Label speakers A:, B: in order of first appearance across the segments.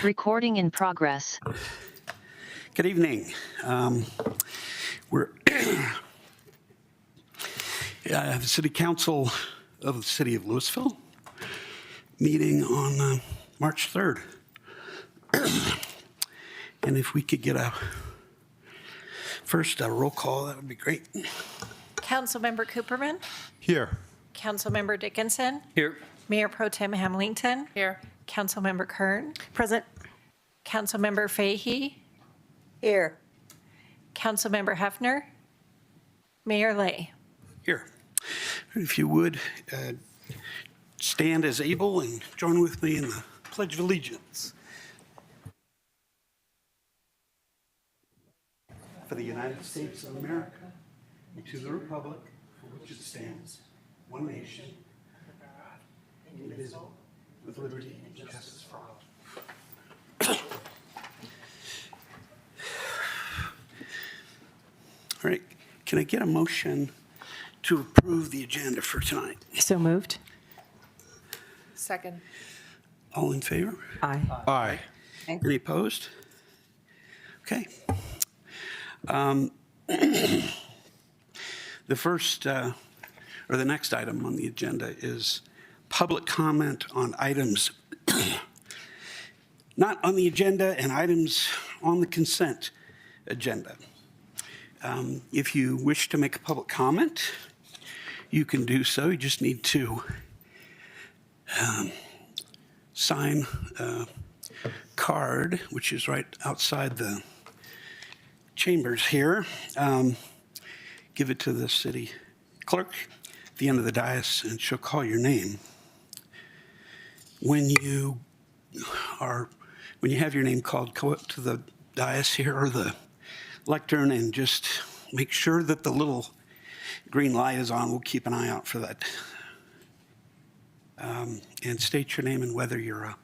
A: Recording in progress.
B: Good evening. We're the City Council of the City of Louisville meeting on March 3rd. And if we could get a roll call, that would be great.
C: Councilmember Cooperman.
D: Here.
C: Councilmember Dickinson.
D: Here.
C: Mayor Pro Tem Hamilton.
E: Here.
C: Councilmember Kern.
E: Present.
C: Councilmember Fahey.
E: Here.
C: Councilmember Hefner. Mayor Lay.
B: Here. If you would, stand as able and join with me in the Pledge of Allegiance. For the United States of America, and to the republic for which it stands, one nation, indivisible, with liberty and justice for all. All right, can I get a motion to approve the agenda for tonight?
E: So moved. Second.
B: All in favor?
E: Aye.
D: Aye.
B: Any opposed? Okay. The first, or the next item on the agenda is public comment on items not on the agenda and items on the consent agenda. If you wish to make a public comment, you can do so. You just need to sign a card, which is right outside the chambers here. Give it to the city clerk at the end of the dais, and she'll call your name. When you have your name called, go up to the dais here or the lectern and just make sure that the little green light is on. We'll keep an eye out for that. And state your name and whether you're a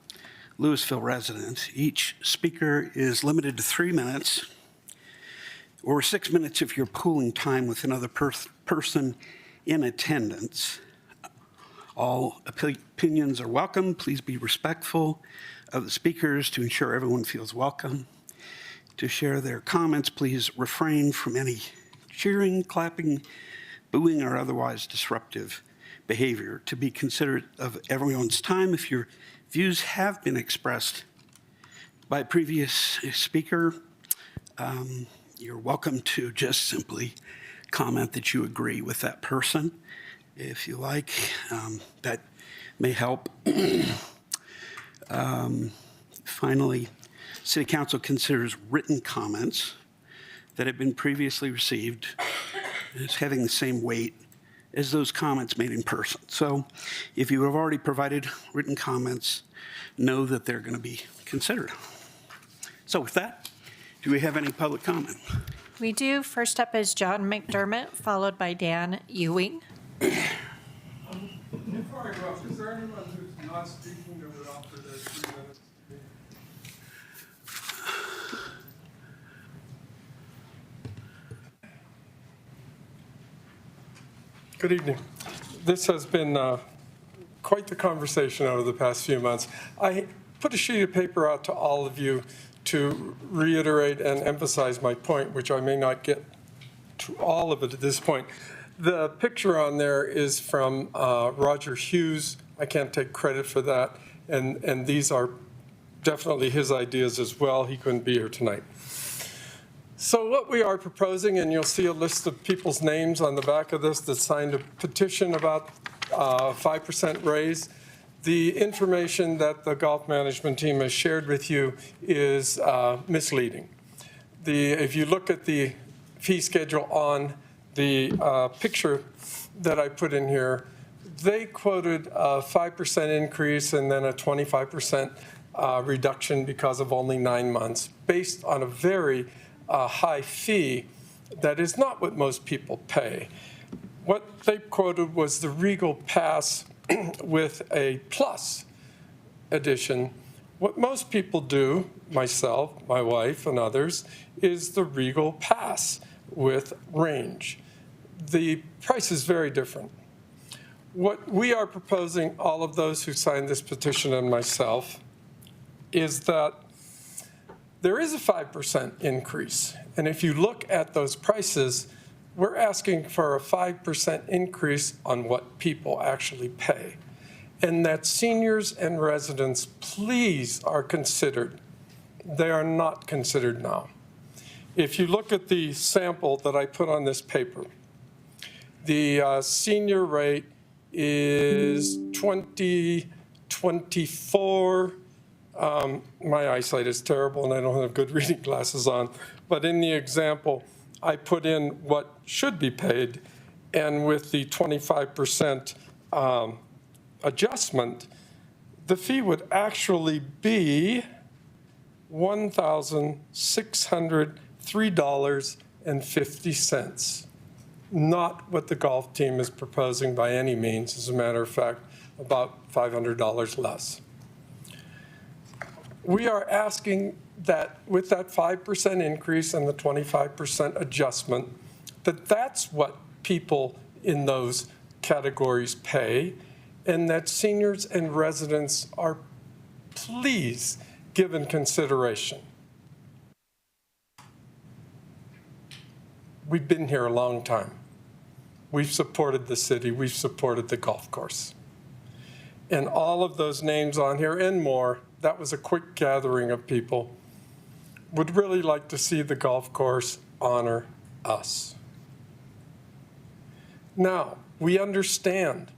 B: Louisville resident. Each speaker is limited to 3 minutes, or 6 minutes if you're pooling time with another person in attendance. All opinions are welcome. Please be respectful of the speakers to ensure everyone feels welcome. To share their comments, please refrain from any cheering, clapping, booing, or otherwise disruptive behavior. To be considerate of everyone's time, if your views have been expressed by a previous speaker, you're welcome to just simply comment that you agree with that person. If you like, that may help. Finally, City Council considers written comments that have been previously received as having the same weight as those comments made in person. So if you have already provided written comments, know that they're going to be considered. So with that, do we have any public comment?
C: We do. First up is John McDermott, followed by Dan Ewing.
F: Before I go up, is there anyone who's not speaking that would offer their 3 minutes? Good evening. This has been quite the conversation over the past few months. I put a sheet of paper out to all of you to reiterate and emphasize my point, which I may not get to all of it at this point. The picture on there is from Roger Hughes. I can't take credit for that, and these are definitely his ideas as well. He couldn't be here tonight. So what we are proposing, and you'll see a list of people's names on the back of this that signed a petition about 5% raise. The information that the golf management team has shared with you is misleading. If you look at the fee schedule on the picture that I put in here, they quoted a 5% increase and then a 25% reduction because of only 9 months, based on a very high fee that is not what most people pay. What they quoted was the Regal Pass with a Plus edition, What most people do, myself, my wife, and others, is the Regal Pass with range. The price is very different. What we are proposing, all of those who signed this petition and myself, is that there is a 5% increase. And if you look at those prices, we're asking for a 5% increase on what people actually pay. And that seniors and residents, please, are considered. They are not considered now. If you look at the sample that I put on this paper, the senior rate is 2024. My eyesight is terrible and I don't have good reading glasses on. But in the example, I put in what should be paid, and with the 25% adjustment, the fee would actually be $1,603.50. Not what the golf team is proposing by any means. As a matter of fact, about $500 less. We are asking that with that 5% increase and the 25% adjustment, that's what people in those categories pay, and that seniors and residents are please given consideration. We've been here a long time. We've supported the city, we've supported the golf course. And all of those names on here and more, that was a quick gathering of people, would really like to see the golf course honor us. Now, we understand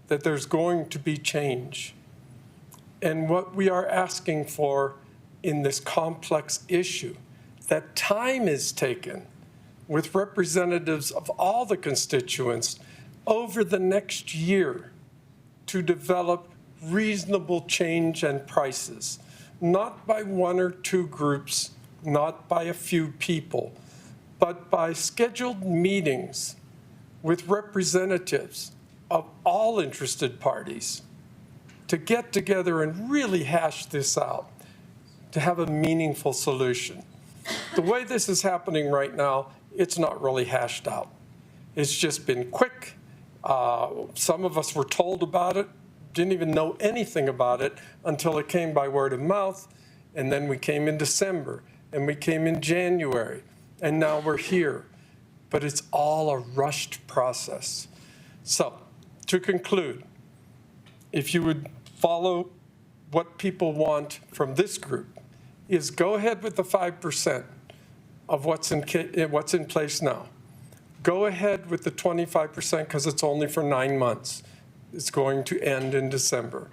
F: that there's going to be change. And what we are asking for in this complex issue, that time is taken with representatives of all the constituents over the next year to develop reasonable change and prices, not by one or two groups, not by a few people, but by scheduled meetings with representatives of all interested parties to get together and really hash this out, to have a meaningful solution. The way this is happening right now, it's not really hashed out. It's just been quick. Some of us were told about it, didn't even know anything about it until it came by word of mouth, and then we came in December, and we came in January, and now we're here. But it's all a rushed process. So, to conclude, if you would follow what people want from this group, is go ahead with the 5% of what's in place now. Go ahead with the 25% because it's only for 9 months. It's going to end in December.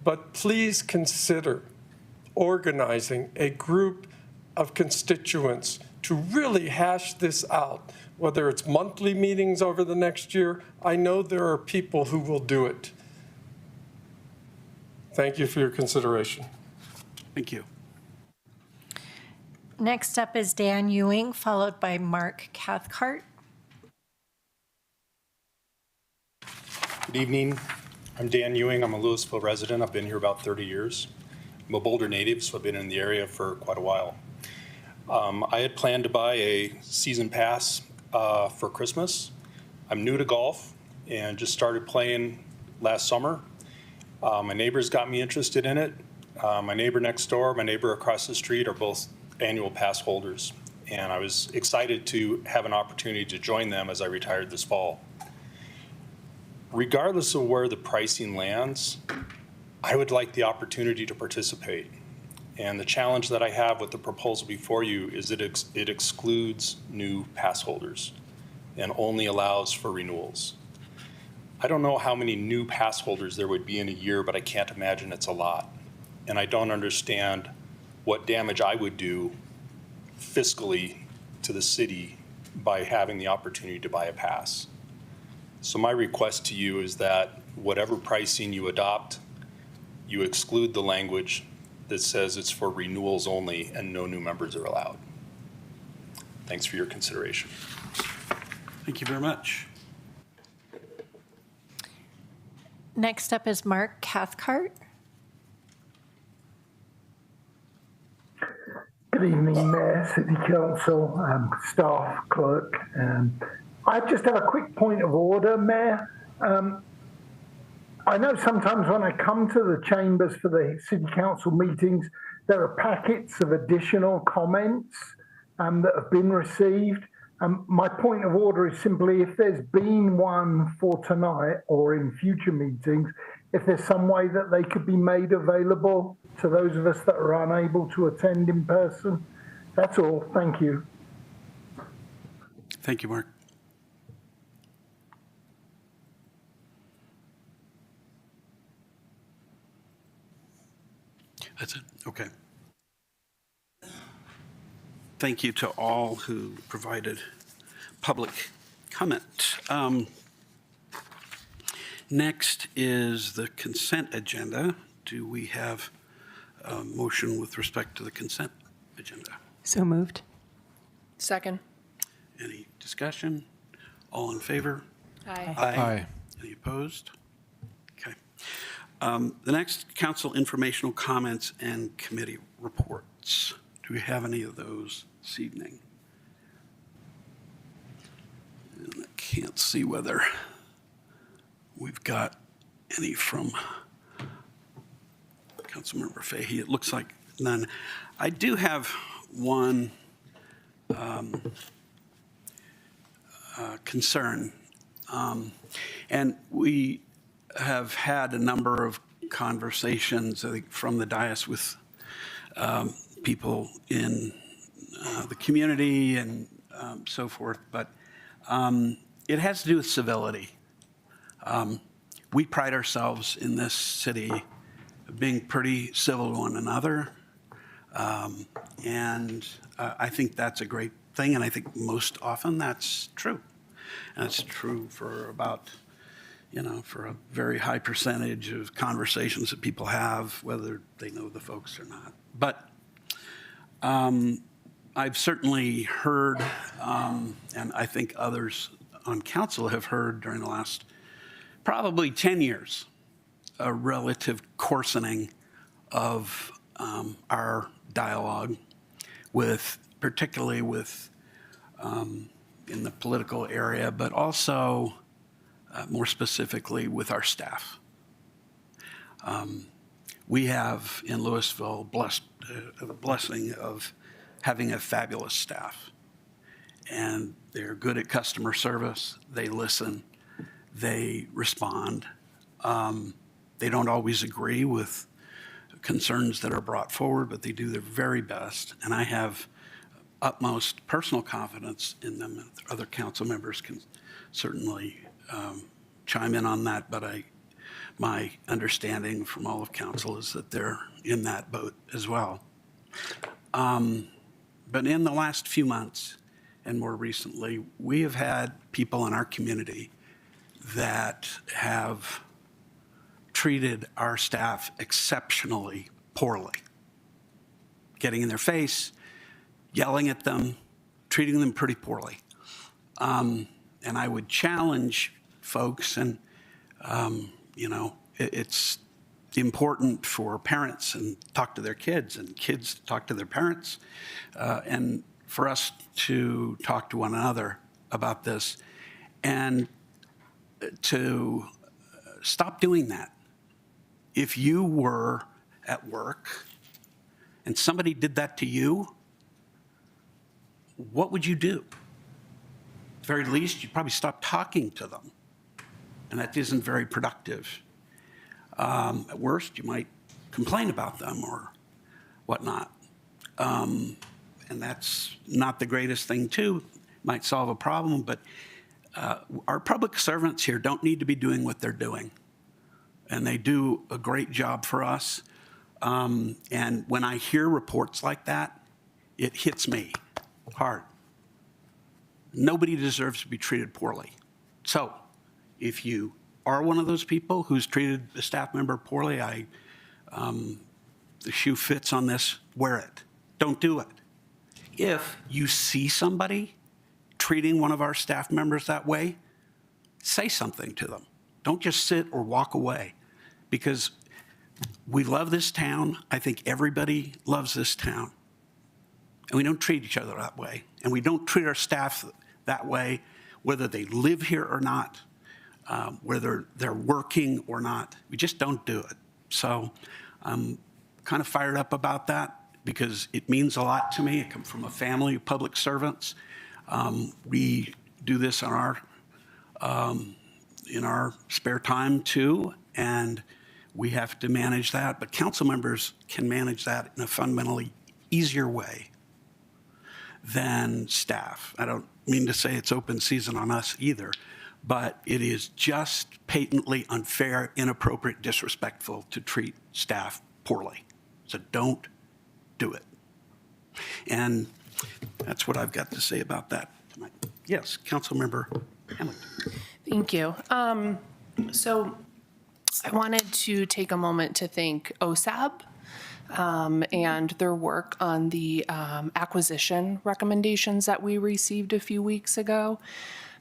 F: But please consider organizing a group of constituents to really hash this out, whether it's monthly meetings over the next year. I know there are people who will do it. Thank you for your consideration.
B: Thank you.
C: Next up is Dan Ewing, followed by Mark Cathcart.
D: Good evening. I'm Dan Ewing. I'm a Louisville resident. I've been here about 30 years. I'm a Boulder native, so I've been in the area for quite a while. I had planned to buy a season pass for Christmas. I'm new to golf and just started playing last summer. My neighbors got me interested in it. My neighbor next door, my neighbor across the street are both annual pass holders, and I was excited to have an opportunity to join them as I retired this fall. Regardless of where the pricing lands, I would like the opportunity to participate. And the challenge that I have with the proposal before you is that it excludes new pass holders and only allows for renewals. I don't know how many new pass holders there would be in a year, but I can't imagine it's a lot. And I don't understand what damage I would do fiscally to the city by having the opportunity to buy a pass. So my request to you is that whatever pricing you adopt, you exclude the language that says it's for renewals only and no new members are allowed. Thanks for your consideration.
B: Thank you very much.
C: Next up is Mark Cathcart.
G: Good evening, Mayor, City Council, staff, clerk. I just have a quick point of order, Mayor. I know sometimes when I come to the chambers for the City Council meetings, there are packets of additional comments that have been received. My point of order is simply if there's been one for tonight or in future meetings, if there's some way that they could be made available to those of us that are unable to attend in person. That's all. Thank you.
B: Thank you, Mark. That's it? Okay. Thank you to all who provided public comment. Next is the consent agenda. Do we have a motion with respect to the consent agenda?
H: So moved.
E: Second.
B: Any discussion? All in favor?
E: Aye.
F: Aye.
B: Any opposed? Okay. The next, council informational comments and committee reports. Do we have any of those this evening? And I can't see whether we've got any from Councilmember Fahey. It looks like none. I do have one concern. And we have had a number of conversations, I think, from the dais with people in the community and so forth, but it has to do with civility. We pride ourselves in this city of being pretty civil to one another, and I think that's a great thing, and I think most often that's true. And it's true for about, for a very high percentage of conversations that people have, whether they know the folks or not. But I've certainly heard, and I think others on council have heard during the last probably 10 years, a relative coarsening of our dialogue particularly with in the political area, but also more specifically with our staff. We have in Louisville the blessing of having a fabulous staff, and they're good at customer service. They listen, they respond. They don't always agree with concerns that are brought forward, but they do their very best. And I have utmost personal confidence in them. Other council members can certainly chime in on that, but my understanding from all of council is that they're in that boat as well. But in the last few months, and more recently, we have had people in our community that have treated our staff exceptionally poorly, getting in their face, yelling at them, treating them pretty poorly. And I would challenge folks, and it's important for parents and talk to their kids and kids to talk to their parents, and for us to talk to one another about this and to stop doing that. If you were at work and somebody did that to you, what would you do? At the very least, you'd probably stop talking to them, and that isn't very productive. At worst, you might complain about them or whatnot. And that's not the greatest thing, too. Might solve a problem, but our public servants here don't need to be doing what they're doing. And they do a great job for us. And when I hear reports like that, it hits me hard. Nobody deserves to be treated poorly. So if you are one of those people who's treated a staff member poorly, the shoe fits on this, wear it. Don't do it. If you see somebody treating one of our staff members that way, say something to them. Don't just sit or walk away, because we love this town. I think everybody loves this town. And we don't treat each other that way. And we don't treat our staff that way, whether they live here or not, whether they're working or not. We just don't do it. So I'm kind of fired up about that because it means a lot to me. I come from a family of public servants. We do this in our spare time too, and we have to manage that. But council members can manage that in a fundamentally easier way than staff. I don't mean to say it's open season on us either, but it is just patently unfair, inappropriate, disrespectful to treat staff poorly. So don't do it. And that's what I've got to say about that tonight. Yes, Councilmember Hamilton.
H: Thank you. So I wanted to take a moment to thank OSAB and their work on the acquisition recommendations that we received a few weeks ago.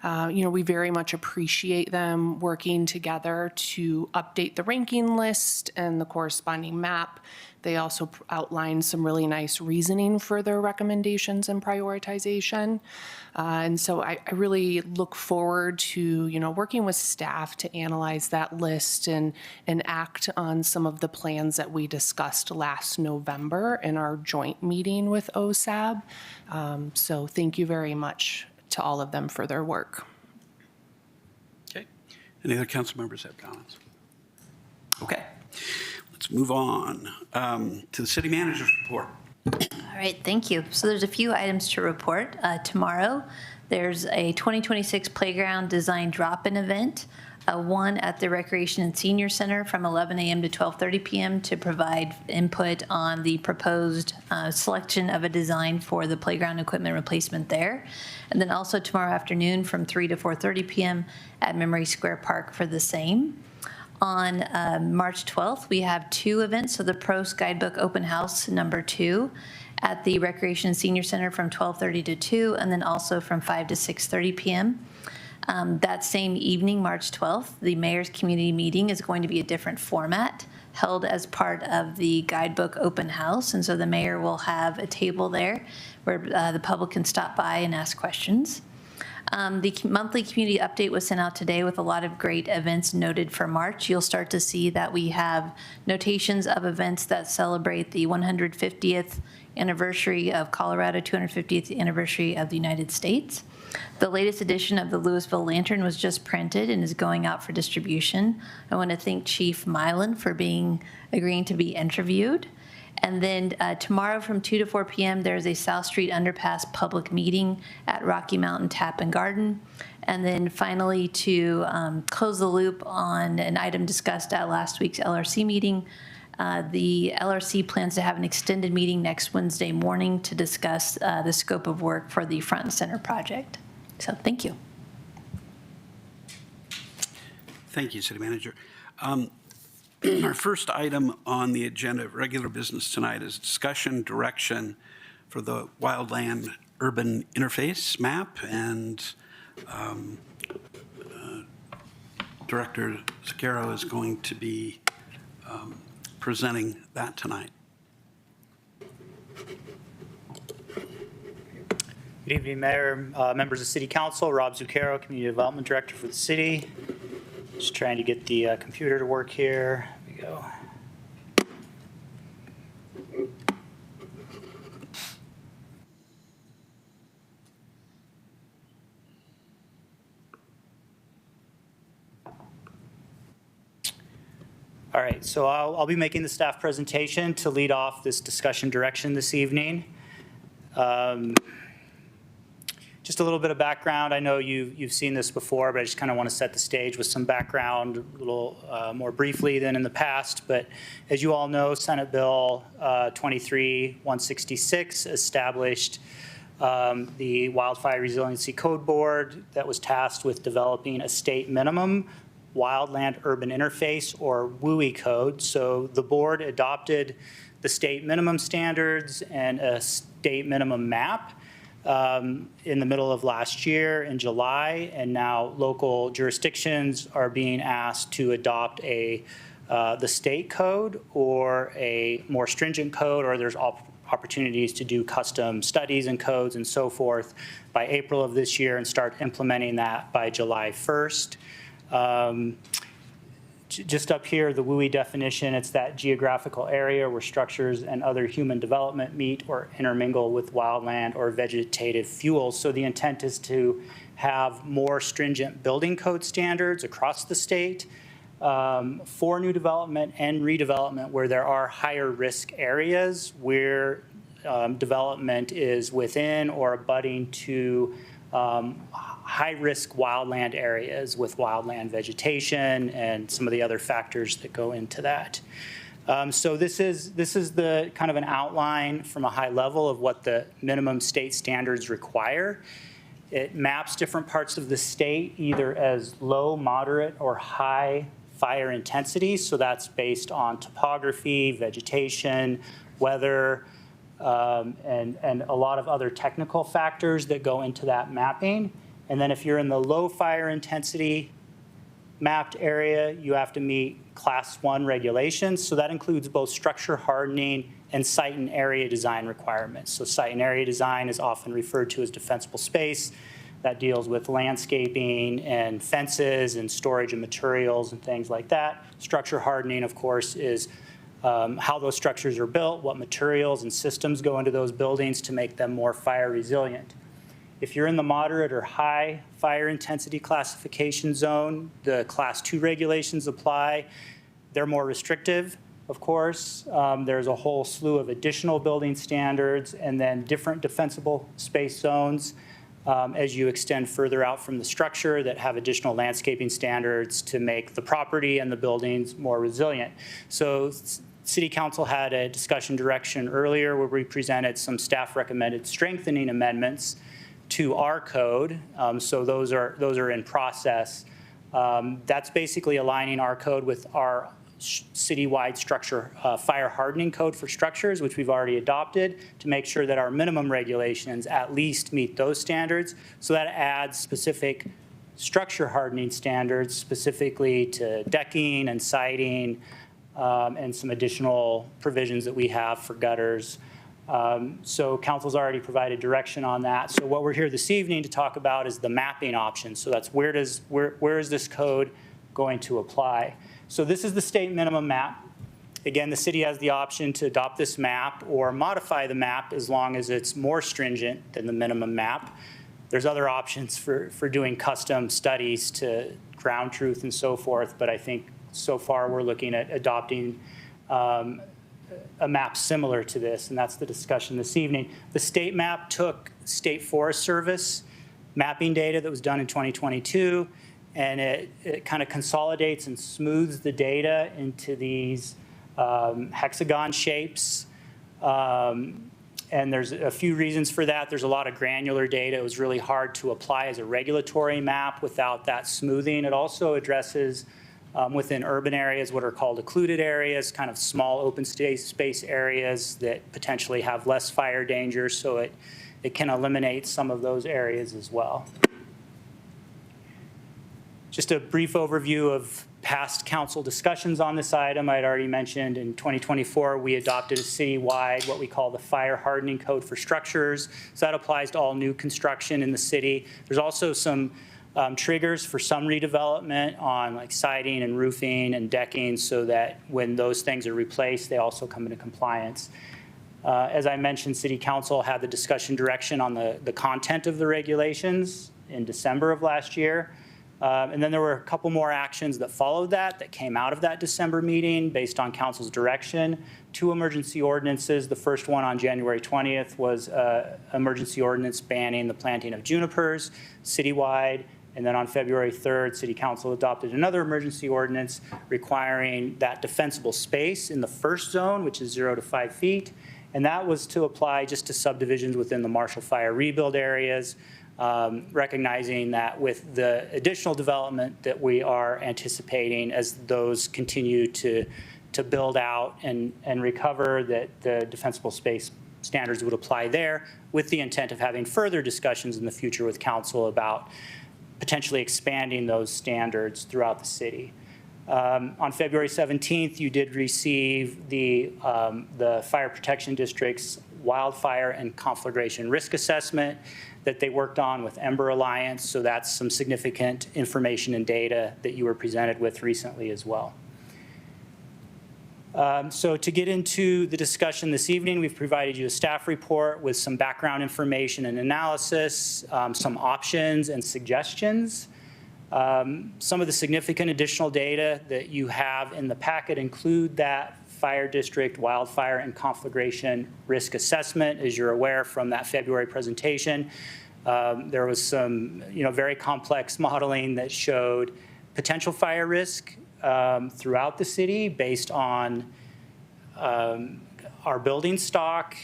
H: We very much appreciate them working together to update the ranking list and the corresponding map. They also outlined some really nice reasoning for their recommendations and prioritization. And so I really look forward to, working with staff to analyze that list and act on some of the plans that we discussed last November in our joint meeting with OSAB. So thank you very much to all of them for their work.
B: Okay. Any other council members have comments? Okay. Let's move on to the city manager's report.
I: All right, thank you. So there's a few items to report. Tomorrow, there's a 2026 playground design drop-in event, one at the Recreation and Senior Center from 11 a.m. to 12:30 p.m. to provide input on the proposed selection of a design for the playground equipment replacement there. And then also tomorrow afternoon from 3 to 4:30 p.m. at Memory Square Park for the same. On March 12th, we have two events. So the Pros Guidebook Open House number 2 at the Recreation and Senior Center from 12:30 to 2, and then also from 5 to 6:30 p.m. That same evening, March 12th, the Mayor's Community Meeting is going to be a different format, held as part of the Guidebook Open House. And so the mayor will have a table there where the public can stop by and ask questions. The monthly community update was sent out today with a lot of great events noted for March. You'll start to see that we have notations of events that celebrate the 150th anniversary of Colorado, 250th anniversary of the United States. The latest edition of the Louisville Lantern was just printed and is going out for distribution. I want to thank Chief Milan for agreeing to be interviewed. And then tomorrow from 2 to 4 p.m., there's a South Street Underpass public meeting at Rocky Mountain Tap and Garden. And then finally, to close the loop on an item discussed at last week's LRC meeting, the LRC plans to have an extended meeting next Wednesday morning to discuss the scope of work for the Front and Center project. So thank you.
B: Thank you, City Manager. Our first item on the agenda of regular business tonight is discussion direction for the wildland urban interface map, and Director Zucchero is going to be presenting that tonight.
J: Good evening, Mayor, members of City Council. Rob Zucchero, Community Development Director for the city. Just trying to get the computer to work here. There we go. All right, so I'll be making the staff presentation to lead off this discussion direction this evening. Just a little bit of background. I know you've seen this before, but I just kind of want to set the stage with some background a little more briefly than in the past. But as you all know, Senate Bill 23-166 established the Wildfire Resiliency Code Board that was tasked with developing a state minimum wildland urban interface, or WUI code. So the board adopted the state minimum standards and a state minimum map in the middle of last year in July, and now local jurisdictions are being asked to adopt the state code or a more stringent code, or there's opportunities to do custom studies and codes and so forth by April of this year and start implementing that by July 1st. Just up here, the WUI definition, it's that geographical area where structures and other human development meet or intermingle with wildland or vegetative fuels. So the intent is to have more stringent building code standards across the state for new development and redevelopment where there are higher risk areas where development is within or abutting to high-risk wildland areas with wildland vegetation and some of the other factors that go into that. So this is the kind of an outline from a high level of what the minimum state standards require. It maps different parts of the state either as low, moderate, or high fire intensity. So that's based on topography, vegetation, weather, and a lot of other technical factors that go into that mapping. And then if you're in the low fire intensity mapped area, you have to meet Class 1 regulations. So that includes both structure hardening and site and area design requirements. So site and area design is often referred to as defensible space. That deals with landscaping and fences and storage of materials and things like that. Structure hardening, of course, is how those structures are built, what materials and systems go into those buildings to make them more fire resilient. If you're in the moderate or high fire intensity classification zone, the Class 2 regulations apply. They're more restrictive, of course. There's a whole slew of additional building standards and then different defensible space zones as you extend further out from the structure that have additional landscaping standards to make the property and the buildings more resilient. So City Council had a discussion direction earlier where we presented some staff recommended strengthening amendments to our code. So those are in process. That's basically aligning our code with our citywide structure fire hardening code for structures, which we've already adopted, to make sure that our minimum regulations at least meet those standards. So that adds specific structure hardening standards specifically to decking and siding and some additional provisions that we have for gutters. So council's already provided direction on that. So what we're here this evening to talk about is the mapping option. So that's where is this code going to apply? So this is the state minimum map. Again, the city has the option to adopt this map or modify the map as long as it's more stringent than the minimum map. There's other options for doing custom studies to ground truth and so forth, but I think so far we're looking at adopting a map similar to this, and that's the discussion this evening. The state map took State Forest Service mapping data that was done in 2022, and it kind of consolidates and smooths the data into these hexagon shapes. And there's a few reasons for that. There's a lot of granular data. It was really hard to apply as a regulatory map without that smoothing. It also addresses within urban areas what are called occluded areas, kind of small open space areas that potentially have less fire danger, so it can eliminate some of those areas as well. Just a brief overview of past council discussions on this item. I'd already mentioned in 2024, we adopted a citywide, what we call the fire hardening code for structures. So that applies to all new construction in the city. There's also some triggers for some redevelopment on like siding and roofing and decking so that when those things are replaced, they also come into compliance. As I mentioned, City Council had the discussion direction on the content of the regulations in December of last year. And then there were a couple more actions that followed that came out of that December meeting based on council's direction. 2 emergency ordinances. The first one on January 20th was emergency ordinance banning the planting of junipers citywide. And then on February 3rd, City Council adopted another emergency ordinance requiring that defensible space in the first zone, which is 0 to 5 feet. And that was to apply just to subdivisions within the Marshall Fire rebuild areas. Recognizing that with the additional development that we are anticipating as those continue to build out and recover, that the defensible space standards would apply there, with the intent of having further discussions in the future with council about potentially expanding those standards throughout the city. On February 17th, you did receive the Fire Protection District's wildfire and conflagration risk assessment that they worked on with Ember Alliance. So that's some significant information and data that you were presented with recently as well. So to get into the discussion this evening, we've provided you a staff report with some background information and analysis, some options and suggestions. Some of the significant additional data that you have in the packet include that fire district wildfire and conflagration risk assessment. As you're aware from that February presentation, there was some very complex modeling that showed potential fire risk throughout the city based on our building stock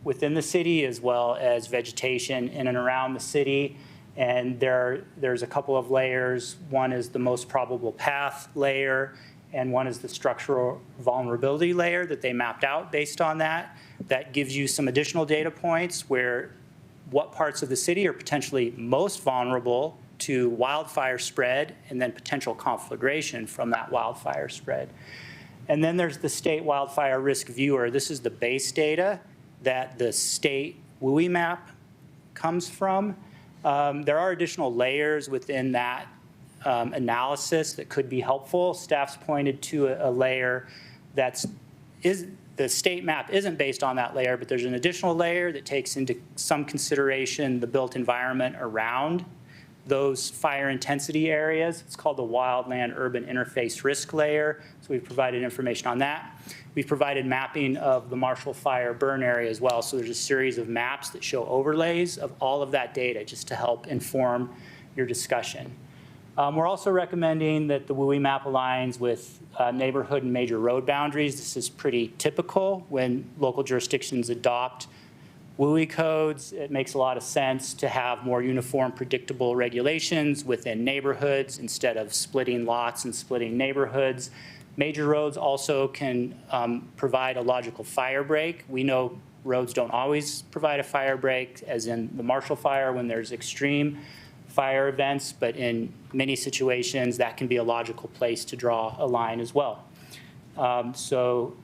J: within the city as well as vegetation in and around the city. And there's a couple of layers. One is the most probable path layer, and one is the structural vulnerability layer that they mapped out based on that. That gives you some additional data points where what parts of the city are potentially most vulnerable to wildfire spread and then potential conflagration from that wildfire spread. And then there's the state wildfire risk viewer. This is the base data that the state WUI map comes from. There are additional layers within that analysis that could be helpful. Staff's pointed to a layer the state map isn't based on that layer, but there's an additional layer that takes into some consideration the built environment around those fire intensity areas. It's called the Wildland Urban Interface Risk Layer. So we've provided information on that. We've provided mapping of the Marshall Fire burn area as well. So there's a series of maps that show overlays of all of that data just to help inform your discussion. We're also recommending that the WUI map aligns with neighborhood and major road boundaries. This is pretty typical when local jurisdictions adopt WUI codes. It makes a lot of sense to have more uniform, predictable regulations within neighborhoods instead of splitting lots and splitting neighborhoods. Major roads also can provide a logical fire break. We know roads don't always provide a fire break, as in the Marshall Fire when there's extreme fire events, but in many situations that can be a logical place to draw a line as well. So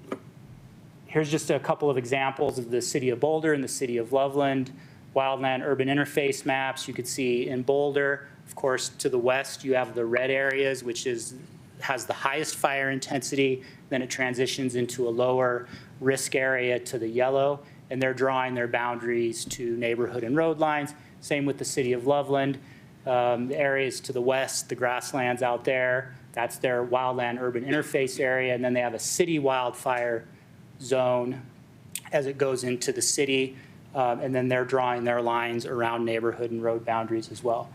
J: here's just a couple of examples of the city of Boulder and the city of Loveland wildland urban interface maps. You could see in Boulder, of course, to the west, you have the red areas, which has the highest fire intensity. Then it transitions into a lower risk area to the yellow, and they're drawing their boundaries to neighborhood and road lines. Same with the city of Loveland. The areas to the west, the grasslands out there, that's their wildland urban interface area. And then they have a city wildfire zone as it goes into the city. And then they're drawing their lines around neighborhood and road boundaries as well.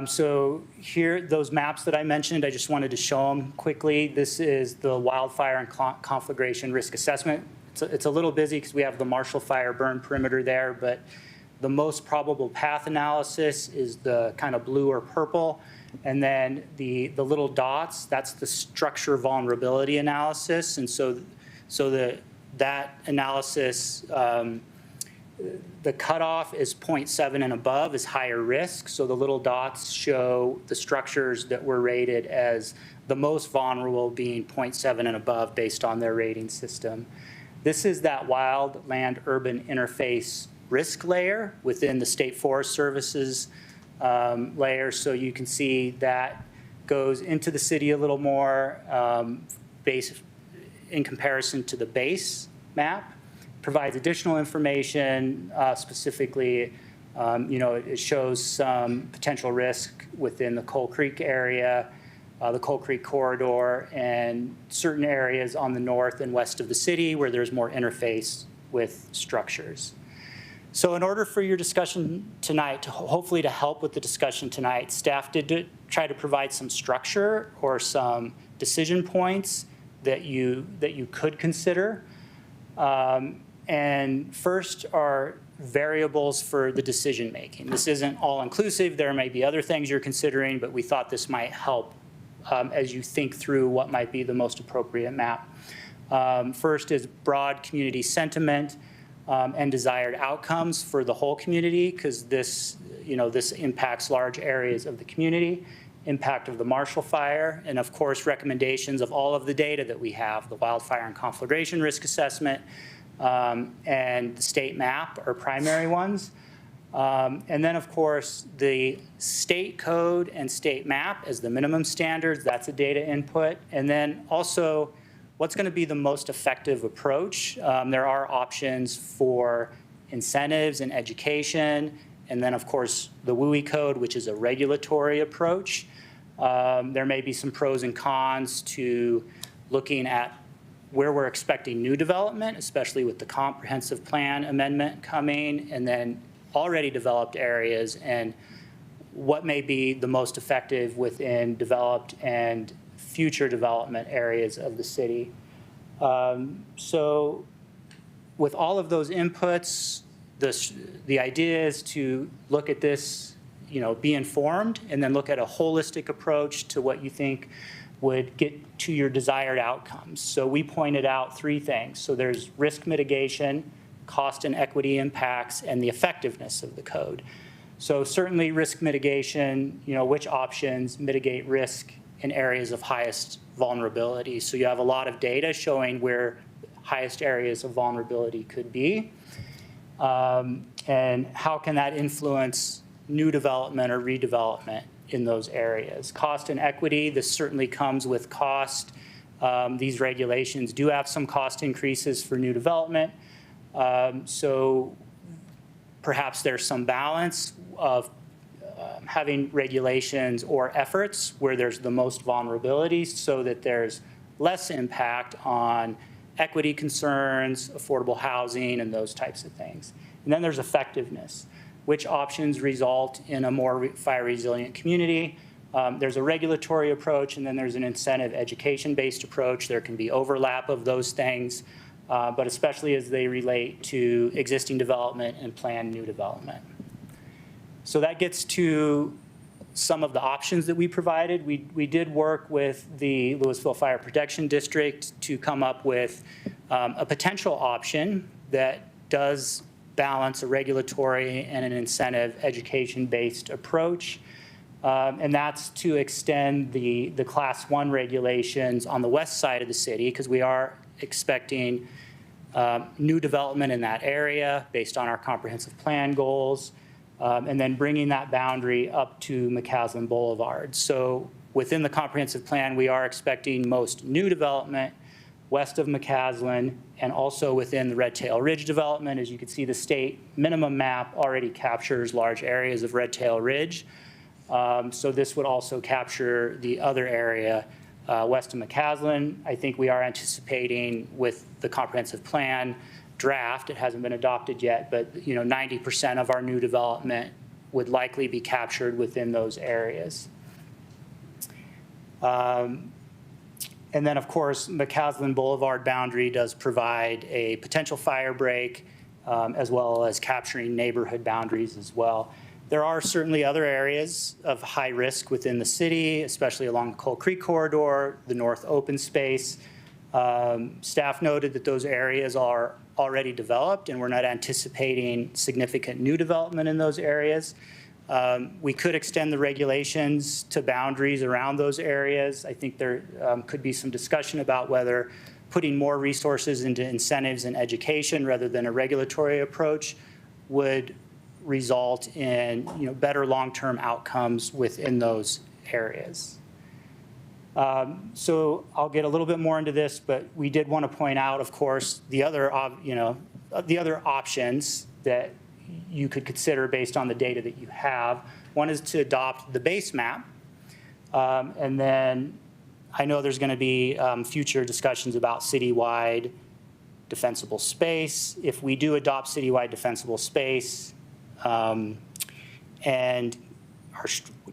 J: So here, those maps that I mentioned, I just wanted to show them quickly. This is the wildfire and conflagration risk assessment. It's a little busy because we have the Marshall Fire burn perimeter there, but the most probable path analysis is the kind of blue or purple. And then the little dots, that's the structure vulnerability analysis. And so that analysis, the cutoff is 0.7 and above is higher risk. So the little dots show the structures that were rated as the most vulnerable being 0.7 and above based on their rating system. This is that wildland urban interface risk layer within the State Forest Services layer. So you can see that goes into the city a little more in comparison to the base map. Provides additional information, specifically, it shows some potential risk within the Coal Creek area, the Coal Creek corridor, and certain areas on the north and west of the city where there's more interface with structures. So in order for your discussion tonight, hopefully to help with the discussion tonight, staff did try to provide some structure or some decision points that you could consider. And first are variables for the decision making. This isn't all inclusive. There may be other things you're considering, but we thought this might help as you think through what might be the most appropriate map. First is broad community sentiment and desired outcomes for the whole community, because this impacts large areas of the community. Impact of the Marshall Fire, and of course recommendations of all of the data that we have, the wildfire and conflagration risk assessment, and the state map are primary ones. And then, of course, the state code and state map as the minimum standards, that's a data input. And then also, what's going to be the most effective approach? There are options for incentives and education. And then, of course, the WUI code, which is a regulatory approach. There may be some pros and cons to looking at where we're expecting new development, especially with the comprehensive plan amendment coming, and then already developed areas, and what may be the most effective within developed and future development areas of the city. So with all of those inputs, the idea is to look at this, be informed, and then look at a holistic approach to what you think would get to your desired outcomes. So we pointed out 3 things. So there's risk mitigation, cost and equity impacts, and the effectiveness of the code. So certainly risk mitigation, which options mitigate risk in areas of highest vulnerability. So you have a lot of data showing where highest areas of vulnerability could be. And how can that influence new development or redevelopment in those areas? Cost and equity, this certainly comes with cost. These regulations do have some cost increases for new development. So perhaps there's some balance of having regulations or efforts where there's the most vulnerability so that there's less impact on equity concerns, affordable housing, and those types of things. And then there's effectiveness. Which options result in a more fire resilient community? There's a regulatory approach, and then there's an incentive education-based approach. There can be overlap of those things, but especially as they relate to existing development and planned new development. So that gets to some of the options that we provided. We did work with the Louisville Fire Protection District to come up with a potential option that does balance a regulatory and an incentive education-based approach. And that's to extend the Class 1 regulations on the west side of the city, because we are expecting new development in that area based on our comprehensive plan goals, and then bringing that boundary up to McCaslin Boulevard. So within the comprehensive plan, we are expecting most new development west of McCaslin, and also within the Red Tail Ridge development. As you can see, the state minimum map already captures large areas of Red Tail Ridge. So this would also capture the other area west of McCaslin. I think we are anticipating with the comprehensive plan draft, it hasn't been adopted yet, but 90% of our new development would likely be captured within those areas. And then, of course, McCaslin Boulevard boundary does provide a potential fire break, as well as capturing neighborhood boundaries as well. There are certainly other areas of high risk within the city, especially along the Coal Creek corridor, the north open space. Staff noted that those areas are already developed, and we're not anticipating significant new development in those areas. We could extend the regulations to boundaries around those areas. I think there could be some discussion about whether putting more resources into incentives and education rather than a regulatory approach would result in better long-term outcomes within those areas. So I'll get a little bit more into this, but we did want to point out, of course, the other options that you could consider based on the data that you have. One is to adopt the base map. And then I know there's going to be future discussions about citywide defensible space. If we do adopt citywide defensible space and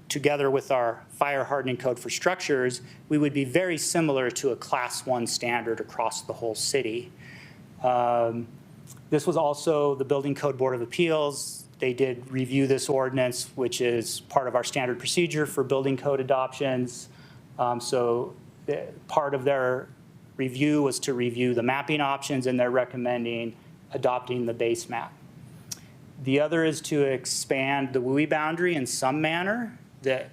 J: together with our fire hardening code for structures, we would be very similar to a Class 1 standard across the whole city. This was also the Building Code Board of Appeals. They did review this ordinance, which is part of our standard procedure for building code adoptions. So part of their review was to review the mapping options, and they're recommending adopting the base map. The other is to expand the WUI boundary in some manner that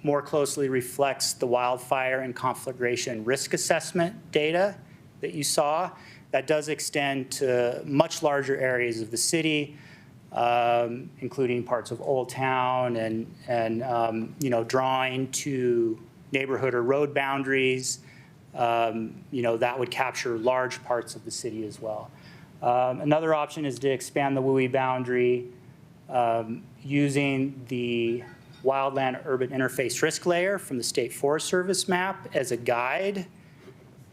J: more closely reflects the wildfire and conflagration risk assessment data that you saw. that does extend to much larger areas of the city, including parts of Old Town and drawing to neighborhood or road boundaries. That would capture large parts of the city as well. Another option is to expand the WUI boundary using the wildland urban interface risk layer from the State Forest Service map as a guide,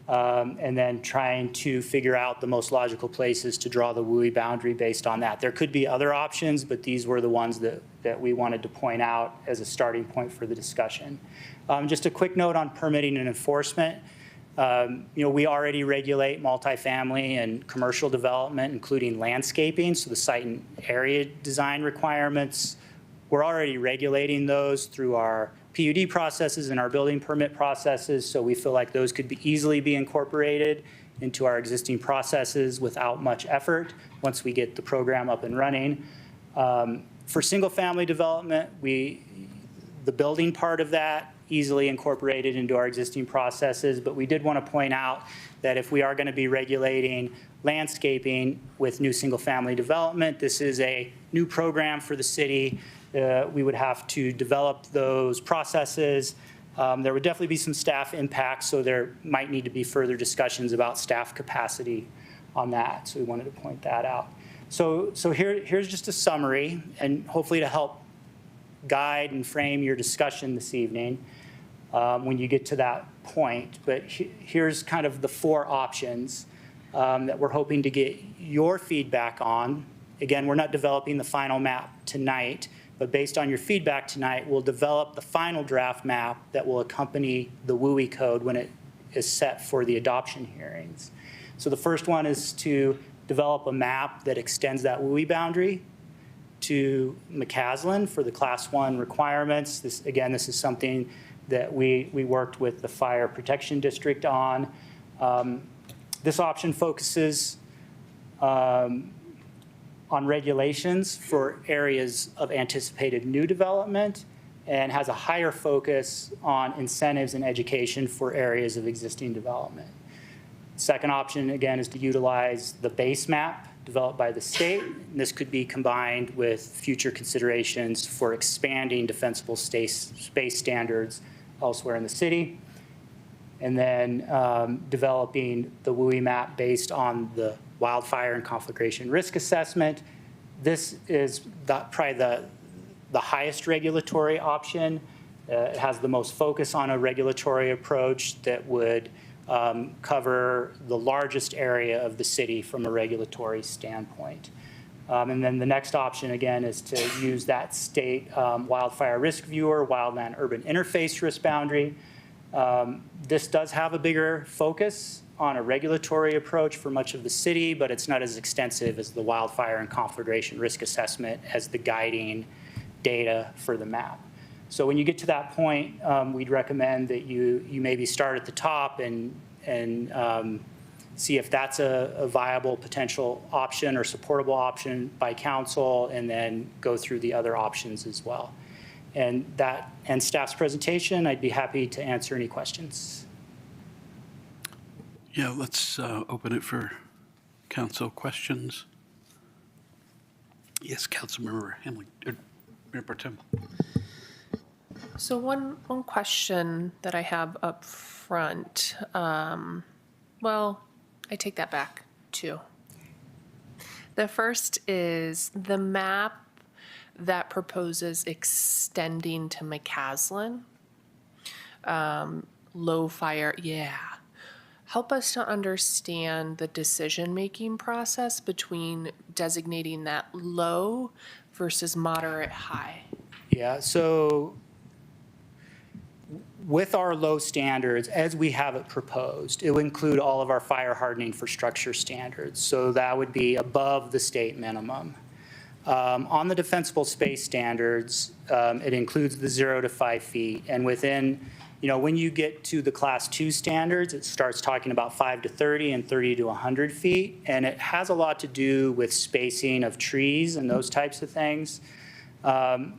J: and then trying to figure out the most logical places to draw the WUI boundary based on that. There could be other options, but these were the ones that we wanted to point out as a starting point for the discussion. Just a quick note on permitting and enforcement. We already regulate multifamily and commercial development, including landscaping, so the site and area design requirements. We're already regulating those through our PUD processes and our building permit processes, so we feel like those could easily be incorporated into our existing processes without much effort once we get the program up and running. For single-family development, the building part of that easily incorporated into our existing processes, but we did want to point out that if we are going to be regulating landscaping with new single-family development, this is a new program for the city. We would have to develop those processes. There would definitely be some staff impacts, so there might need to be further discussions about staff capacity on that. So we wanted to point that out. So here's just a summary, and hopefully to help guide and frame your discussion this evening when you get to that point. But here's kind of the 4 options that we're hoping to get your feedback on. Again, we're not developing the final map tonight, but based on your feedback tonight, we'll develop the final draft map that will accompany the WUI code when it is set for the adoption hearings. So the first one is to develop a map that extends that WUI boundary to McCaslin for the Class 1 requirements. This is something that we worked with the Fire Protection District on. This option focuses on regulations for areas of anticipated new development and has a higher focus on incentives and education for areas of existing development. Second option, again, is to utilize the base map developed by the state. And this could be combined with future considerations for expanding defensible space standards elsewhere in the city. And then developing the WUI map based on the wildfire and conflagration risk assessment. This is probably the highest regulatory option. It has the most focus on a regulatory approach that would cover the largest area of the city from a regulatory standpoint. And then the next option, again, is to use that state wildfire risk viewer, wildland urban interface risk boundary. This does have a bigger focus on a regulatory approach for much of the city, but it's not as extensive as the wildfire and conflagration risk assessment as the guiding data for the map. So when you get to that point, we'd recommend that you maybe start at the top and see if that's a viable potential option or supportable option by council, and then go through the other options as well. And that ends staff's presentation. I'd be happy to answer any questions.
B: Yeah, let's open it for council questions. Yes, Councilmember Hamlin, Mayor Pro Tem.
H: So one question that I have up front, well, I take that back too. The first is the map that proposes extending to McCaslin. Low fire, yeah. Help us to understand the decision-making process between designating that low versus moderate high.
J: Yeah, so with our low standards, as we have it proposed, it would include all of our fire hardening for structure standards. So that would be above the state minimum. On the defensible space standards, it includes the 0 to 5 feet. And within, when you get to the Class 2 standards, it starts talking about 5 to 30 and 30 to 100 feet. And it has a lot to do with spacing of trees and those types of things.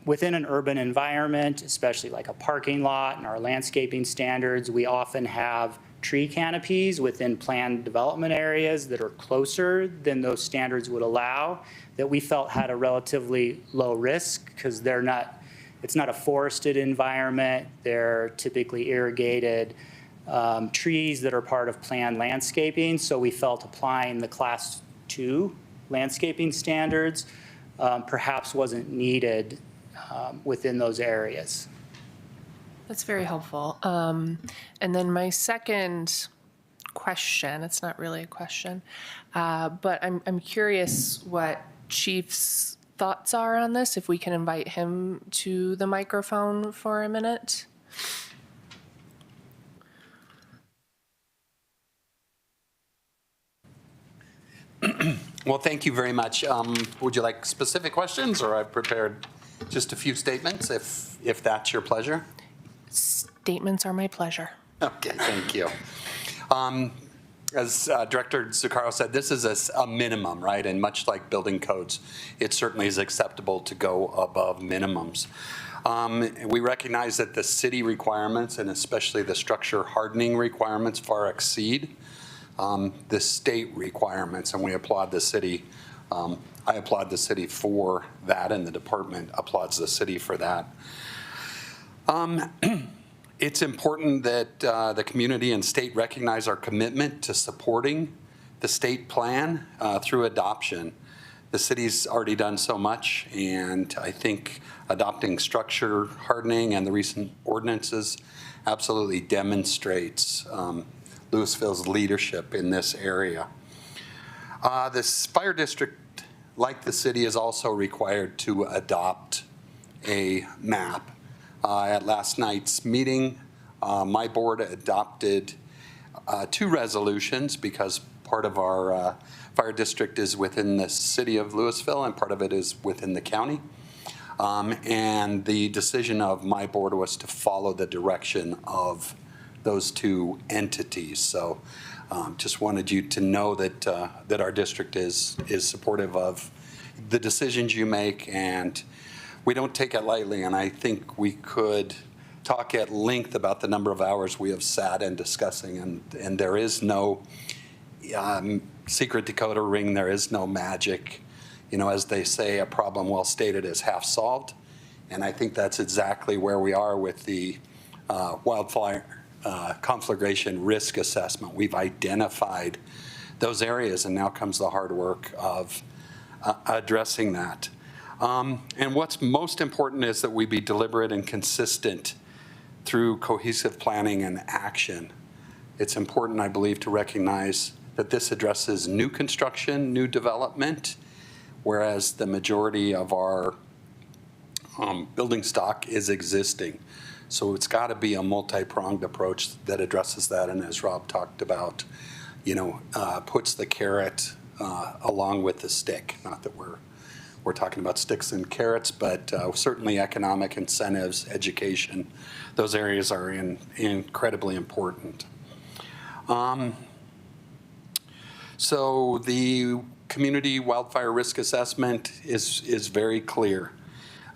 J: Within an urban environment, especially like a parking lot and our landscaping standards, we often have tree canopies within planned development areas that are closer than those standards would allow, that we felt had a relatively low risk because it's not a forested environment. They're typically irrigated trees that are part of planned landscaping. So we felt applying the Class 2 landscaping standards perhaps wasn't needed within those areas.
H: That's very helpful. And then my second question, it's not really a question, but I'm curious what Chief's thoughts are on this, if we can invite him to the microphone for a minute.
K: Well, thank you very much. Would you like specific questions, or I've prepared just a few statements, if that's your pleasure?
H: Statements are my pleasure.
K: Okay, thank you. As Director Zuccaro said, this is a minimum, right? And much like building codes, it certainly is acceptable to go above minimums. We recognize that the city requirements, and especially the structure hardening requirements, far exceed the state requirements, and we applaud the city. I applaud the city for that, and the department applauds the city for that. It's important that the community and state recognize our commitment to supporting the state plan through adoption. The city's already done so much, and I think adopting structure hardening and the recent ordinances absolutely demonstrates Louisville's leadership in this area. This fire district, like the city, is also required to adopt a map. At last night's meeting, my board adopted 2 resolutions because part of our fire district is within the city of Louisville and part of it is within the county. And the decision of my board was to follow the direction of those 2 entities. So just wanted you to know that that our district is supportive of the decisions you make, and we don't take it lightly. And I think we could talk at length about the number of hours we have sat and discussing, and there is no secret decoder ring. There is no magic. You know, as they say, a problem well stated is half solved. And I think that's exactly where we are with the wildfire conflagration risk assessment. We've identified those areas, and now comes the hard work of addressing that. And what's most important is that we be deliberate and consistent through cohesive planning and action. It's important, I believe, to recognize that this addresses new construction, new development, whereas the majority of our building stock is existing. So it's got to be a multi-pronged approach that addresses that, and as Rob talked about, you know, puts the carrot along with the stick. Not that we're talking about sticks and carrots, but certainly economic incentives, education, those areas are incredibly important. So the community wildfire risk assessment is very clear.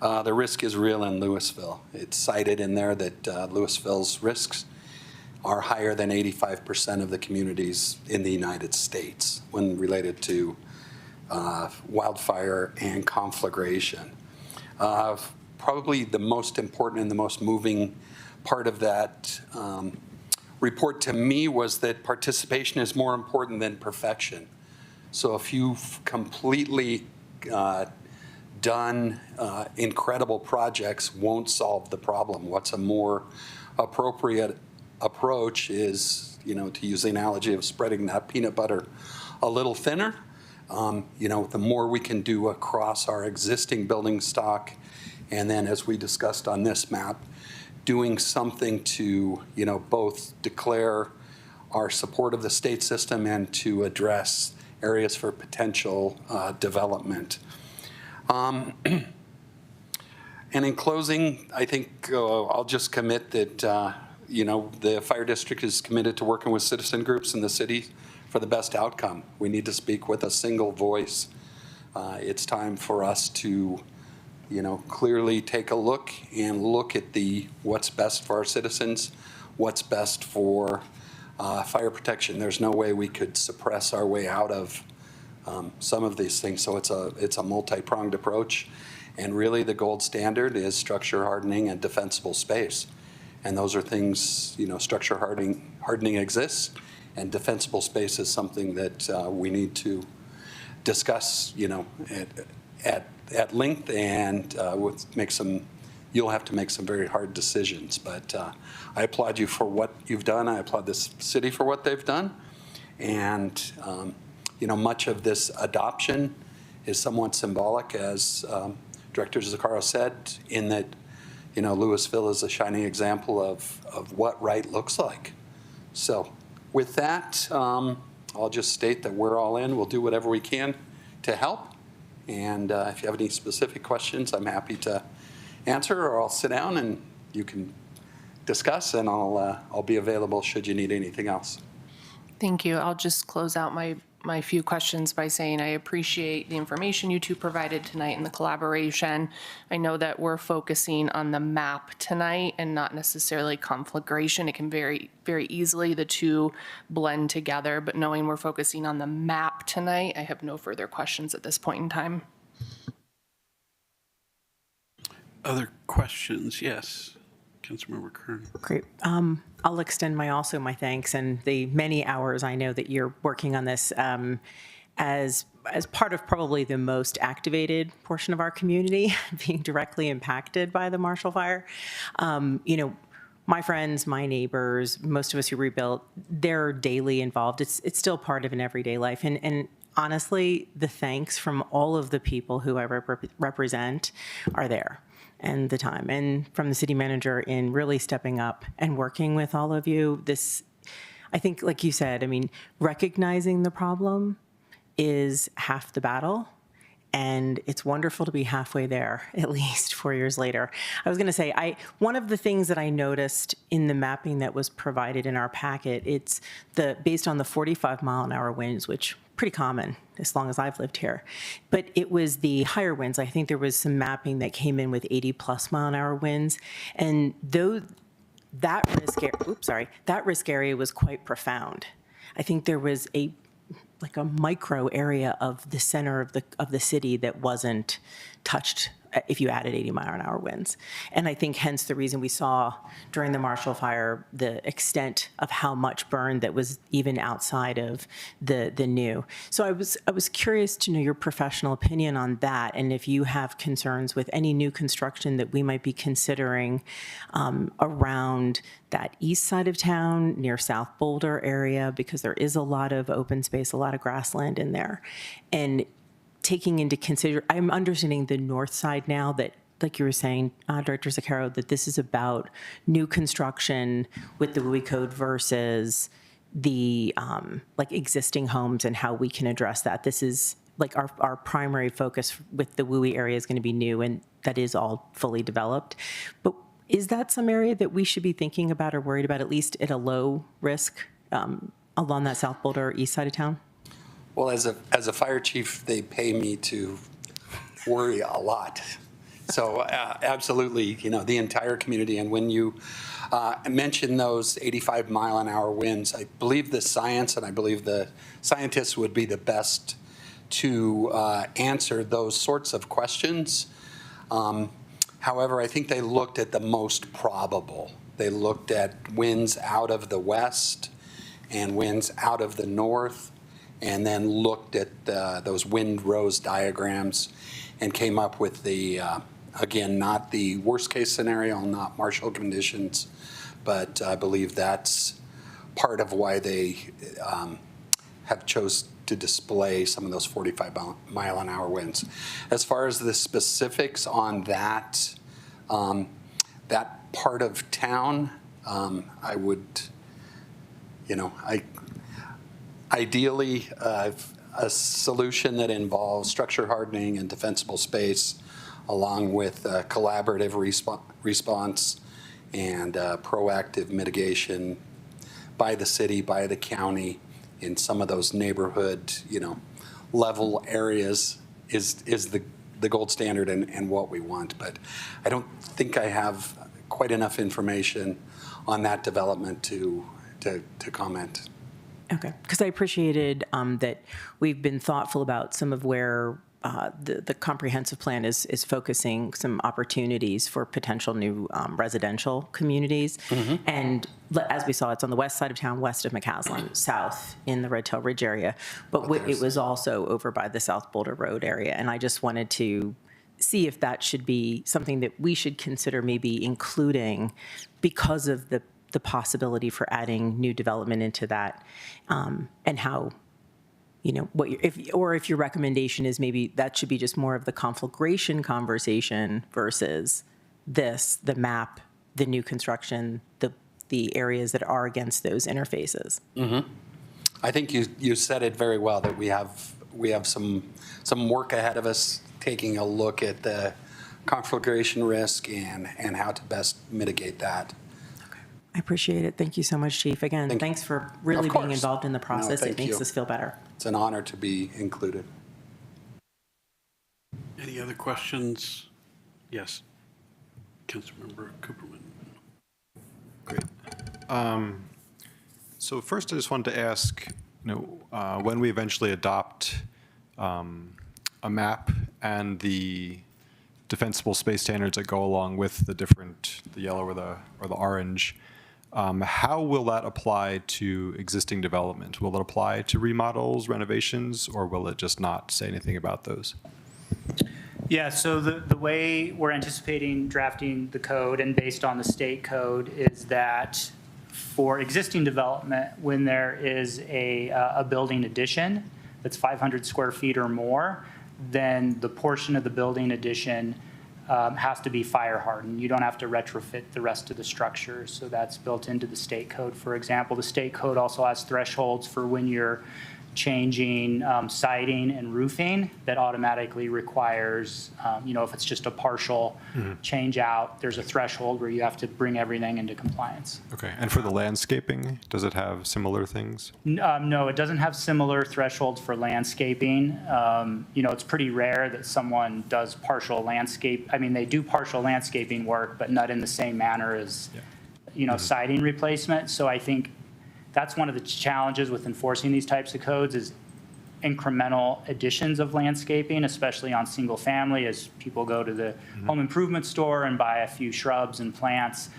K: The risk is real in Louisville. It's cited in there that Louisville's risks are higher than 85% of the communities in the United States when related to wildfire and conflagration. Probably the most important and the most moving part of that report to me was that participation is more important than perfection. So if you've completely done incredible projects won't solve the problem. What's a more appropriate approach is, you know, to use the analogy of spreading that peanut butter a little thinner. You know, the more we can do across our existing building stock, and then as we discussed on this map, doing something to, you know, both declare our support of the state system and to address areas for potential development. And in closing, I think I'll just commit that, you know, the fire district is committed to working with citizen groups in the city for the best outcome. We need to speak with a single voice. It's time for us to, you know, clearly take a look and look at what's best for our citizens, what's best for fire protection. There's no way we could suppress our way out of some of these things. So it's a multi-pronged approach. And really the gold standard is structure hardening and defensible space. And those are things, structure hardening exists, and defensible space is something that we need to discuss, at length, and you'll have to make some very hard decisions. But I applaud you for what you've done. I applaud this city for what they've done. And, much of this adoption is somewhat symbolic, as Director Zaccaro said, in that, Louisville is a shining example of what right looks like. So with that, I'll just state that we're all in. We'll do whatever we can to help. And if you have any specific questions, I'm happy to answer, or I'll sit down and you can discuss, and I'll be available should you need anything else.
H: Thank you. I'll just close out my few questions by saying I appreciate the information you two provided tonight and the collaboration. I know that we're focusing on the map tonight and not necessarily conflagration. It can very, very easily, the two blend together, but knowing we're focusing on the map tonight, I have no further questions at this point in time.
B: Other questions? Yes. Councilmember Kern.
L: Great. I'll extend my thanks and the many hours I know that you're working on this as part of probably the most activated portion of our community being directly impacted by the Marshall Fire. My friends, my neighbors, most of us who rebuilt, they're daily involved. It's still part of an everyday life. And honestly, the thanks from all of the people who I represent are there. And the time, and from the city manager in really stepping up and working with all of you. I think, like you said, recognizing the problem is half the battle, and it's wonderful to be halfway there, at least 4 years later. I was going to say, one of the things that I noticed in the mapping that was provided in our packet, it's based on the 45-mile-an-hour winds, which pretty common as long as I've lived here. But it was the higher winds. I think there was some mapping that came in with 80+ mile-an-hour winds. And that risk area was quite profound. I think there was a micro area of the center of the city that wasn't touched if you added 80-mile-an-hour winds. And I think hence the reason we saw during the Marshall Fire the extent of how much burned that was even outside of the new. So I was curious to know your professional opinion on that, and if you have concerns with any new construction that we might be considering around that east side of town near South Boulder area, because there is a lot of open space, a lot of grassland in there. And taking into consideration, I'm understanding the north side now that, like you were saying, Director Zaccaro, that this is about new construction with the WUI code versus the existing homes and how we can address that. This is our primary focus with the WUI area is going to be new, and that is all fully developed. But is that some area that we should be thinking about or worried about, at least at a low risk along that South Boulder east side of town?
K: Well, as a fire chief, they pay me to worry a lot. So absolutely, the entire community. And when you mention those 85-mile-an-hour winds, I believe the science and I believe the scientists would be the best to answer those sorts of questions. However, I think they looked at the most probable. They looked at winds out of the west and winds out of the north, and then looked at those wind rose diagrams and came up with the, again, not the worst case scenario, not Marshall conditions, but I believe that's part of why they have chose to display some of those 45-mile-an-hour winds. As far as the specifics on that, that part of town, I would, ideally, a solution that involves structure hardening and defensible space, along with collaborative response and proactive mitigation by the city, by the county, in some of those neighborhood, level areas is the gold standard and what we want. But I don't think I have quite enough information on that development to to comment.
L: Okay, because I appreciated that we've been thoughtful about some of where the comprehensive plan is focusing some opportunities for potential new residential communities. And as we saw, it's on the west side of town, west of McCaslin, south in the Red Tail Ridge area. But it was also over by the South Boulder Road area. And I just wanted to see if that should be something that we should consider maybe including because of the possibility for adding new development into that, and how, if your recommendation is maybe that should be just more of the conflagration conversation versus the map, the new construction, the areas that are against those interfaces.
K: I think you said it very well, that we have some work ahead of us, taking a look at the conflagration risk and how to best mitigate that.
L: I appreciate it. Thank you so much, Chief. Again, thanks for really being involved in the process.
K: No,
L: it makes
K: you.
L: us feel better.
K: It's an honor to be included.
B: Any other questions? Yes. Councilmember Cooperman.
M: Great. So first, I just wanted to ask, when we eventually adopt a map and the defensible space standards that go along with the yellow or the orange, how will that apply to existing development? Will it apply to remodels, renovations, or will it just not say anything about those?
J: Yeah, so the way we're anticipating drafting the code and based on the state code is that for existing development, when there is a building addition that's 500 square feet or more, then the portion of the building addition has to be fire hardened. You don't have to retrofit the rest of the structure. So that's built into the state code. For example, the state code also has thresholds for when you're changing siding and roofing that automatically requires, if it's just a partial change out, there's a threshold where you have to bring everything into compliance.
M: Okay, and for the landscaping, does it have similar things?
J: No, it doesn't have similar thresholds for landscaping. It's pretty rare that someone does partial landscape. I mean, they do partial landscaping work, but not in the same manner as, siding replacement. So I think that's one of the challenges with enforcing these types of codes is incremental additions of landscaping, especially on single family, as people go to the home improvement store and buy a few shrubs and plants.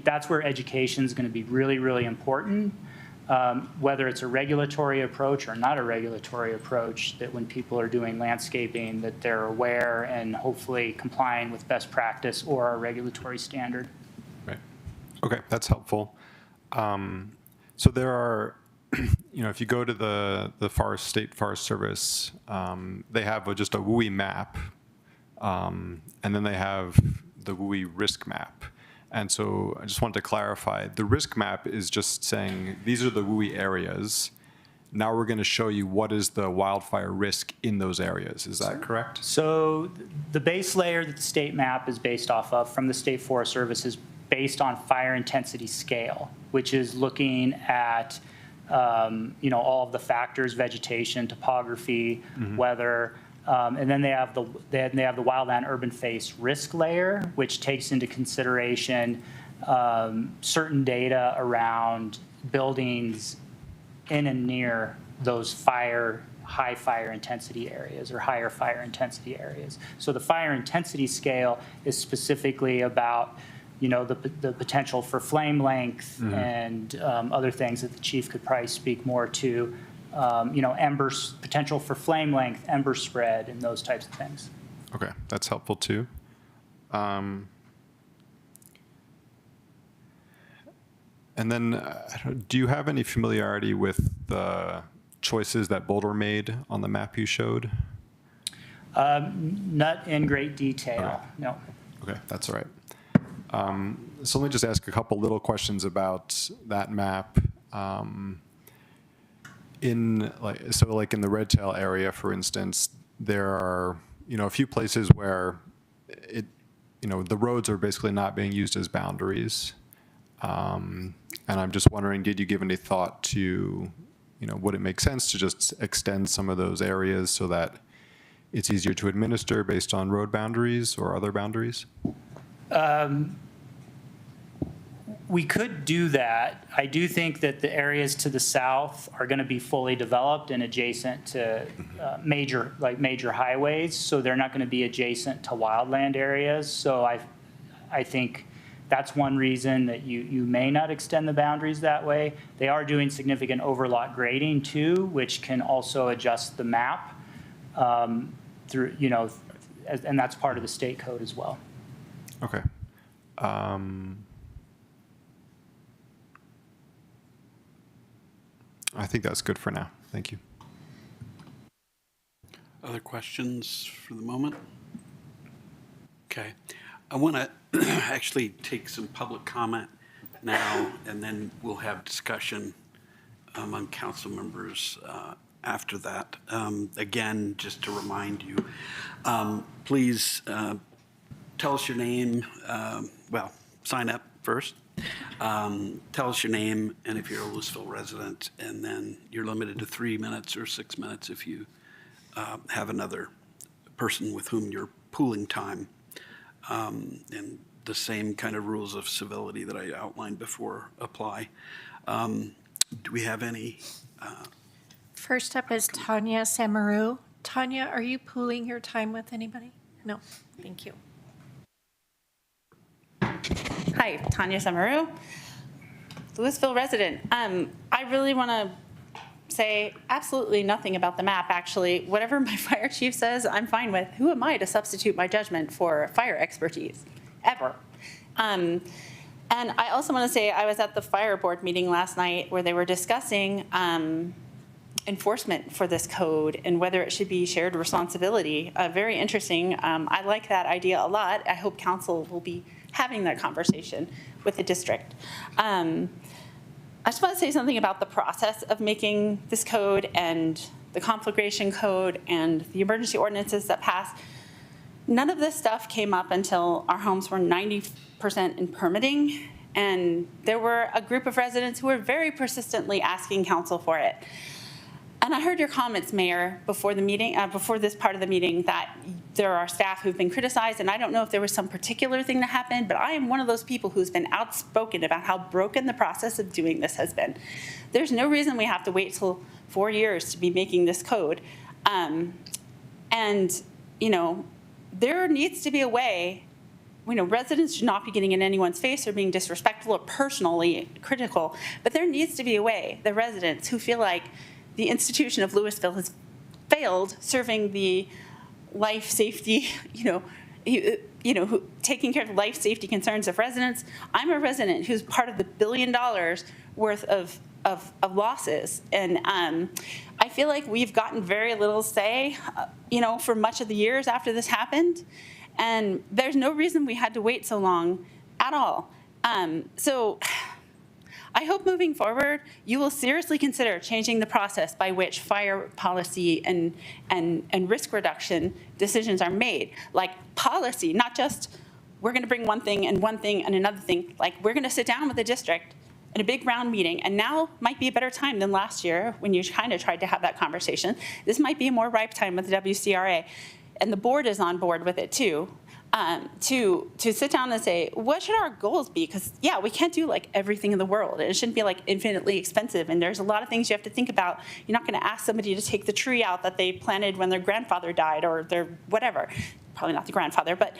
J: That's where education is going to be really, really important, whether it's a regulatory approach or not a regulatory approach, that when people are doing landscaping, that they're aware and hopefully complying with best practice or our regulatory standard.
M: Right. Okay, that's helpful. So there are, if you go to the State Forest Service, they have just a WUI map, and then they have the WUI risk map. And so I just wanted to clarify, the risk map is just saying, these are the WUI areas. Now we're going to show you what is the wildfire risk in those areas. Is that correct?
J: So the base layer that the state map is based off of from the State Forest Service is based on fire intensity scale, which is looking at, all of the factors, vegetation, topography, weather, and then they have the wildland urban face risk layer, which takes into consideration certain data around buildings in and near those high fire intensity areas or higher fire intensity areas. So the fire intensity scale is specifically about the potential for flame length and other things that the chief could probably speak more to, potential for flame length, ember spread, and those types of things.
M: Okay, that's helpful too. And then, do you have any familiarity with the choices that Boulder made on the map you showed?
J: Not in great detail, no.
M: Okay, that's all right. So let me just ask a couple little questions about that map. In the Red Tail area, for instance, there are a few places where the roads are basically not being used as boundaries, and I'm just wondering, did you give any thought to would it make sense to just extend some of those areas so that it's easier to administer based on road boundaries or other boundaries?
J: we could do that. I do think that the areas to the south are going to be fully developed and adjacent to major highways, so they're not going to be adjacent to wildland areas. So I think that's one reason that you may not extend the boundaries that way. They are doing significant overlot grading too, which can also adjust the map through, and that's part of the state code as well.
M: Okay. I think that's good for now. Thank you.
B: Other questions for the moment? Okay. I want to actually take some public comment now, and then we'll have discussion among council members after that. Again, just to remind you, please tell us your name. Sign up first. Tell us your name and if you're a Louisville resident, and then you're limited to 3 minutes or 6 minutes if you have another person with whom you're pooling time. And the same kind of rules of civility that I outlined before apply. Do we have any?
C: First up is Tanya Samaru. Tanya, are you pooling your time with anybody? No, thank you.
N: Hi, Tanya Samaru, Louisville resident. I really want to say absolutely nothing about the map, actually. Whatever my fire chief says, I'm fine with. Who am I to substitute my judgment for fire expertise, ever? And I also want to say I was at the fire board meeting last night where they were discussing enforcement for this code and whether it should be shared responsibility. Very interesting. I like that idea a lot. I hope council will be having that conversation with the district. I just want to say something about the process of making this code and the conflagration code and the emergency ordinances that passed. None of this stuff came up until our homes were 90% in permitting, and there were a group of residents who were very persistently asking council for it. And I heard your comments, Mayor, before the meeting, before this part of the meeting, that there are staff who've been criticized, and I don't know if there was some particular thing that happened, but I am one of those people who's been outspoken about how broken the process of doing this has been. There's no reason we have to wait till 4 years to be making this code. There needs to be a way. Residents should not be getting in anyone's face or being disrespectful or personally critical, but there needs to be a way the residents who feel like the institution of Louisville has failed serving the life safety, taking care of the life safety concerns of residents. I'm a resident who's part of the $1 billion worth of losses. And I feel like we've gotten very little say, for much of the years after this happened. And there's no reason we had to wait so long at all. So I hope moving forward, you will seriously consider changing the process by which fire policy and risk reduction decisions are made. Like policy, not just we're going to bring one thing and another thing. Like we're going to sit down with the district in a big round meeting, and now might be a better time than last year when you kind of tried to have that conversation. This might be a more ripe time with the WCRA, and the board is on board with it too. To sit down and say, what should our goals be? Because, yeah, we can't do like everything in the world. And it shouldn't be like infinitely expensive. And there's a lot of things you have to think about. You're not going to ask somebody to take the tree out that they planted when their grandfather died or their whatever. Probably not the grandfather, but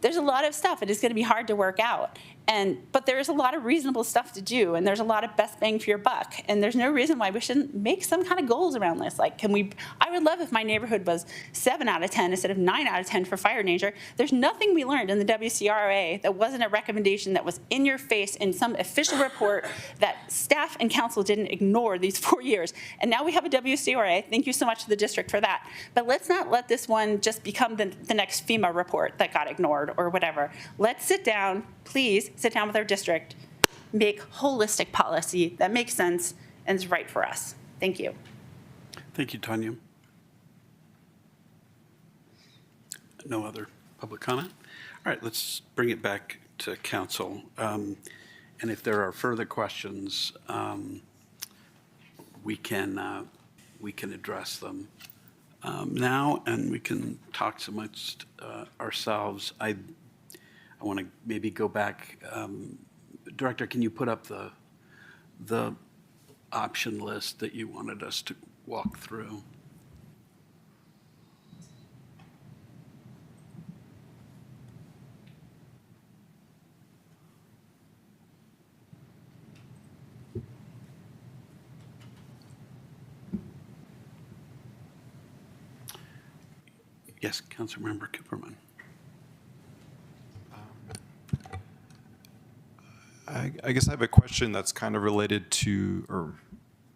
N: there's a lot of stuff. It is going to be hard to work out. But there's a lot of reasonable stuff to do, and there's a lot of best bang for your buck. And there's no reason why we shouldn't make some kind of goals around this. Like, I would love if my neighborhood was 7 out of 10 instead of 9 out of 10 for fire danger. There's nothing we learned in the WCRA that wasn't a recommendation that was in your face in some official report that staff and council didn't ignore these 4 years. And now we have a WCRA. Thank you so much to the district for that. But let's not let this one just become the next FEMA report that got ignored or whatever. Let's sit down, please, sit down with our district, make holistic policy that makes sense and is right for us. Thank you.
B: Thank you, Tanya. No other public comment? All right, let's bring it back to council. And if there are further questions, we can address them now, and we can talk amongst ourselves. I want to maybe go back Director, can you put up the option list that you wanted us to walk through? Yes, Councilmember Cooperman.
M: I guess I have a question that's kind of related to, or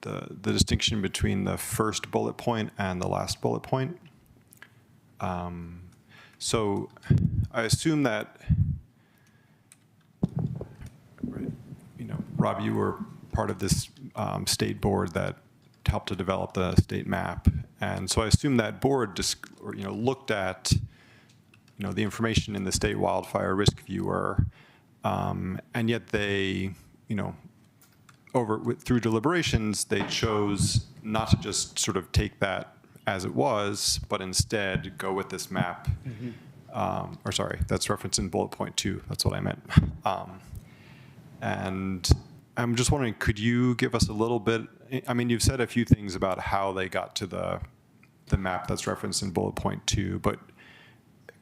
M: the distinction between the first bullet point and the last bullet point. So I assume that, you know, Rob, you were part of this state board that helped to develop the state map. And so I assume that board looked at, you know, the information in the state wildfire risk viewer, and yet they, you know, through deliberations, they chose not to just sort of take that as it was, but instead go with this map. Or sorry, that's referenced in bullet point 2. That's what I meant. And I'm just wondering, could you give us a little bit, I mean, you've said a few things about how they got to the map that's referenced in bullet point 2, but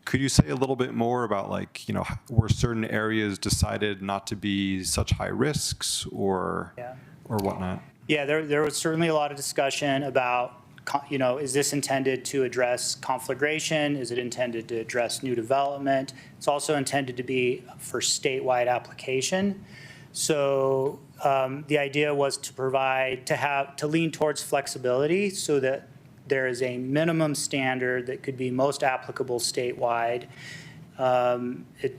M: could you say a little bit more about, like, you know, were certain areas decided not to be such high risks or whatnot?
J: Yeah, there was certainly a lot of discussion about, you know, is this intended to address conflagration? Is it intended to address new development? It's also intended to be for statewide application. So the idea was to lean towards flexibility so that there is a minimum standard that could be most applicable statewide. It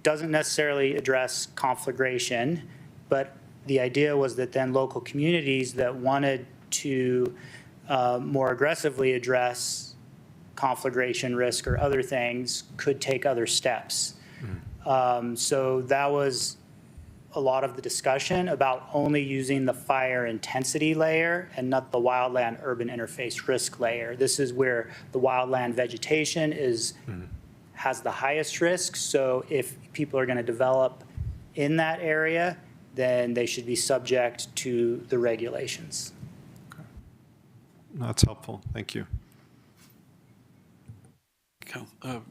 J: doesn't necessarily address conflagration, but the idea was that then local communities that wanted to more aggressively address conflagration risk or other things could take other steps. So that was a lot of the discussion about only using the fire intensity layer and not the wildland urban interface risk layer. This is where the wildland vegetation has the highest risk. So if people are going to develop in that area, then they should be subject to the regulations.
M: Okay. That's helpful. Thank you.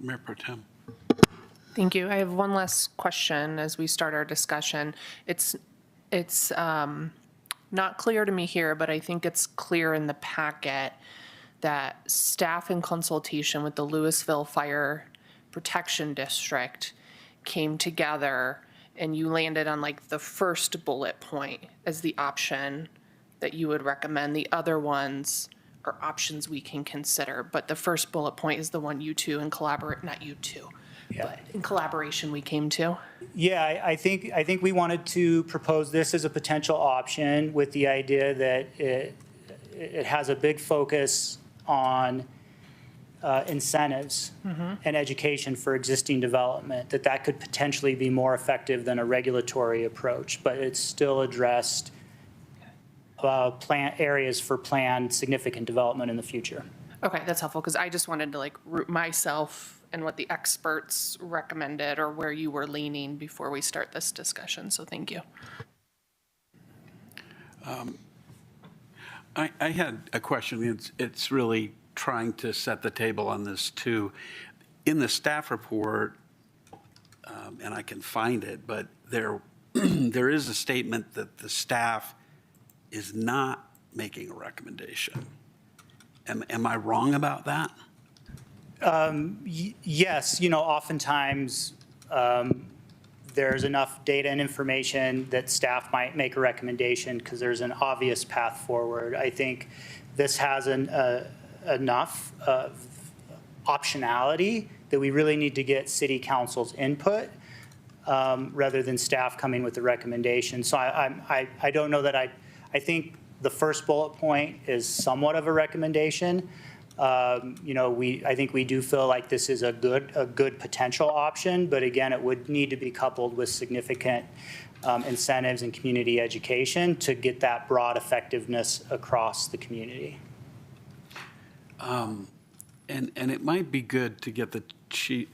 B: Mayor Pro Tem.
H: Thank you. I have one last question as we start our discussion. It's not clear to me here, but I think it's clear in the packet that staff in consultation with the Louisville Fire Protection District came together and you landed on like the first bullet point as the option that you would recommend. The other ones are options we can consider, but the first bullet point is the one you two in but in collaboration we came to.
J: Yeah, I think we wanted to propose this as a potential option with the idea that it has a big focus on incentives and education for existing development, that could potentially be more effective than a regulatory approach, but it's still addressed areas for planned significant development in the future.
H: Okay, that's helpful because I just wanted to like root myself and what the experts recommended or where you were leaning before we start this discussion. So thank you.
B: I had a question. It's really trying to set the table on this too. In the staff report, and I can find it, but there is a statement that the staff is not making a recommendation. Am I wrong about that?
J: Yes, you know, oftentimes there's enough data and information that staff might make a recommendation because there's an obvious path forward. I think this has enough optionality that we really need to get city council's input rather than staff coming with the recommendation. So I don't know that I think the first bullet point is somewhat of a recommendation. You know, I think we do feel like this is a good potential option, but again, it would need to be coupled with significant incentives and community education to get that broad effectiveness across the community.
B: And it might be good to get the chief.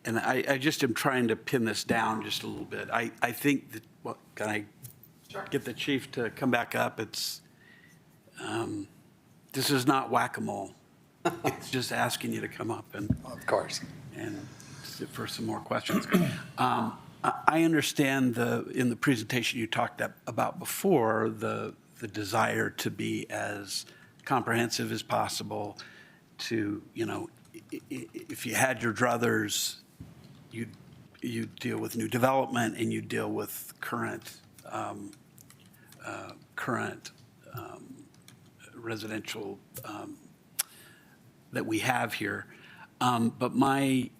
B: and I just am trying to pin this down just a little bit. I think that, well, can I get the chief to come back up? It's, this is not whack-a-mole. It's just asking you to come up and.
K: Of course.
B: And for some more questions. I understand in the presentation you talked about before, the desire to be as comprehensive as possible, to, you know, if you had your druthers, you deal with new development and you deal with current residential that we have here. But my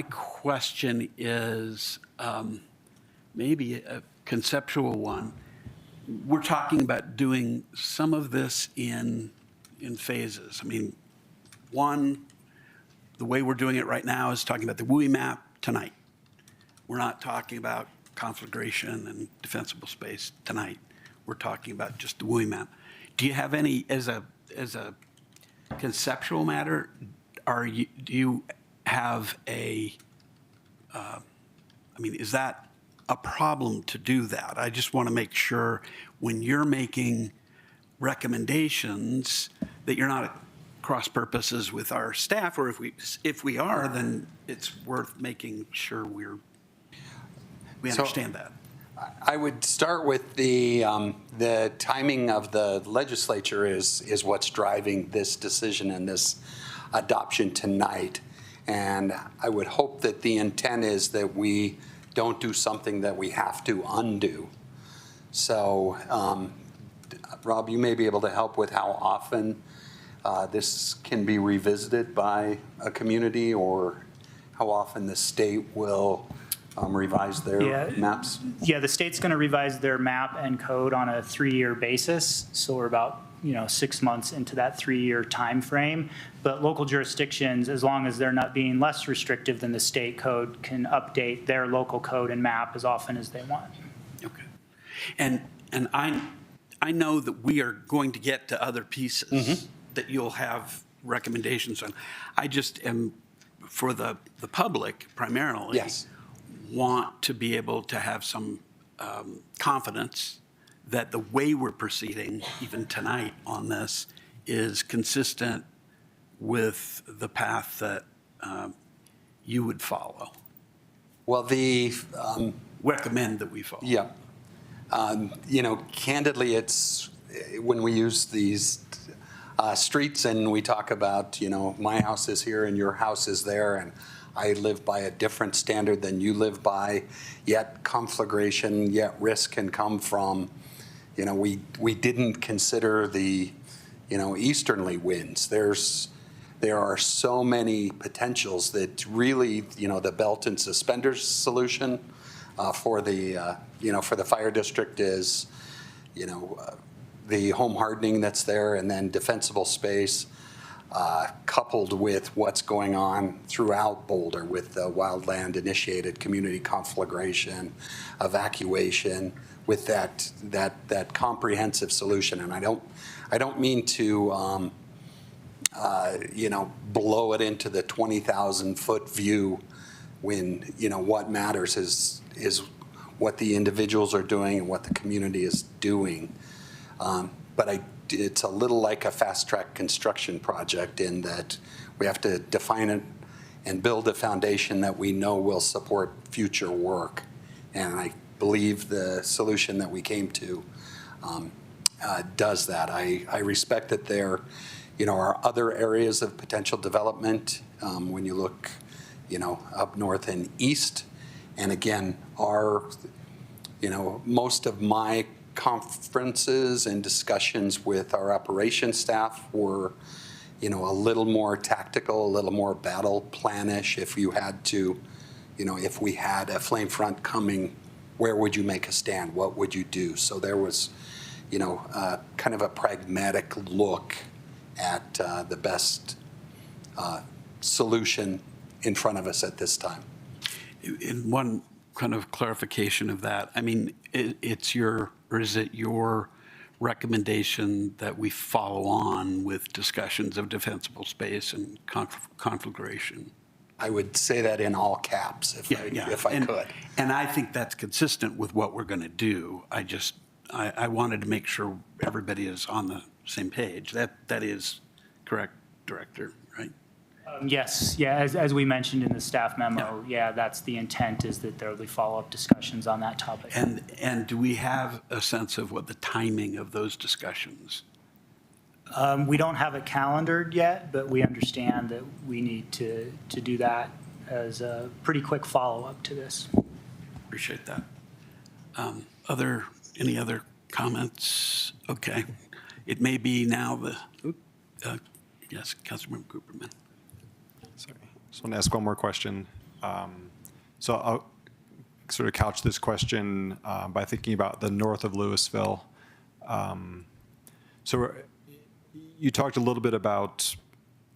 B: question is maybe a conceptual one. We're talking about doing some of this in phases. I mean, one, the way we're doing it right now is talking about the WUI map tonight. We're not talking about conflagration and defensible space tonight. We're talking about just the WUI map. Do you have any, as a conceptual matter, do you have I mean, is that a problem to do that? I just want to make sure when you're making recommendations that you're not at cross purposes with our staff, or if we are, then it's worth making sure we understand that.
K: I would start with the timing of the legislature is what's driving this decision and this adoption tonight. And I would hope that the intent is that we don't do something that we have to undo. So, Rob, you may be able to help with how often this can be revisited by a community, or how often the state will revise their maps?
J: Yeah, the state's going to revise their map and code on a 3-year basis. So we're about 6 months into that 3-year time frame. But local jurisdictions, as long as they're not being less restrictive than the state code, can update their local code and map as often as they want.
B: Okay. And I know that we are going to get to other pieces that you'll have recommendations on. I just am, for the public primarily, want to be able to have some confidence that the way we're proceeding, even tonight on this, is consistent with the path that you would follow.
K: Well,
B: recommend that we follow.
K: Yeah. Candidly, it's when we use these streets and we talk about, my house is here and your house is there, and I live by a different standard than you live by, yet conflagration, yet risk can come from, we didn't consider the, easterly winds. There are so many potentials that really, the belt and suspenders solution for the, for the fire district is, the home hardening that's there, and then defensible space, coupled with what's going on throughout Boulder with the wildland initiated community conflagration, evacuation, with that comprehensive solution. And I don't mean to blow it into the 20,000 foot view when what matters is what the individuals are doing and what the community is doing. But it's a little like a fast track construction project in that we have to define it and build a foundation that we know will support future work. And I believe the solution that we came to does that. I respect that there are other areas of potential development when you look up north and east. And again, most of my conferences and discussions with our operations staff were, a little more tactical, a little more battle planish. If you had to, if we had a flame front coming, where would you make a stand? What would you do? So there was, kind of a pragmatic look at the best solution in front of us at this time.
B: In one kind of clarification of that, I mean, is it your recommendation that we follow on with discussions of defensible space and conflagration?
K: I would say that in all caps if I
B: And-
K: could.
B: And I think that's consistent with what we're going to do. I wanted to make sure everybody is on the same page. That is correct, Director, right?
J: Yes, yeah, as we mentioned in the staff memo, yeah, that's the intent, is that there will be follow-up discussions on that topic.
B: And do we have a sense of what the timing of those discussions?
J: We don't have it calendared yet, but we understand that we need to do that as a pretty quick follow-up to this.
B: Appreciate that. Any other comments? Okay. It may be now yes, Councilmember Cooperman.
M: Sorry, just want to ask one more question. So I'll sort of couch this question by thinking about the north of Louisville. So you talked a little bit about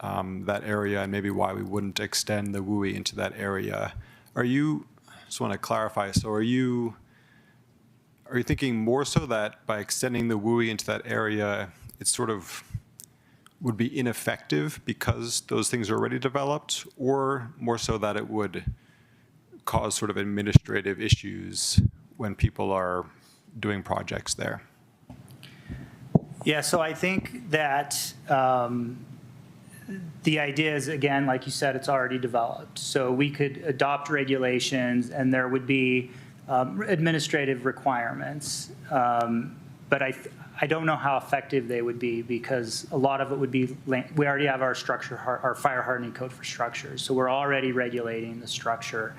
M: that area and maybe why we wouldn't extend the WUI into that area. Just want to clarify, so are you thinking more so that by extending the WUI into that area, it sort of would be ineffective because those things are already developed, or more so that it would cause sort of administrative issues when people are doing projects there?
J: Yeah, so I think that the idea is, again, like you said, it's already developed. So we could adopt regulations and there would be administrative requirements. But I don't know how effective they would be, because a lot of it would be, we already have our our fire hardening code for structures. So we're already regulating the structure.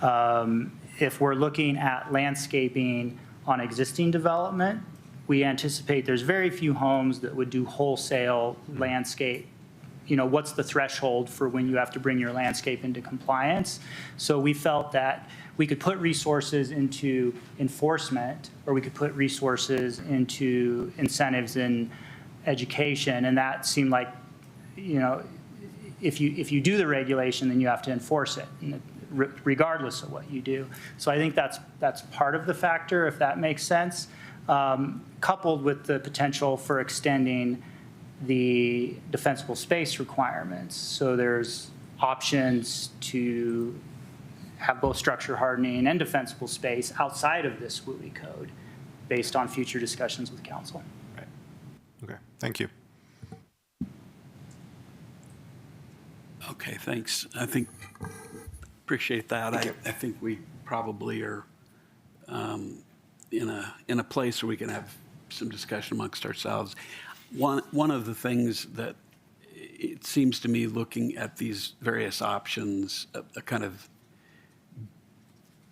J: If we're looking at landscaping on existing development, we anticipate there's very few homes that would do wholesale landscape. You know, what's the threshold for when you have to bring your landscape into compliance? So we felt that we could put resources into enforcement, or we could put resources into incentives in education, and that seemed like, you know, if you do the regulation, then you have to enforce it, regardless of what you do. So I think that's part of the factor, if that makes sense, coupled with the potential for extending the defensible space requirements. So there's options to have both structure hardening and defensible space outside of this WUI code based on future discussions with council.
M: Right. Okay, thank you.
B: Okay, thanks. Appreciate that. I think we probably are in a place where we can have some discussion amongst ourselves. One of the things that it seems to me, looking at these various options, a kind of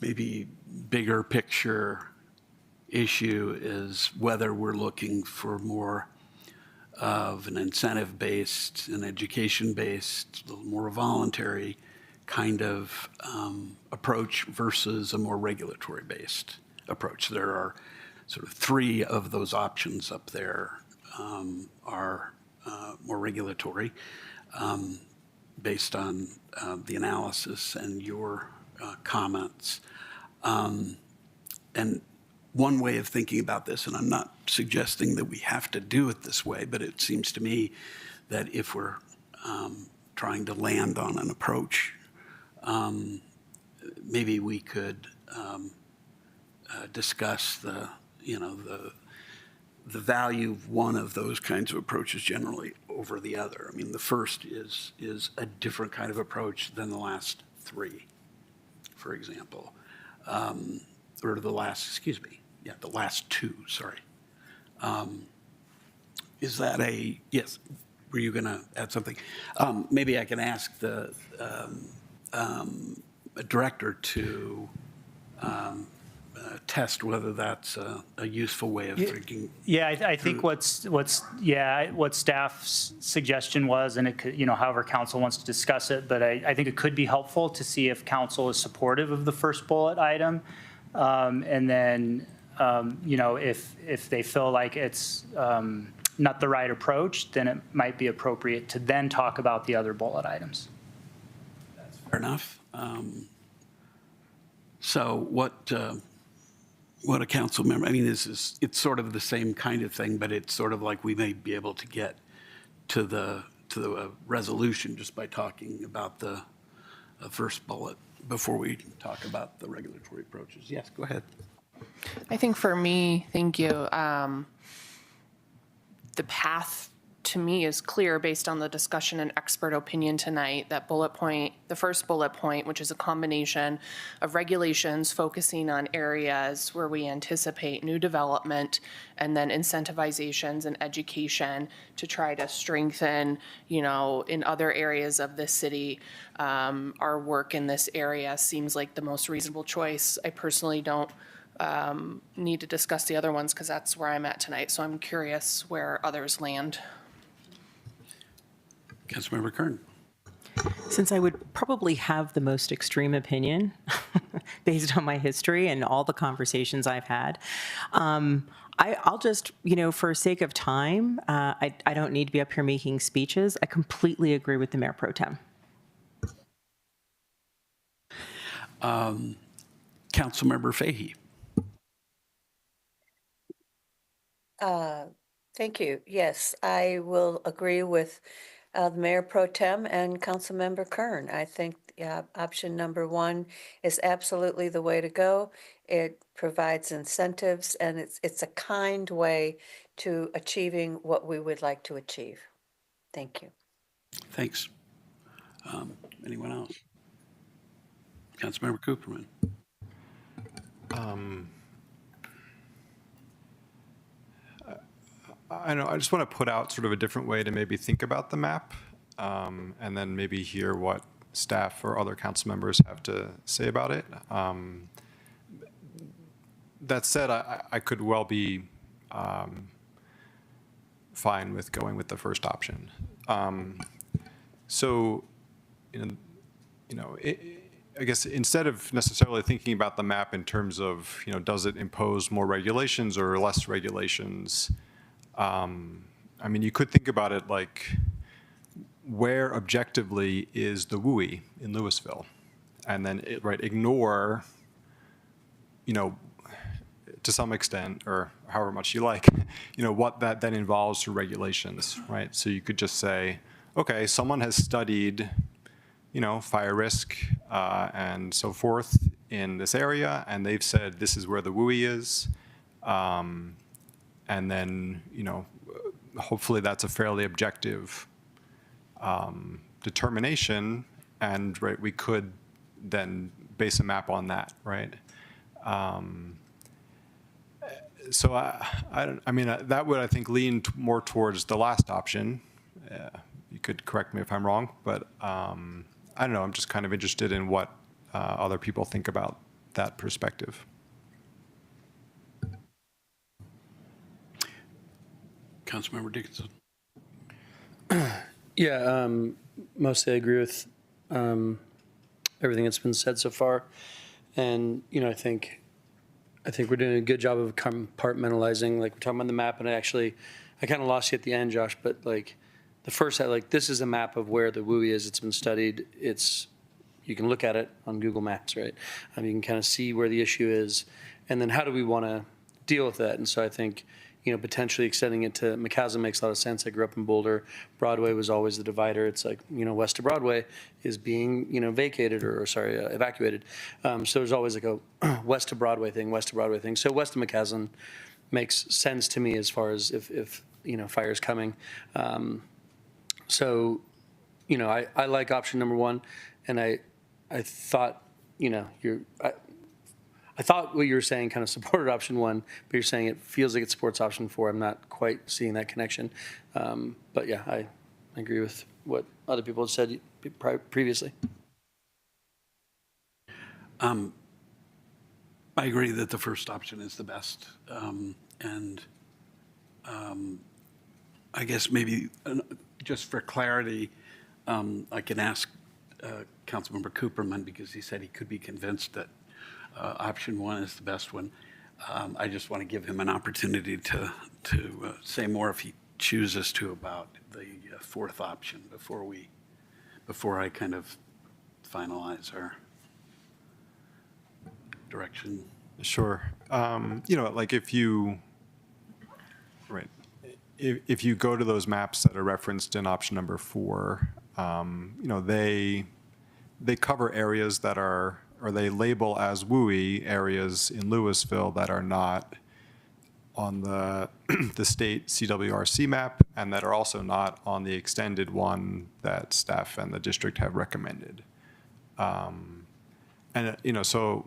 B: maybe bigger picture issue is whether we're looking for more of an incentive-based, an education-based, a little more voluntary kind of approach versus a more regulatory-based approach. There are sort of three of those options up there are more regulatory based on the analysis and your comments. And one way of thinking about this, and I'm not suggesting that we have to do it this way, but it seems to me that if we're trying to land on an approach, maybe we could discuss the value of one of those kinds of approaches generally over the other. I mean, the first is a different kind of approach than the last three, for example, or the last two, sorry. Is that yes, were you going to add something? Maybe I can ask the director to test whether that's a useful way of thinking.
J: Yeah, I think what staff's suggestion was, and it could, however council wants to discuss it, but I think it could be helpful to see if council is supportive of the first bullet item. And then, if they feel like it's not the right approach, then it might be appropriate to then talk about the other bullet items.
B: That's fair enough. So what a council member, it's sort of the same kind of thing, but it's sort of like we may be able to get to the resolution just by talking about the first bullet before we talk about the regulatory approaches. Yes, go ahead.
H: I think for me, thank you, the path to me is clear based on the discussion and expert opinion tonight. That bullet point, the first bullet point, which is a combination of regulations focusing on areas where we anticipate new development, and then incentivizations and education to try to strengthen, in other areas of the city. Our work in this area seems like the most reasonable choice. I personally don't need to discuss the other ones because that's where I'm at tonight. So I'm curious where others land.
B: Councilmember Kern.
L: Since I would probably have the most extreme opinion based on my history and all the conversations I've had, I'll just, for sake of time, I don't need to be up here making speeches. I completely agree with the Mayor Pro Tem.
B: Councilmember Fahey.
E: Thank you. Yes, I will agree with the Mayor Pro Tem and Councilmember Kern. I think option number one is absolutely the way to go. It provides incentives, and it's a kind way to achieving what we would like to achieve. Thank you.
B: Thanks. Anyone else? Councilmember Cooperman.
M: I know. I just want to put out sort of a different way to maybe think about the map, and then maybe hear what staff or other council members have to say about it. That said, I could well be fine with going with the first option. I guess instead of necessarily thinking about the map in terms of, does it impose more regulations or less regulations? You could think about it like, where objectively is the WUI in Louisville? And then, ignore, to some extent, or however much you like, what that then involves for regulations, right? So you could just say, okay, someone has studied, fire risk and so forth in this area, and they've said this is where the WUI is. And then, hopefully that's a fairly objective determination, and we could then base a map on that, right? That would, I think, lean more towards the last option. You could correct me if I'm wrong, but I don't know. I'm just kind of interested in what other people think about that perspective.
B: Councilmember Dickinson.
O: Yeah, mostly I agree with everything that's been said so far, and I think we're doing a good job of compartmentalizing. Like, we're talking about the map, and I kind of lost you at the end, Josh. But the first, this is a map of where the WUI is. It's been studied. You can look at it on Google Maps, right? You can kind of see where the issue is, and then how do we want to deal with that? And so I think, potentially extending it to McCaslin makes a lot of sense. I grew up in Boulder. Broadway was always the divider. It's like, west of Broadway is being, vacated evacuated. So there's always like a west of Broadway thing. So west of McCaslin makes sense to me as far as if fire's coming. I like option number one, and I thought, I thought what you were saying kind of supported option one, but you're saying it feels like it supports option four. I'm not quite seeing that connection. But yeah, I agree with what other people have said previously.
B: I agree that the first option is the best. I guess maybe just for clarity, I can ask Councilmember Cooperman, because he said he could be convinced that option one is the best one. I just want to give him an opportunity to say more if he chooses to about the fourth option before I kind of finalize our direction.
M: Sure. If you go to those maps that are referenced in option number 4, they cover areas that are, or they label as WUI areas in Louisville that are not on the, the state CWRC map, and that are also not on the extended one that staff and the district have recommended. And, you know, so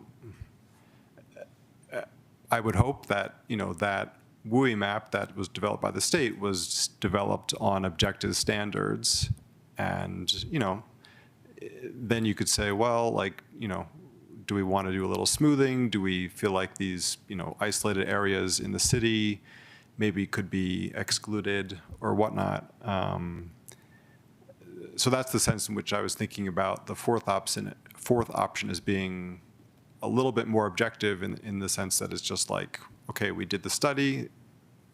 M: I would hope that, you know, that WUI map that was developed by the state was developed on objective standards. And, you know, then you could say, well, like, you know, do we want to do a little smoothing? Do we feel like these, you know, isolated areas in the city maybe could be excluded or whatnot? So that's the sense in which I was thinking about the fourth option as being a little bit more objective in the sense that it's just like, okay, we did the study.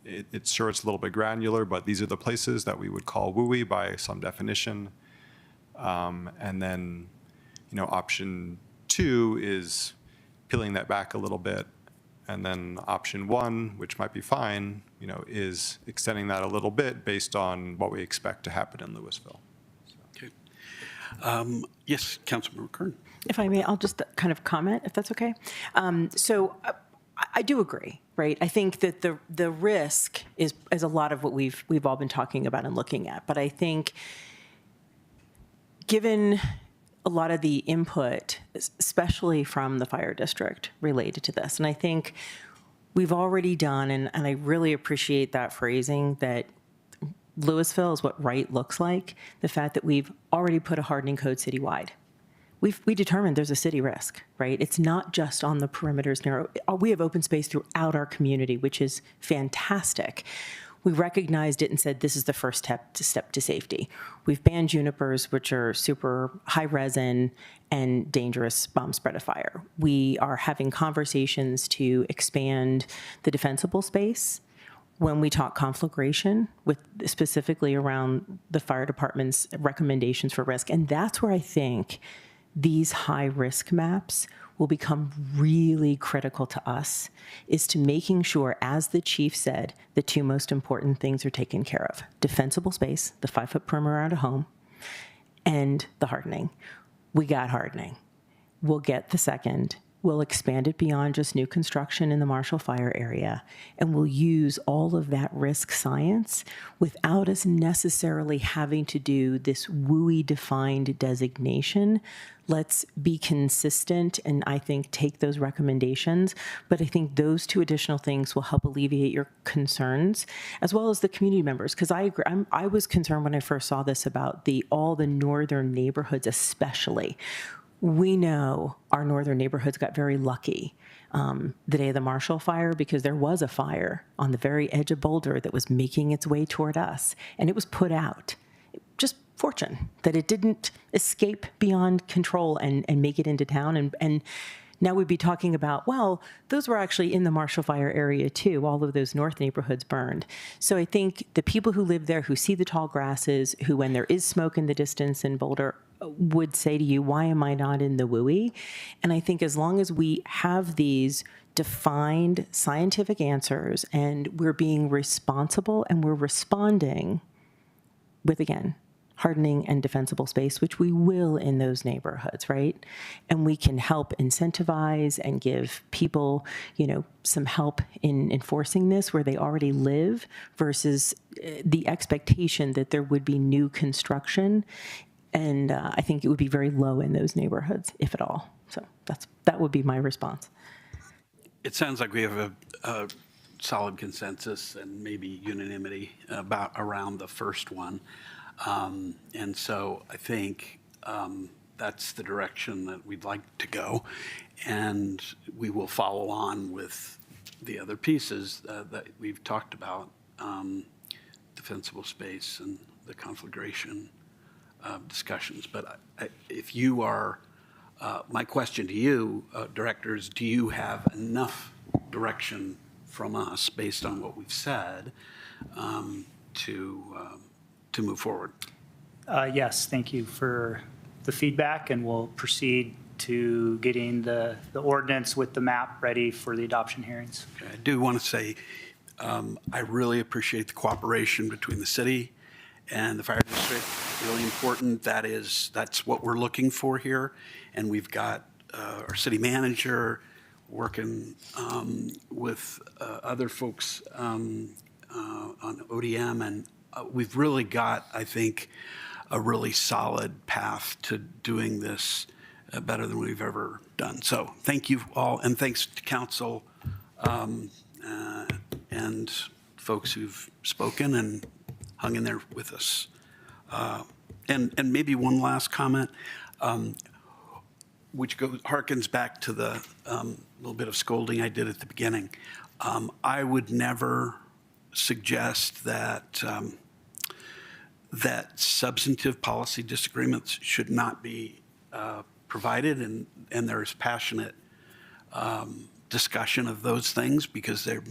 M: It's sure it's a little bit granular, but these are the places that we would call WUI by some definition. And then, you know, option 2 is peeling that back a little bit. And then option 1, which might be fine, you know, is extending that a little bit based on what we expect to happen in Louisville.
B: Okay. Yes, Councilmember Kern.
L: If I may, I'll just kind of comment, if that's okay. So I do agree, right? I think that the risk is a lot of what we've all been talking about and looking at. But I think given a lot of the input, especially from the fire district related to this, and I think we've already done, and I really appreciate that phrasing, that Louisville is what right looks like, the fact that we've already put a hardening code citywide. We determined there's a city risk, right? It's not just on the perimeters narrow. We have open space throughout our community, which is fantastic. We recognized it and said, this is the first step to safety. We've banned junipers, which are super high resin and dangerous bomb spread of fire. We are having conversations to expand the defensible space. When we talk conflagration, with specifically around the fire department's recommendations for risk. And that's where I think these high risk maps will become really critical to us, is to making sure, as the chief said, the 2 most important things are taken care of. Defensible space, the 5-foot perimeter around a home, and the hardening. We got hardening. We'll get the second. We'll expand it beyond just new construction in the Marshall Fire area, and we'll use all of that risk science without us necessarily having to do this WUI-defined designation. Let's be consistent and I think take those recommendations, but I think those 2 additional things will help alleviate your concerns, as well as the community members, because I agree. I was concerned when I first saw this about all the northern neighborhoods especially. We know our northern neighborhoods got very lucky the day of the Marshall Fire, because there was a fire on the very edge of Boulder that was making its way toward us, and it was put out. Just fortune that it didn't escape beyond control and make it into town. And now we'd be talking about, well, those were actually in the Marshall Fire area too. All of those north neighborhoods burned. So I think the people who live there, who see the tall grasses, who when there is smoke in the distance in Boulder, would say to you, why am I not in the WUI? And I think as long as we have these defined scientific answers and we're being responsible and we're responding with, again, hardening and defensible space, which we will in those neighborhoods, right? And we can help incentivize and give people, you know, some help in enforcing this where they already live versus the expectation that there would be new construction. And I think it would be very low in those neighborhoods, if at all. So that would be my response.
B: It sounds like we have a solid consensus and maybe unanimity around the first one. And so I think that's the direction that we'd like to go. And we will follow on with the other pieces that we've talked about, defensible space and the conflagration discussions. But if you are, my question to you, directors, do you have enough direction from us based on what we've said to move forward?
J: Yes, thank you for the feedback, and we'll proceed to getting the ordinance with the map ready for the adoption hearings.
B: Okay, I do want to say I really appreciate the cooperation between the city and the fire district, really important. That's what we're looking for here. And we've got our city manager working with other folks on ODM, and we've really got, I think, a really solid path to doing this better than we've ever done. So thank you all, and thanks to council and folks who've spoken and hung in there with us. And maybe one last comment, which harkens back to the little bit of scolding I did at the beginning. I would never suggest that that substantive policy disagreements should not be provided, and there's passionate discussion of those things because they're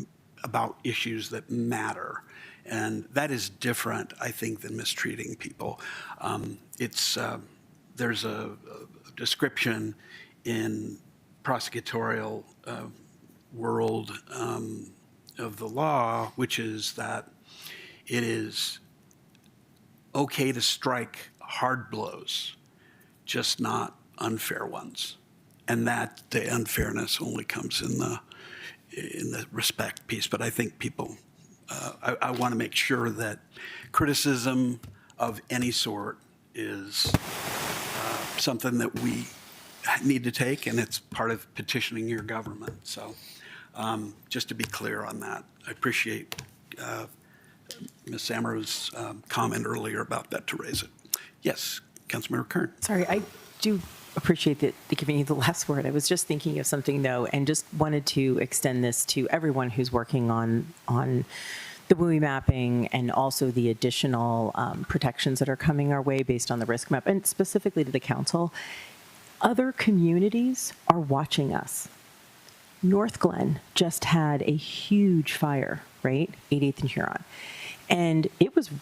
B: about issues that matter. And that is different, I think, than mistreating people. There's a description in prosecutorial world of the law, which is that it is okay to strike hard blows, just not unfair ones. And that the unfairness only comes in the respect piece. But I think people, I want to make sure that criticism of any sort is something that we need to take, and it's part of petitioning your government. So just to be clear on that, I appreciate Ms. Samaru's comment earlier about that to raise it. Yes, Councilmember Kern.
L: Sorry, I do appreciate that giving you the last word. I was just thinking of something though, and just wanted to extend this to everyone who's working on the WUI mapping and also the additional protections that are coming our way based on the risk map, and specifically to the council. Other communities are watching us. North Glen just had a huge fire, right? 88th and Huron. And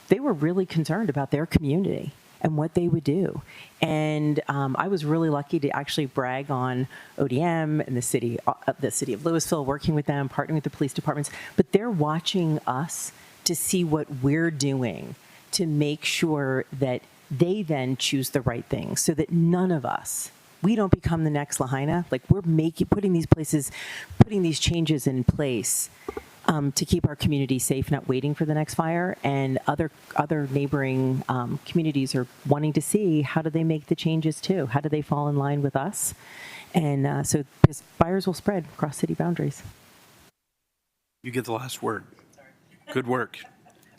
L: they were really concerned about their community and what they would do. And I was really lucky to actually brag on ODM and the city of Louisville, working with them, partnering with the police departments. But they're watching us to see what we're doing to make sure that they then choose the right thing, so that none of us, we don't become the next Lahaina. Like, we're putting these changes in place to keep our community safe, not waiting for the next fire. And other neighboring communities are wanting to see, how do they make the changes too? How do they fall in line with us? And so because fires will spread across city boundaries.
B: You get the last word. Good work.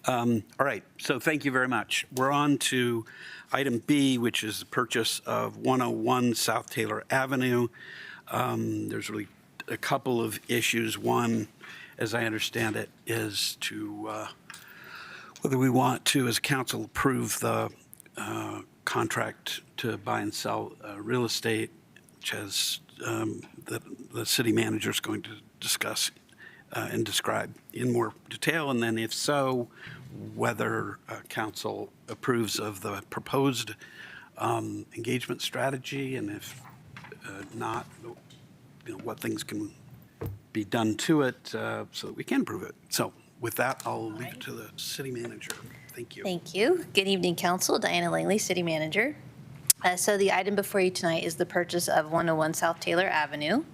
B: All right, so thank you very much. We're on to item B, which is the purchase of 101 South Taylor Avenue. There's really a couple of issues. One, as I understand it, is to whether we want to, as council, approve the contract to buy and sell real estate, which has the city manager is going to discuss and describe in more detail. And then if so, whether council approves of the proposed engagement strategy, and if not, what things can be done to it so that we can prove it. So with that, I'll leave it to the city manager. Thank you.
I: Thank you. Good evening, council. Diana Langley, city manager. So the item before you tonight is the purchase of 101 South Taylor Avenue.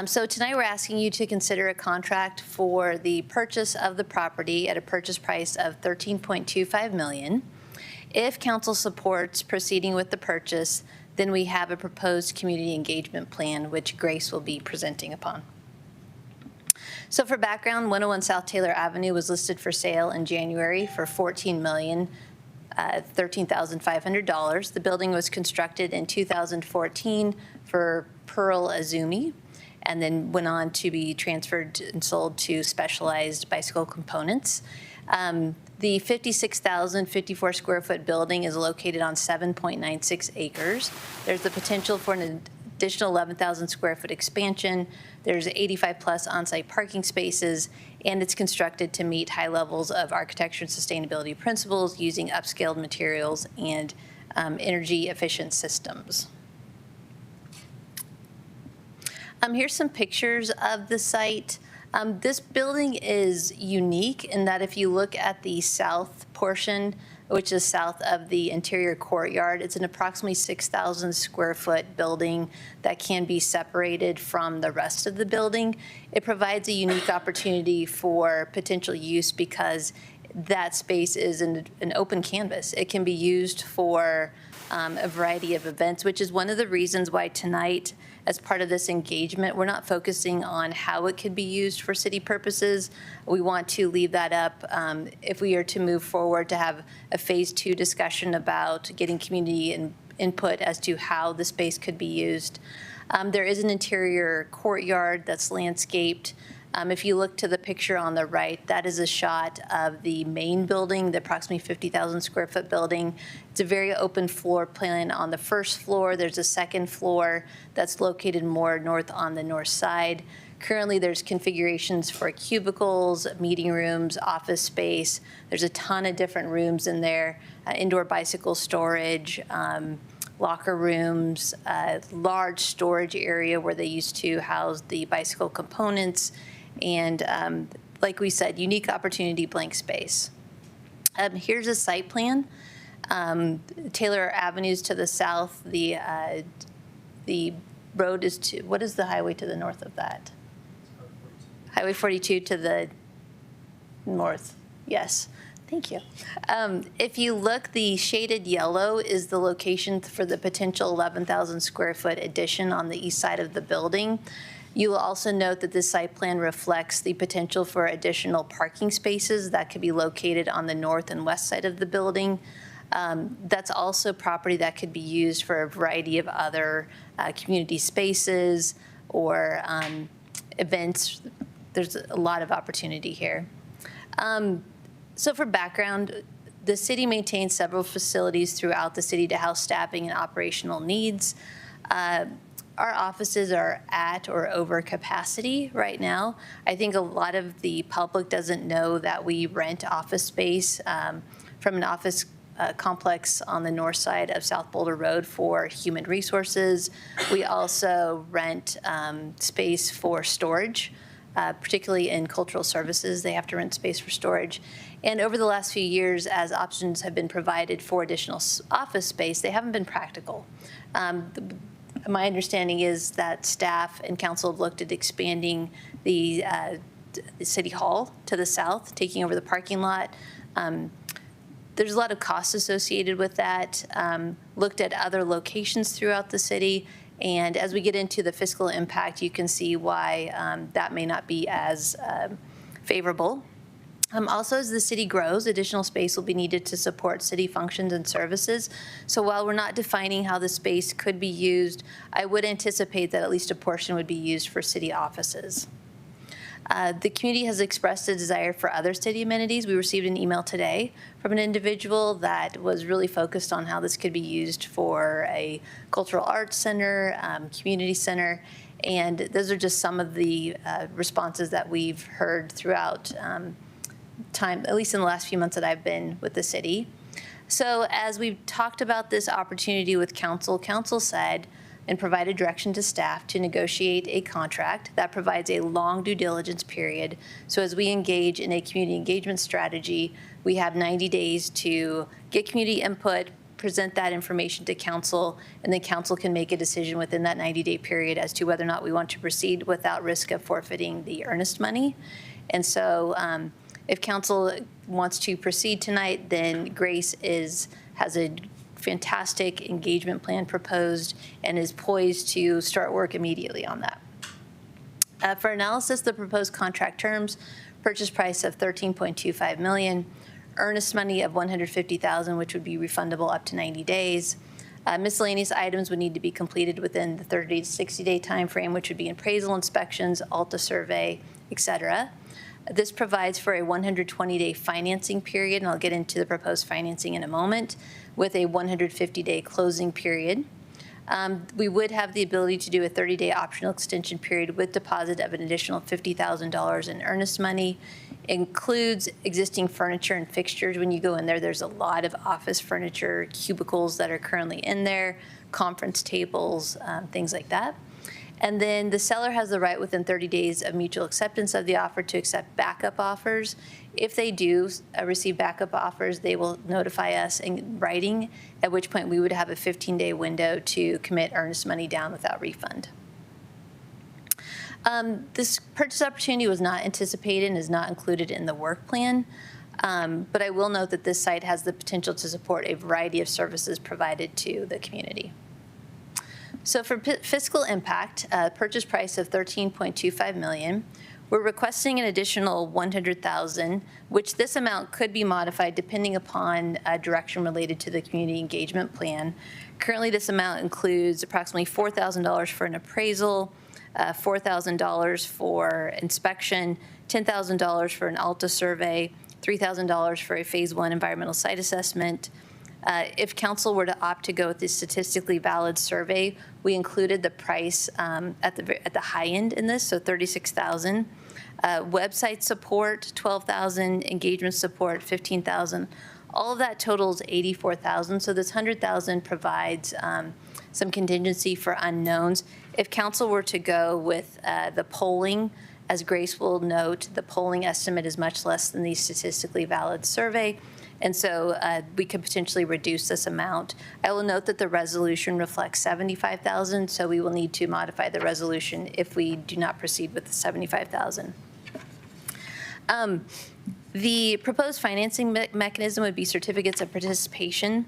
I: So tonight we're asking you to consider a contract for the purchase of the property at a purchase price of $13.25 million. If council supports proceeding with the purchase, then we have a proposed community engagement plan, which Grace will be presenting upon. So for background, 101 South Taylor Avenue was listed for sale in January for $13,500. The building was constructed in 2014 for Pearl Azumi, and then went on to be transferred and sold to Specialized Bicycle Components. The 56,054 square foot building is located on 7.96 acres. There's the potential for an additional 11,000 square foot expansion. There's 85 plus on-site parking spaces, and it's constructed to meet high levels of architecture and sustainability principles using upscaled materials and energy efficient systems. Here's some pictures of the site. This building is unique in that if you look at the south portion, which is south of the interior courtyard. It's an approximately 6,000 square foot building that can be separated from the rest of the building. It provides a unique opportunity for potential use because that space is an open canvas. It can be used for a variety of events, which is one of the reasons why tonight, as part of this engagement, we're not focusing on how it could be used for city purposes. We want to leave that up if we are to move forward to have a phase 2 discussion about getting community input as to how the space could be used. There is an interior courtyard that's landscaped. If you look to the picture on the right, that is a shot of the main building, the approximately 50,000 square foot building. It's a very open floor plan on the first floor. There's a second floor that's located more north on the north side. Currently, there's configurations for cubicles, meeting rooms, office space. There's a ton of different rooms in there, indoor bicycle storage, locker rooms, large storage area where they used to house the bicycle components, and like we said, unique opportunity, blank space. Here's a site plan. Taylor Avenue's to the south. The road is to, what is the highway to the north of that? Highway 42 to the north. Yes. Thank you. If you look, the shaded yellow is the location for the potential 11,000 square foot addition on the east side of the building. You will also note that this site plan reflects the potential for additional parking spaces that could be located on the north and west side of the building. That's also property that could be used for a variety of other community spaces or events. There's a lot of opportunity here. So for background, the city maintains several facilities throughout the city to house staffing and operational needs. Our offices are at or over capacity right now. I think a lot of the public doesn't know that we rent office space from an office complex on the north side of South Boulder Road for human resources. We also rent space for storage. Particularly in cultural services, they have to rent space for storage. And over the last few years, as options have been provided for additional office space, they haven't been practical. My understanding is that staff and council have looked at expanding the city hall to the south, taking over the parking lot. There's a lot of costs associated with that. Looked at other locations throughout the city. And as we get into the fiscal impact, you can see why that may not be as favorable. Also, as the city grows, additional space will be needed to support city functions and services. So while we're not defining how the space could be used, I would anticipate that at least a portion would be used for city offices. The community has expressed a desire for other city amenities. We received an email today from an individual that was really focused on how this could be used for a cultural arts center, community center, and those are just some of the responses that we've heard throughout time, at least in the last few months that I've been with the city. So as we've talked about this opportunity with council, council said and provided direction to staff to negotiate a contract that provides a long due diligence period. So as we engage in a community engagement strategy, we have 90 days to get community input, present that information to council, and then council can make a decision within that 90-day period as to whether or not we want to proceed without risk of forfeiting the earnest money. And so if council wants to proceed tonight, then Grace has a fantastic engagement plan proposed and is poised to start work immediately on that. For analysis, the proposed contract terms, purchase price of $13.25 million, earnest money of $150,000, which would be refundable up to 90 days. Miscellaneous items would need to be completed within the 30 to 60-day time frame, which would be appraisal inspections, ALTA survey, et cetera. This provides for a 120-day financing period, and I'll get into the proposed financing in a moment, with a 150-day closing period. We would have the ability to do a 30-day optional extension period with deposit of an additional $50,000 in earnest money. Includes existing furniture and fixtures. When you go in there, there's a lot of office furniture, cubicles that are currently in there, conference tables, things like that. And then the seller has the right within 30 days of mutual acceptance of the offer to accept backup offers. If they do receive backup offers, they will notify us in writing, at which point we would have a 15-day window to commit earnest money down without refund. This purchase opportunity was not anticipated and is not included in the work plan. But I will note that this site has the potential to support a variety of services provided to the community. So for fiscal impact, purchase price of $13.25 million. We're requesting an additional $100,000, which this amount could be modified depending upon direction related to the community engagement plan. Currently, this amount includes approximately $4,000 for an appraisal, $4,000 for inspection, $10,000 for an ALTA survey, $3,000 for a Phase 1 environmental site assessment. If council were to opt to go with the statistically valid survey, we included the price at the high end in this, so $36,000. Website support, $12,000. Engagement support, $15,000. All of that totals $84,000. So this $100,000 provides some contingency for unknowns. If council were to go with the polling, as Grace will note, the polling estimate is much less than the statistically valid survey. And so we could potentially reduce this amount. I will note that the resolution reflects $75,000, so we will need to modify the resolution if we do not proceed with the $75,000. The proposed financing mechanism would be certificates of participation.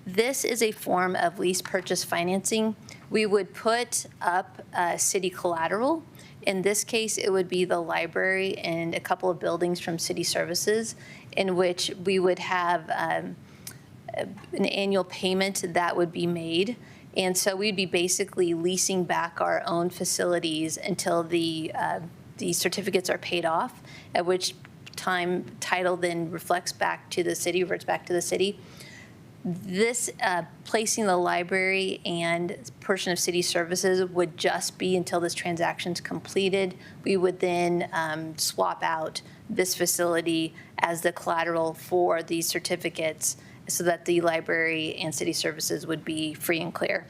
I: This is a form of lease purchase financing. We would put up city collateral. In this case, it would be the library and a couple of buildings from city services, in which we would have an annual payment that would be made. And so we'd be basically leasing back our own facilities until the certificates are paid off, at which time title then reflects back to the city, reverts back to the city. This placing the library and portion of city services would just be until this transaction's completed. We would then swap out this facility as the collateral for these certificates so that the library and city services would be free and clear.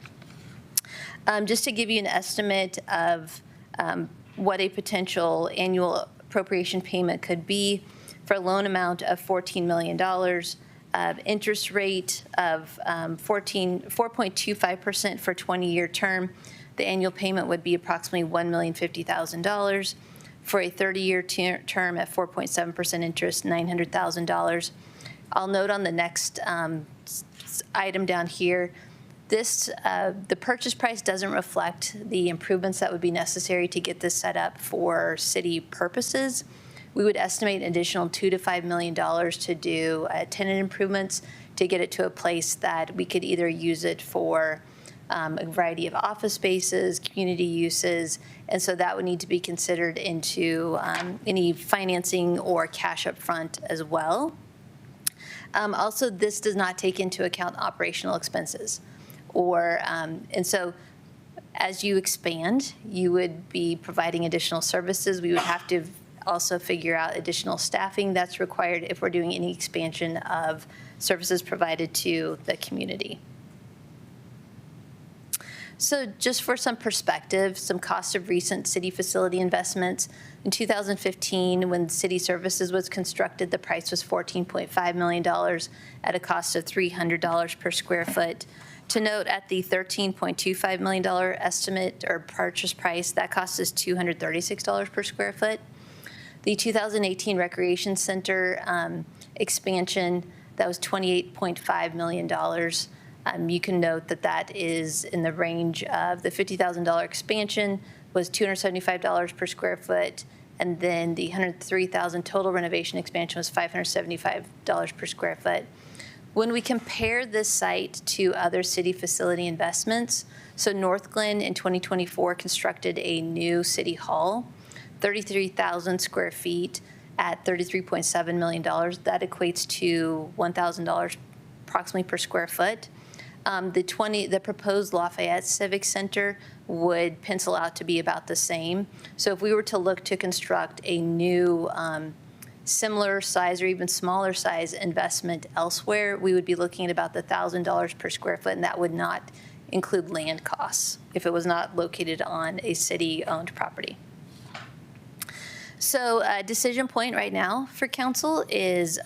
I: Just to give you an estimate of what a potential annual appropriation payment could be, for a loan amount of $14 million, interest rate of 4.25% for a 20-year term, the annual payment would be approximately $1,050,000. For a 30-year term at 4.7% interest, $900,000. I'll note on the next item down here, the purchase price doesn't reflect the improvements that would be necessary to get this set up for city purposes. We would estimate an additional $2 to $5 million to do tenant improvements to get it to a place that we could either use it for a variety of office spaces, community uses, and so that would need to be considered into any financing or cash up front as well. Also, this does not take into account operational expenses. And so as you expand, you would be providing additional services. We would have to also figure out additional staffing that's required if we're doing any expansion of services provided to the community. So just for some perspective, some cost of recent city facility investments. In 2015, when city services was constructed, the price was $14.5 million at a cost of $300 per square foot. To note, at the $13.25 million estimate or purchase price, that cost is $236 per square foot. The 2018 Recreation Center expansion, that was $28.5 million. You can note that that is in the range of the $50,000 expansion was $275 per square foot, and then the $103,000 total renovation expansion was $575 per square foot. When we compare this site to other city facility investments, so Northglenn in 2024 constructed a new city hall, 33,000 square feet at $33.7 million. That equates to $1,000 approximately per square foot. The proposed Lafayette Civic Center would pencil out to be about the same. So if we were to look to construct a new similar size or even smaller size investment elsewhere, we would be looking at about the $1,000 per square foot, and that would not include land costs if it was not located on a city-owned property. So a decision point right now for council is,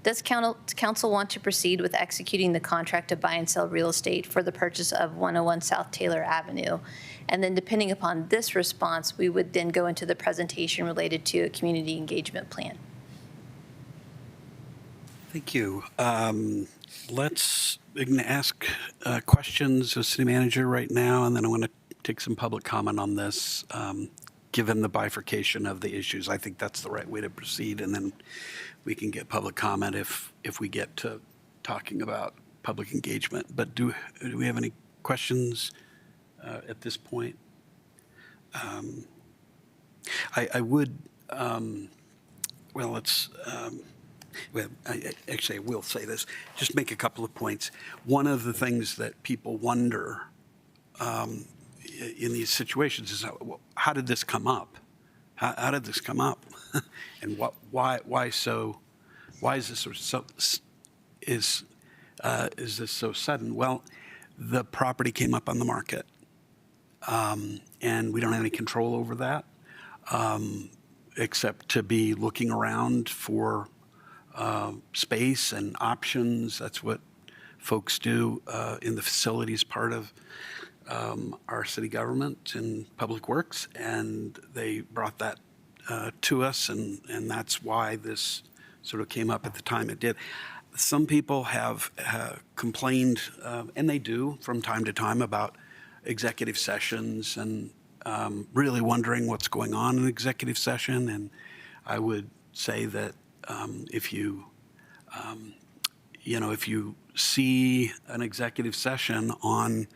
I: does council want to proceed with executing the contract to buy and sell real estate for the purchase of 101 South Taylor Avenue? And then depending upon this response, we would then go into the presentation related to a community engagement plan.
B: Thank you. Let's ask questions of city manager right now, and then I want to take some public comment on this. Given the bifurcation of the issues, I think that's the right way to proceed, and then we can get public comment if we get to talking about public engagement. But do we have any questions at this point? I would, well, let's, well, actually, I will say this, just make a couple of points. One of the things that people wonder in these situations is how did this come up? How did this come up? And why is this so is this so sudden? Well, the property came up on the market, and we don't have any control over that, except to be looking around for space and options. That's what folks do in the facilities part of our city government and public works, and they brought that to us, and that's why this sort of came up at the time it did. Some people have complained, and they do from time to time, about executive sessions and really wondering what's going on in executive session. And I would say that if you see an executive session on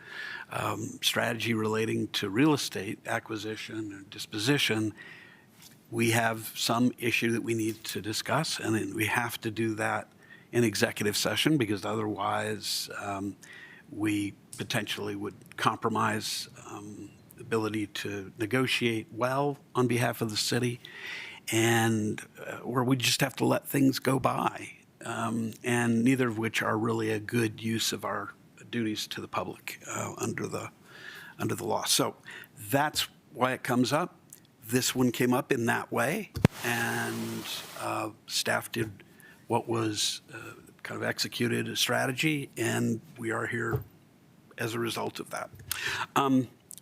B: strategy relating to real estate acquisition or disposition, we have some issue that we need to discuss, and then we have to do that in executive session, because otherwise we potentially would compromise the ability to negotiate well on behalf of the city, and or we just have to let things go by, and neither of which are really a good use of our duties to the public under the law. So that's why it comes up. This one came up in that way, and staff did what was kind of executed a strategy, and we are here as a result of that.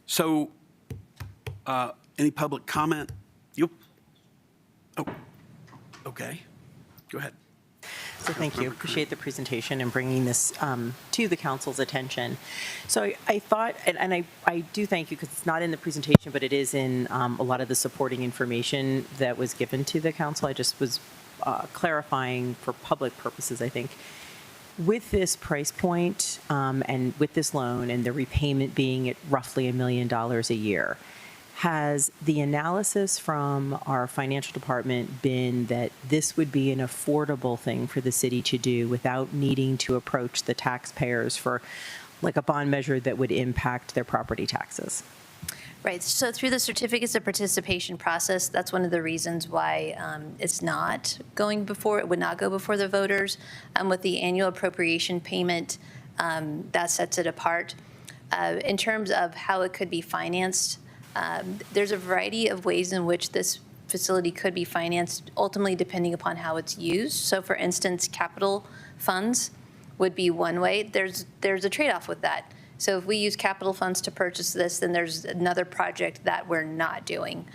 B: So any public comment? You? Oh, okay. Go ahead.
L: So thank you. Appreciate the presentation and bringing this to the council's attention. So I thought, and I do thank you, because it's not in the presentation, but it is in a lot of the supporting information that was given to the council. I just was clarifying for public purposes, I think. With this price point and with this loan and the repayment being at roughly $1 million a year, has the analysis from our financial department been that this would be an affordable thing for the city to do without needing to approach the taxpayers for like a bond measure that would impact their property taxes?
I: Right, so through the certificates of participation process, that's one of the reasons why it's not going before, it would not go before the voters. With the annual appropriation payment, that sets it apart. In terms of how it could be financed, there's a variety of ways in which this facility could be financed, ultimately depending upon how it's used. So for instance, capital funds would be one way. There's a trade-off with that. So if we use capital funds to purchase this, then there's another project that we're not doing.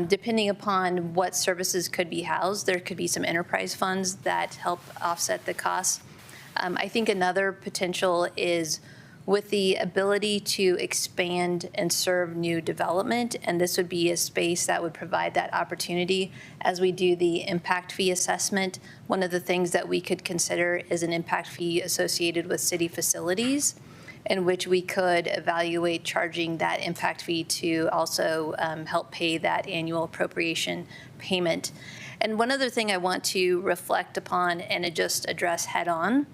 I: Depending upon what services could be housed, there could be some enterprise funds that help offset the costs. I think another potential is with the ability to expand and serve new development, and this would be a space that would provide that opportunity as we do the impact fee assessment. One of the things that we could consider is an impact fee associated with city facilities, in which we could evaluate charging that impact fee to also help pay that annual appropriation payment. And one other thing I want to reflect upon and just address head on,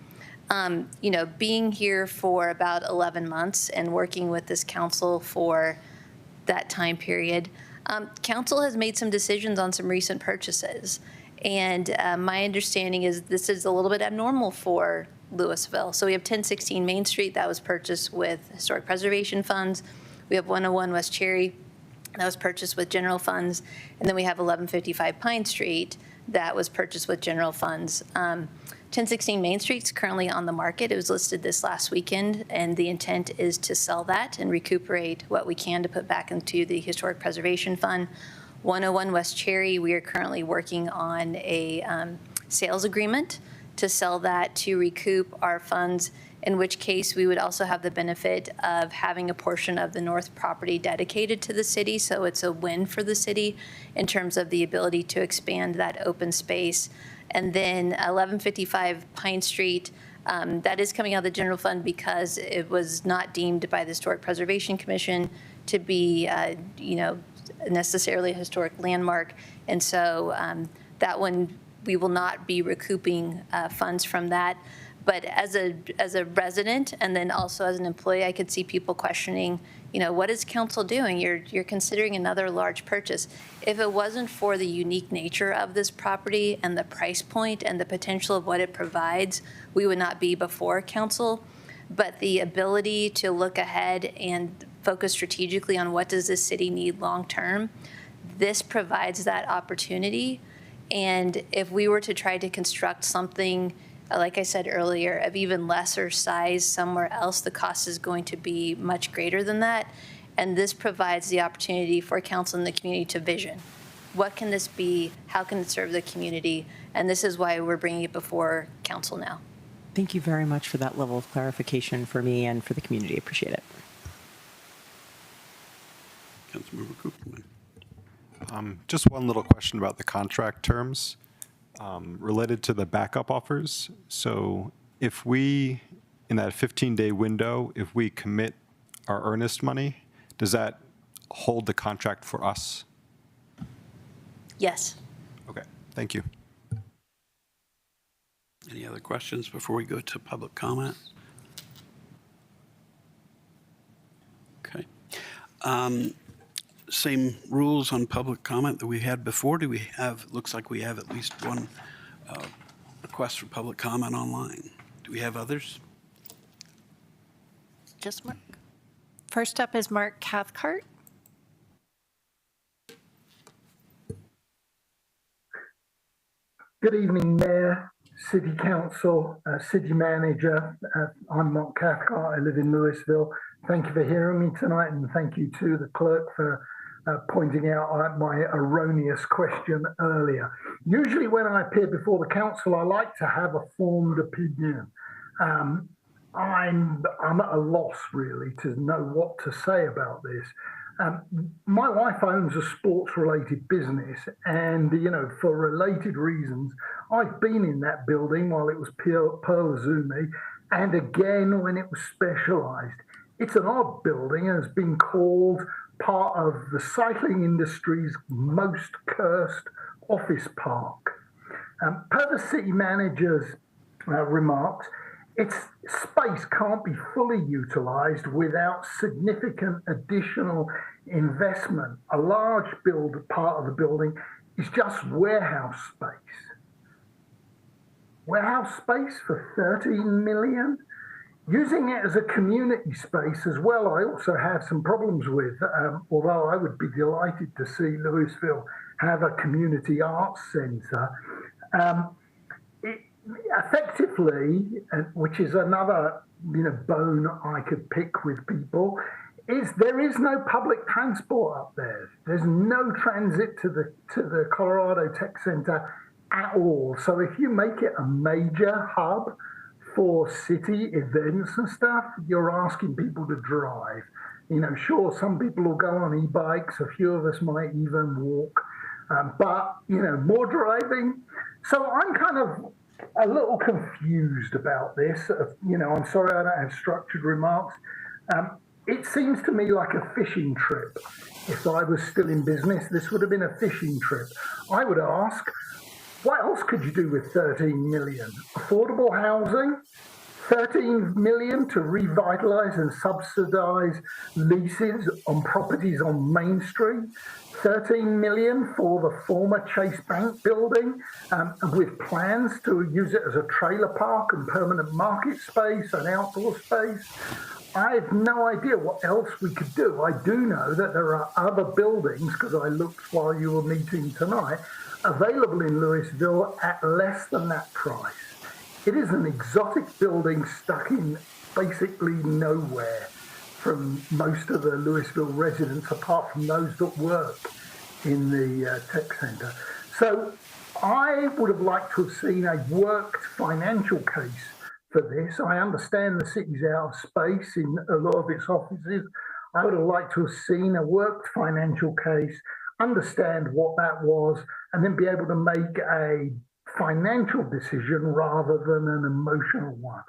I: being here for about 11 months and working with this council for that time period, council has made some decisions on some recent purchases. And my understanding is this is a little bit abnormal for Louisville. So we have 1016 Main Street that was purchased with historic preservation funds. We have 101 West Cherry that was purchased with general funds. And then we have 1155 Pine Street that was purchased with general funds. 1016 Main Street is currently on the market. It was listed this last weekend, and the intent is to sell that and recuperate what we can to put back into the Historic Preservation Fund. 101 West Cherry, we are currently working on a sales agreement to sell that to recoup our funds, in which case we would also have the benefit of having a portion of the north property dedicated to the city. So it's a win for the city in terms of the ability to expand that open space. And then 1155 Pine Street, that is coming out of the general fund because it was not deemed by the Historic Preservation Commission to be, necessarily a historic landmark. And so that one, we will not be recouping funds from that. But as a resident and then also as an employee, I could see people questioning, what is council doing? You're considering another large purchase. If it wasn't for the unique nature of this property and the price point and the potential of what it provides, we would not be before council. But the ability to look ahead and focus strategically on what does this city need long term, this provides that opportunity. And if we were to try to construct something, like I said earlier, of even lesser size somewhere else, the cost is going to be much greater than that. And this provides the opportunity for council and the community to vision. What can this be? How can it serve the community? And this is why we're bringing it before council now.
L: Thank you very much for that level of clarification for me and for the community. Appreciate it.
B: Councilmember Cooperman.
M: Just one little question about the contract terms related to the backup offers. So if we, in that 15-day window, if we commit our earnest money, does that hold the contract for us?
I: Yes.
M: Okay, thank you.
B: Any other questions before we go to public comment? Okay. Same rules on public comment that we had before. Do we have, looks like we have at least one request for public comment online. Do we have others?
C: Just Mark. First up is Mark Cathcart.
G: Good evening, Mayor, City Council, City Manager. I'm Mark Cathcart. I live in Louisville. Thank you for hearing me tonight, and thank you to the clerk for pointing out my erroneous question earlier. Usually when I appear before the council, I like to have a formed opinion. I'm at a loss, really, to know what to say about this. My wife owns a sports-related business, and, for related reasons, I've been in that building while it was Pearl Izumi, and again when it was Specialized. It's an odd building and has been called part of the cycling industry's most cursed office park. Per the city manager's remarks, its space can't be fully utilized without significant additional investment. A large part of the building is just warehouse space. Warehouse space for $13 million? Using it as a community space as well, I also have some problems with, although I would be delighted to see Louisville have a community arts center. Effectively, which is another bone I could pick with people, is there is no public transport up there. There's no transit to the Colorado Tech Center at all. So if you make it a major hub for city events and stuff, you're asking people to drive. Sure, some people will go on e-bikes, a few of us might even walk, but, more driving. So I'm kind of a little confused about this. I'm sorry I don't have structured remarks. It seems to me like a fishing trip. If I was still in business, this would have been a fishing trip. I would ask, what else could you do with $13 million? Affordable housing? 13 million to revitalise and subsidise leases on properties on Main Street. 13 million for the former Chase Bank building, with plans to use it as a trailer park and permanent market space and outdoor space. I have no idea what else we could do. I do know that there are other buildings, because I looked while you were meeting tonight, available in Louisville at less than that price. It is an exotic building stuck in basically nowhere from most of the Louisville residents, apart from those that work in the tech center. So I would have liked to have seen a worked financial case for this. I understand the city's out of space in a lot of its offices. I would have liked to have seen a worked financial case, understand what that was, and then be able to make a financial decision rather than an emotional one.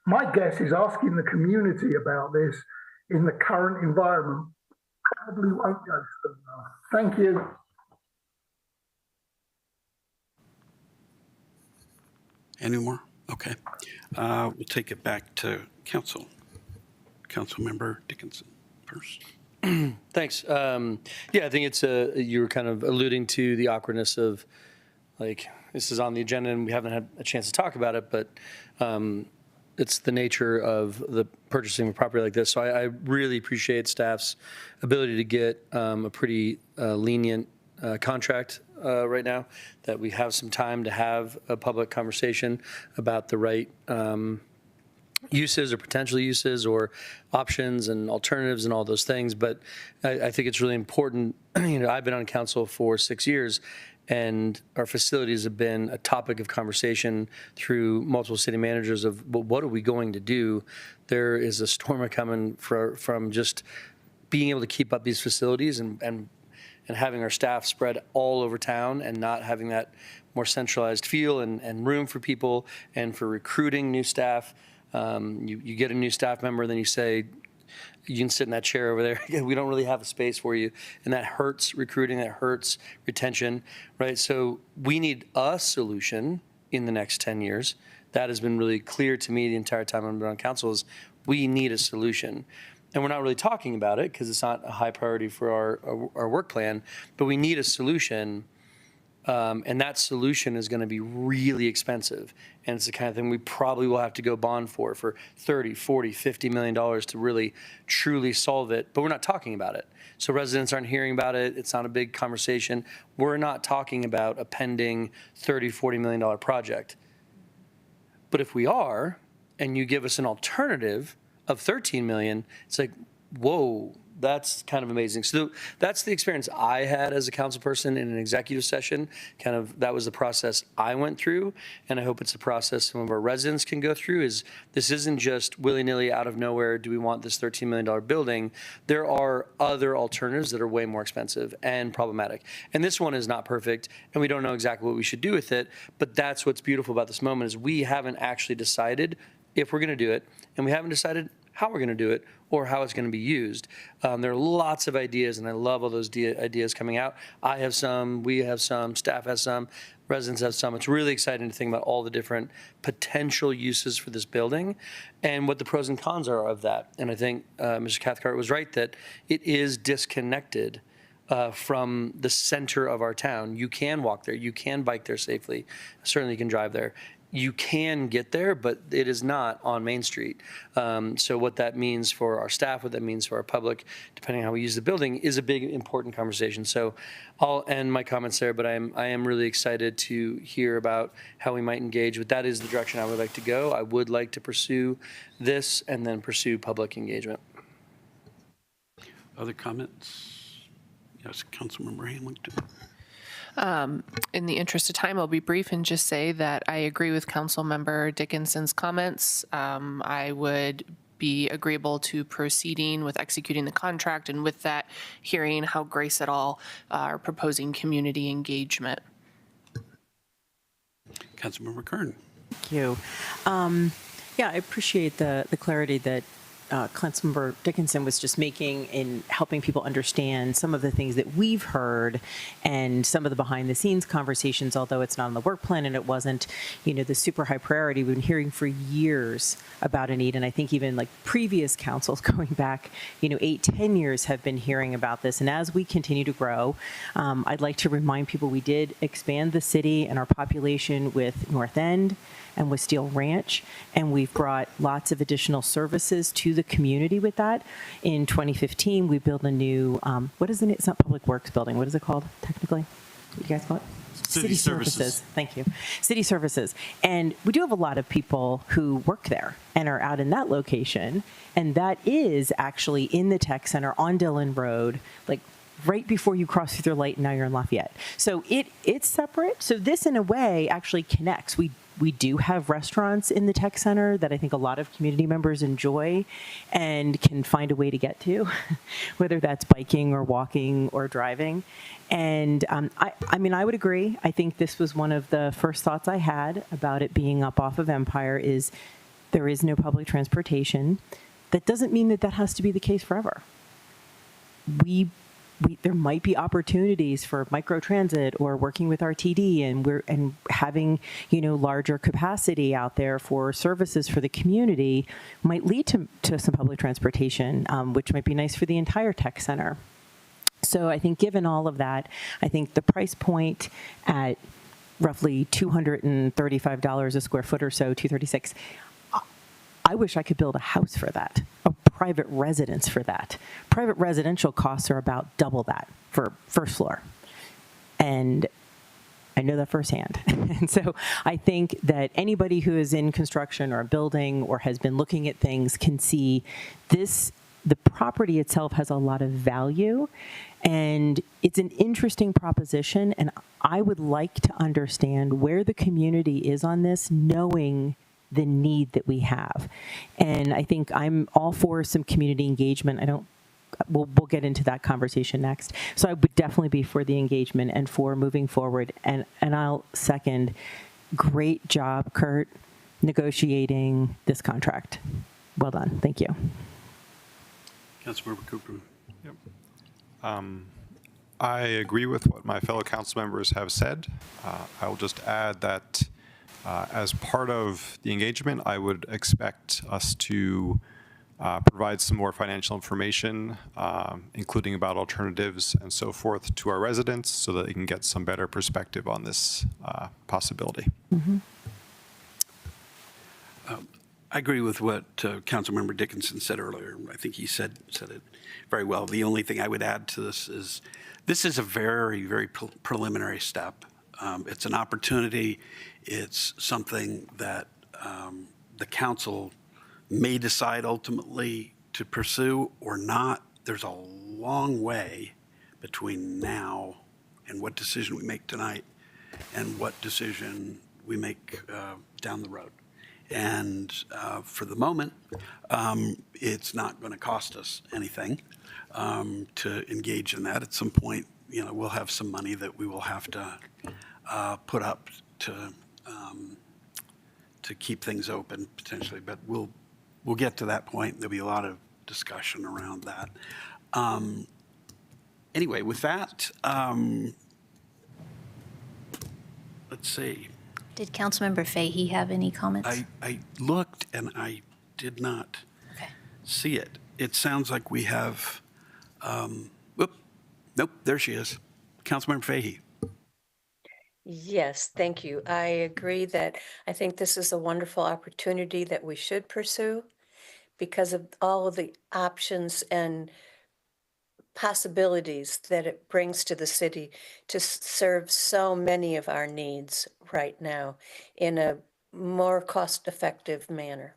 G: My guess is asking the community about this in the current environment probably won't go so well. Thank you.
B: Any more? Okay. We'll take it back to council. Councilmember Dickinson first.
O: Thanks. Yeah, I think it's you were kind of alluding to the awkwardness of, like, this is on the agenda and we haven't had a chance to talk about it, but it's the nature of the purchasing of property like this. So I really appreciate staff's ability to get a pretty lenient contract right now, that we have some time to have a public conversation about the right uses or potential uses or options and alternatives and all those things. But I think it's really important. I've been on council for 6 years, and our facilities have been a topic of conversation through multiple city managers of, well, what are we going to do? There is a storm coming from just being able to keep up these facilities and having our staff spread all over town and not having that more centralized feel and room for people and for recruiting new staff. You get a new staff member, then you say, you can sit in that chair over there. We don't really have a space for you. And that hurts recruiting, that hurts retention, right? So we need a solution in the next 10 years. That has been really clear to me the entire time I've been on council, is we need a solution. And we're not really talking about it because it's not a high priority for our work plan, but we need a solution. And that solution is going to be really expensive. And it's the kind of thing we probably will have to go bond for $30, $40, $50 million to really truly solve it. But we're not talking about it. So residents aren't hearing about it. It's not a big conversation. We're not talking about a pending $30, $40 million project. But if we are, and you give us an alternative of 13 million, it's like, whoa, that's kind of amazing. So that's the experience I had as a council person in an executive session. Kind of, that was the process I went through, and I hope it's a process some of our residents can go through. Is this isn't just willy-nilly out of nowhere, do we want this $13 million building? There are other alternatives that are way more expensive and problematic. And this one is not perfect, and we don't know exactly what we should do with it, but that's what's beautiful about this moment, is we haven't actually decided if we're gonna do it, and we haven't decided how we're going to do it or how it's going to be used. There are lots of ideas, and I love all those ideas coming out. I have some, we have some, staff has some, residents have some. It's really exciting to think about all the different potential uses for this building and what the pros and cons are of that. And I think Mr. Cathcart was right that it is disconnected from the center of our town. You can walk there, you can bike there safely, certainly you can drive there. You can get there, but it is not on Main Street. So what that means for our staff, what that means for our public, depending on how we use the building, is a big, important conversation. So I'll end my comments there, but I am really excited to hear about how we might engage. But that is the direction I would like to go. I would like to pursue this and then pursue public engagement.
B: Other comments? Yes, Councilmember Hamilton.
H: In the interest of time, I'll be brief and just say that I agree with Councilmember Dickinson's comments. I would be agreeable to proceeding with executing the contract, and with that, hearing how Grace et al. Are proposing community engagement.
B: Councilmember Kern.
L: Thank you. Yeah, I appreciate the clarity that Councilmember Dickinson was just making in helping people understand some of the things that we've heard and some of the behind the scenes conversations, although it's not on the work plan and it wasn't, the super high priority. We've been hearing for years about a need. And I think even like previous councils going back, 8-10 years have been hearing about this. And as we continue to grow, I'd like to remind people we did expand the city and our population with North End and with Steel Ranch, and we've brought lots of additional services to the community with that. In 2015, we built a new, what is it? It's not Public Works building. What is it called technically? What do you guys call it?
P: City Services.
L: Thank you. City Services. And we do have a lot of people who work there and are out in that location, and that is actually in the tech center on Dillon Road, like right before you cross through the light, and now you're in Lafayette. So it's separate. So this, in a way, actually connects. We do have restaurants in the tech center that I think a lot of community members enjoy and can find a way to get to, whether that's biking or walking or driving. And I would agree. I think this was one of the first thoughts I had about it being up off of Empire is there is no public transportation. That doesn't mean that has to be the case forever. There might be opportunities for microtransit or working with RTD and having larger capacity out there for services for the community might lead to some public transportation, which might be nice for the entire tech center. So I think given all of that, I think the price point at roughly $235 a square foot or so, $236. I wish I could build a house for that, a private residence for that. Private residential costs are about double that for first floor. And I know that firsthand. And so I think that anybody who is in construction or building or has been looking at things can see this, the property itself has a lot of value, and it's an interesting proposition. And I would like to understand where the community is on this, knowing the need that we have. And I think I'm all for some community engagement. We'll get into that conversation next. So I would definitely be for the engagement and for moving forward. And I'll second, great job, Kurt, negotiating this contract. Well done. Thank you.
B: Councilmember Cooper.
M: Yep. I agree with what my fellow council members have said. I will just add that as part of the engagement, I would expect us to provide some more financial information, including about alternatives and so forth, to our residents so that they can get some better perspective on this possibility.
L: Mm-hmm.
B: I agree with what Councilmember Dickinson said earlier. I think he said it very well. The only thing I would add to this is a very, very preliminary step. It's an opportunity. It's something that the council may decide ultimately to pursue or not. There's a long way between now and what decision we make tonight and what decision we make down the road. And for the moment, it's not going to cost us anything to engage in that. At some point, we'll have some money that we will have to put up to keep things open potentially, but we'll get to that point. There'll be a lot of discussion around that. Anyway, with that, let's see.
I: Did Councilmember Fahey have any comments?
B: I looked and I did not see it. It sounds like we have, nope, there she is. Councilmember Fahey.
E: Yes, thank you. I agree that I think this is a wonderful opportunity that we should pursue because of all of the options and possibilities that it brings to the city to serve so many of our needs right now in a more cost-effective manner.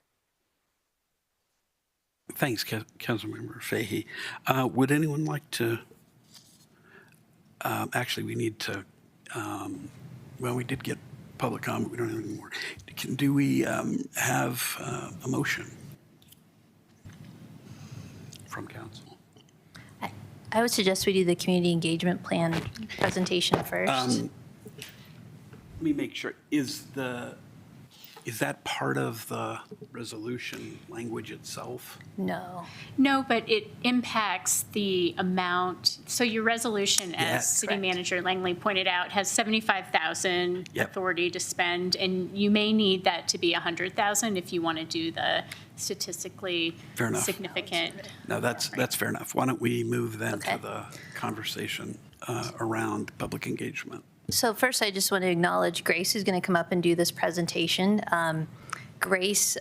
B: Thanks, Councilmember Fahey. Would anyone like to, actually, we need to, well, we did get public comment. We don't have any more. Do we have a motion from council?
I: I would suggest we do the community engagement plan presentation first.
B: Let me make sure. Is the Is that part of the resolution language itself?
I: No.
P: No, but it impacts the amount. So your resolution,
B: Yeah,
P: as City
I: correct.
P: Manager Langley pointed out, has 75,000
B: Yep.
P: authority to spend, and you may need that to be 100,000 if you want to do the statistically
B: Fair enough.
P: significant.
B: No, that's fair enough. Why don't we move then
I: Okay.
B: to the conversation around public engagement?
I: So first, I just want to acknowledge Grace, who's going to come up and do this presentation. Grace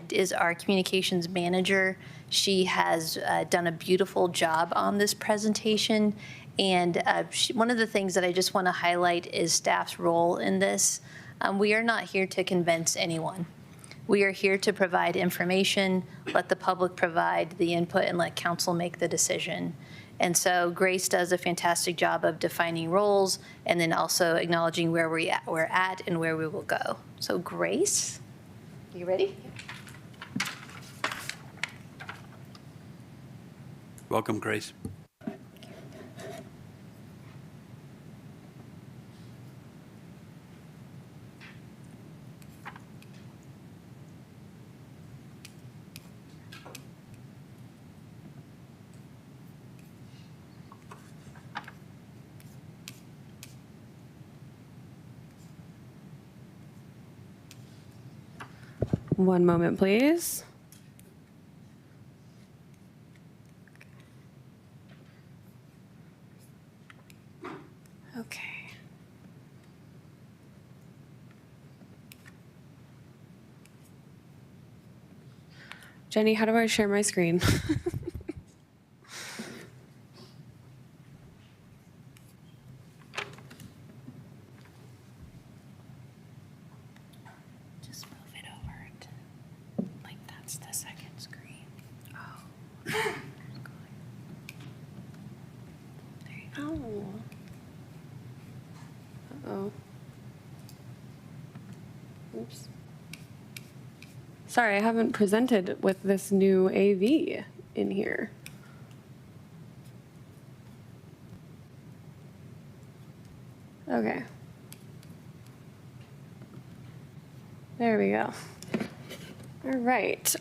I: is our communications manager. She has done a beautiful job on this presentation. And one of the things that I just want to highlight is staff's role in this. We are not here to convince anyone. We are here to provide information, let the public provide the input, and let council make the decision. And so Grace does a fantastic job of defining roles and then also acknowledging where we're at and where we will go. So Grace, you ready?
B: Welcome, Grace.
Q: One moment, please. Okay. Jenny, how do I share my screen?
I: Just move it over to, like, that's the second screen. Oh. There you go.
Q: Oh. Uh-oh. Oops. Sorry, I haven't presented with this new AV in here. Okay. There we go. All right.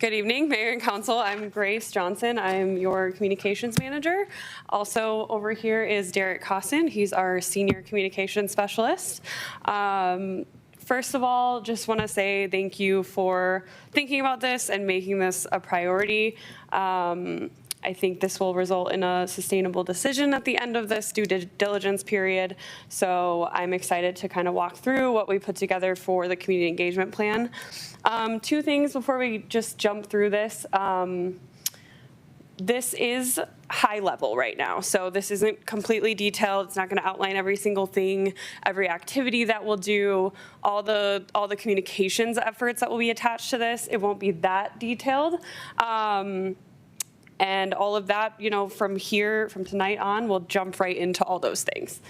Q: Good evening, Mayor and Council. I'm Grace Johnson. I'm your communications manager. Also over here is Derek Cosson. He's our senior communications specialist. First of all, just want to say thank you for thinking about this and making this a priority. I think this will result in a sustainable decision at the end of this due diligence period. So I'm excited to kind of walk through what we put together for the community engagement plan. Two things before we just jump through this. This is high level right now. So this isn't completely detailed. It's not going to outline every single thing, every activity that we'll do, all the communications efforts that will be attached to this. It won't be that detailed. And all of that, you know, from tonight on, we'll jump right into all those things.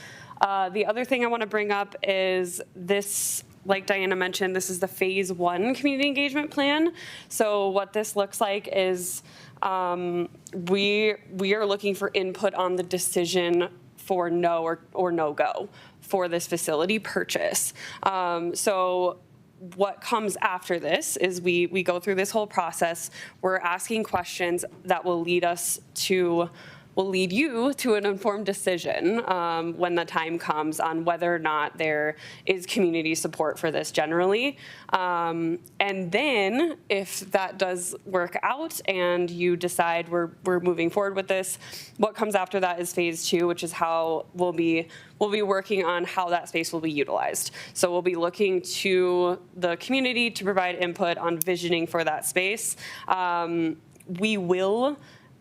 Q: The other thing I want to bring up is this, like Diana mentioned, this is the phase 1 community engagement plan. So what this looks like is we are looking for input on the decision for no or no go for this facility purchase. So what comes after this is we go through this whole process. We're asking questions that will lead you to an informed decision when the time comes on whether or not there is community support for this generally. And then if that does work out and you decide we're moving forward with this, what comes after that is phase 2, which is how we'll be working on how that space will be utilized. So we'll be looking to the community to provide input on visioning for that space. We will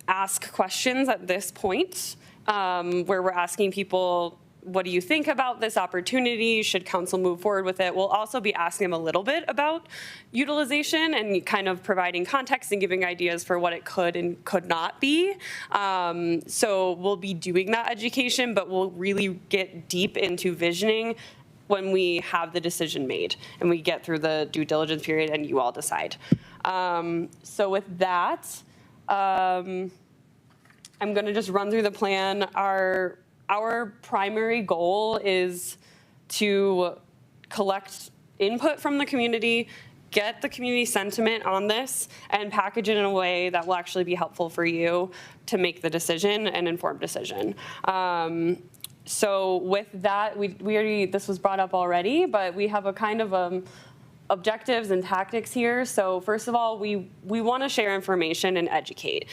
Q: ask questions at this point where we're asking people, what do you think about this opportunity? Should council move forward with it? We'll also be asking them a little bit about utilization and kind of providing context and giving ideas for what it could and could not be. So we'll be doing that education, but we'll really get deep into visioning when we have the decision made and we get through the due diligence period and you all decide. So with that, I'm going to just run through the plan. Our primary goal is to collect input from the community, get the community sentiment on this, and package it in a way that will actually be helpful for you to make the decision, an informed decision. So with that, we already, this was brought up already, but we have a kind of objectives and tactics here. So first of all, we want to share information and educate.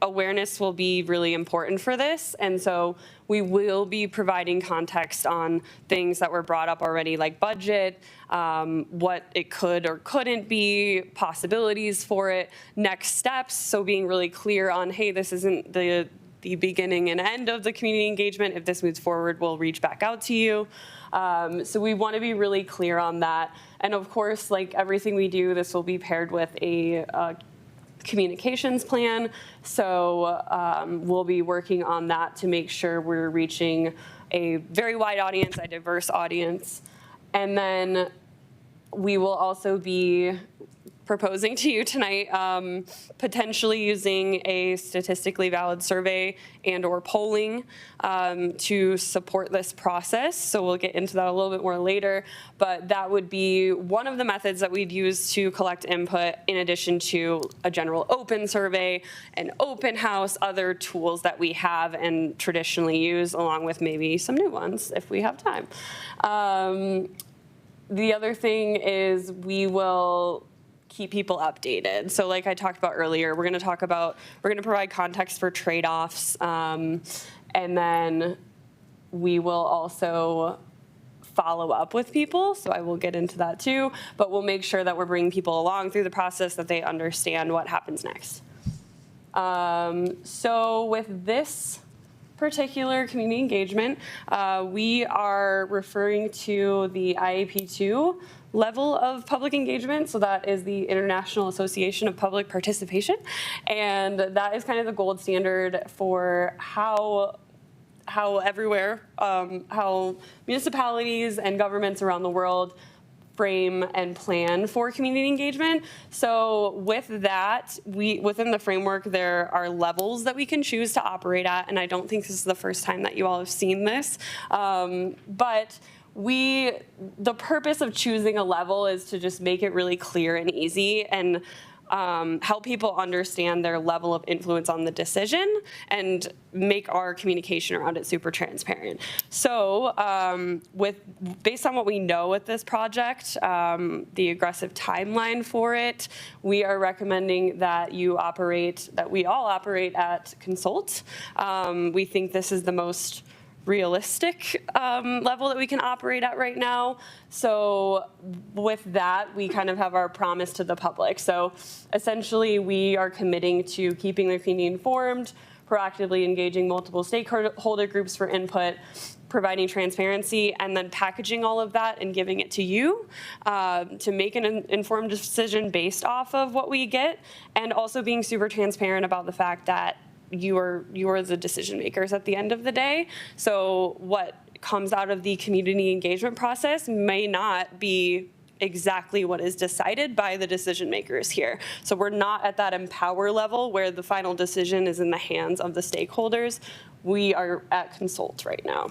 Q: Awareness will be really important for this, and so we will be providing context on things that were brought up already, like budget, what it could or couldn't be, possibilities for it, next steps. So being really clear on, hey, this isn't the beginning and end of the community engagement. If this moves forward, we'll reach back out to you. So we want to be really clear on that. And of course, like everything we do, this will be paired with a communications plan. So we'll be working on that to make sure we're reaching a very wide audience, a diverse audience. And then we will also be proposing to you tonight, potentially using a statistically valid survey and or polling to support this process. So we'll get into that a little bit more later, but that would be one of the methods that we'd use to collect input in addition to a general open survey, an open house, other tools that we have and traditionally use, along with maybe some new ones if we have time. The other thing is we will keep people updated. So like I talked about earlier, we're going to provide context for trade-offs, and then we will also follow up with people. So I will get into that too, but we'll make sure that we're bringing people along through the process, that they understand what happens next. So with this particular community engagement, we are referring to the IAP2 level of public engagement. So that is the International Association of Public Participation. And that is kind of the gold standard for how everywhere, how municipalities and governments around the world frame and plan for community engagement. So with that, within the framework, there are levels that we can choose to operate at. And I don't think this is the first time that you all have seen this. But the purpose of choosing a level is to just make it really clear and easy and help people understand their level of influence on the decision and make our communication around it super transparent. So based on what we know with this project, the aggressive timeline for it, we are recommending that we all operate at Consult. We think this is the most realistic level that we can operate at right now. So with that, we kind of have our promise to the public. So essentially, we are committing to keeping the community informed, proactively engaging multiple stakeholder groups for input, providing transparency, and then packaging all of that and giving it to you to make an informed decision based off of what we get, and also being super transparent about the fact that you are the decision makers at the end of the day. So what comes out of the community engagement process may not be exactly what is decided by the decision makers here. So we're not at that empower level where the final decision is in the hands of the stakeholders. We are at Consult right now.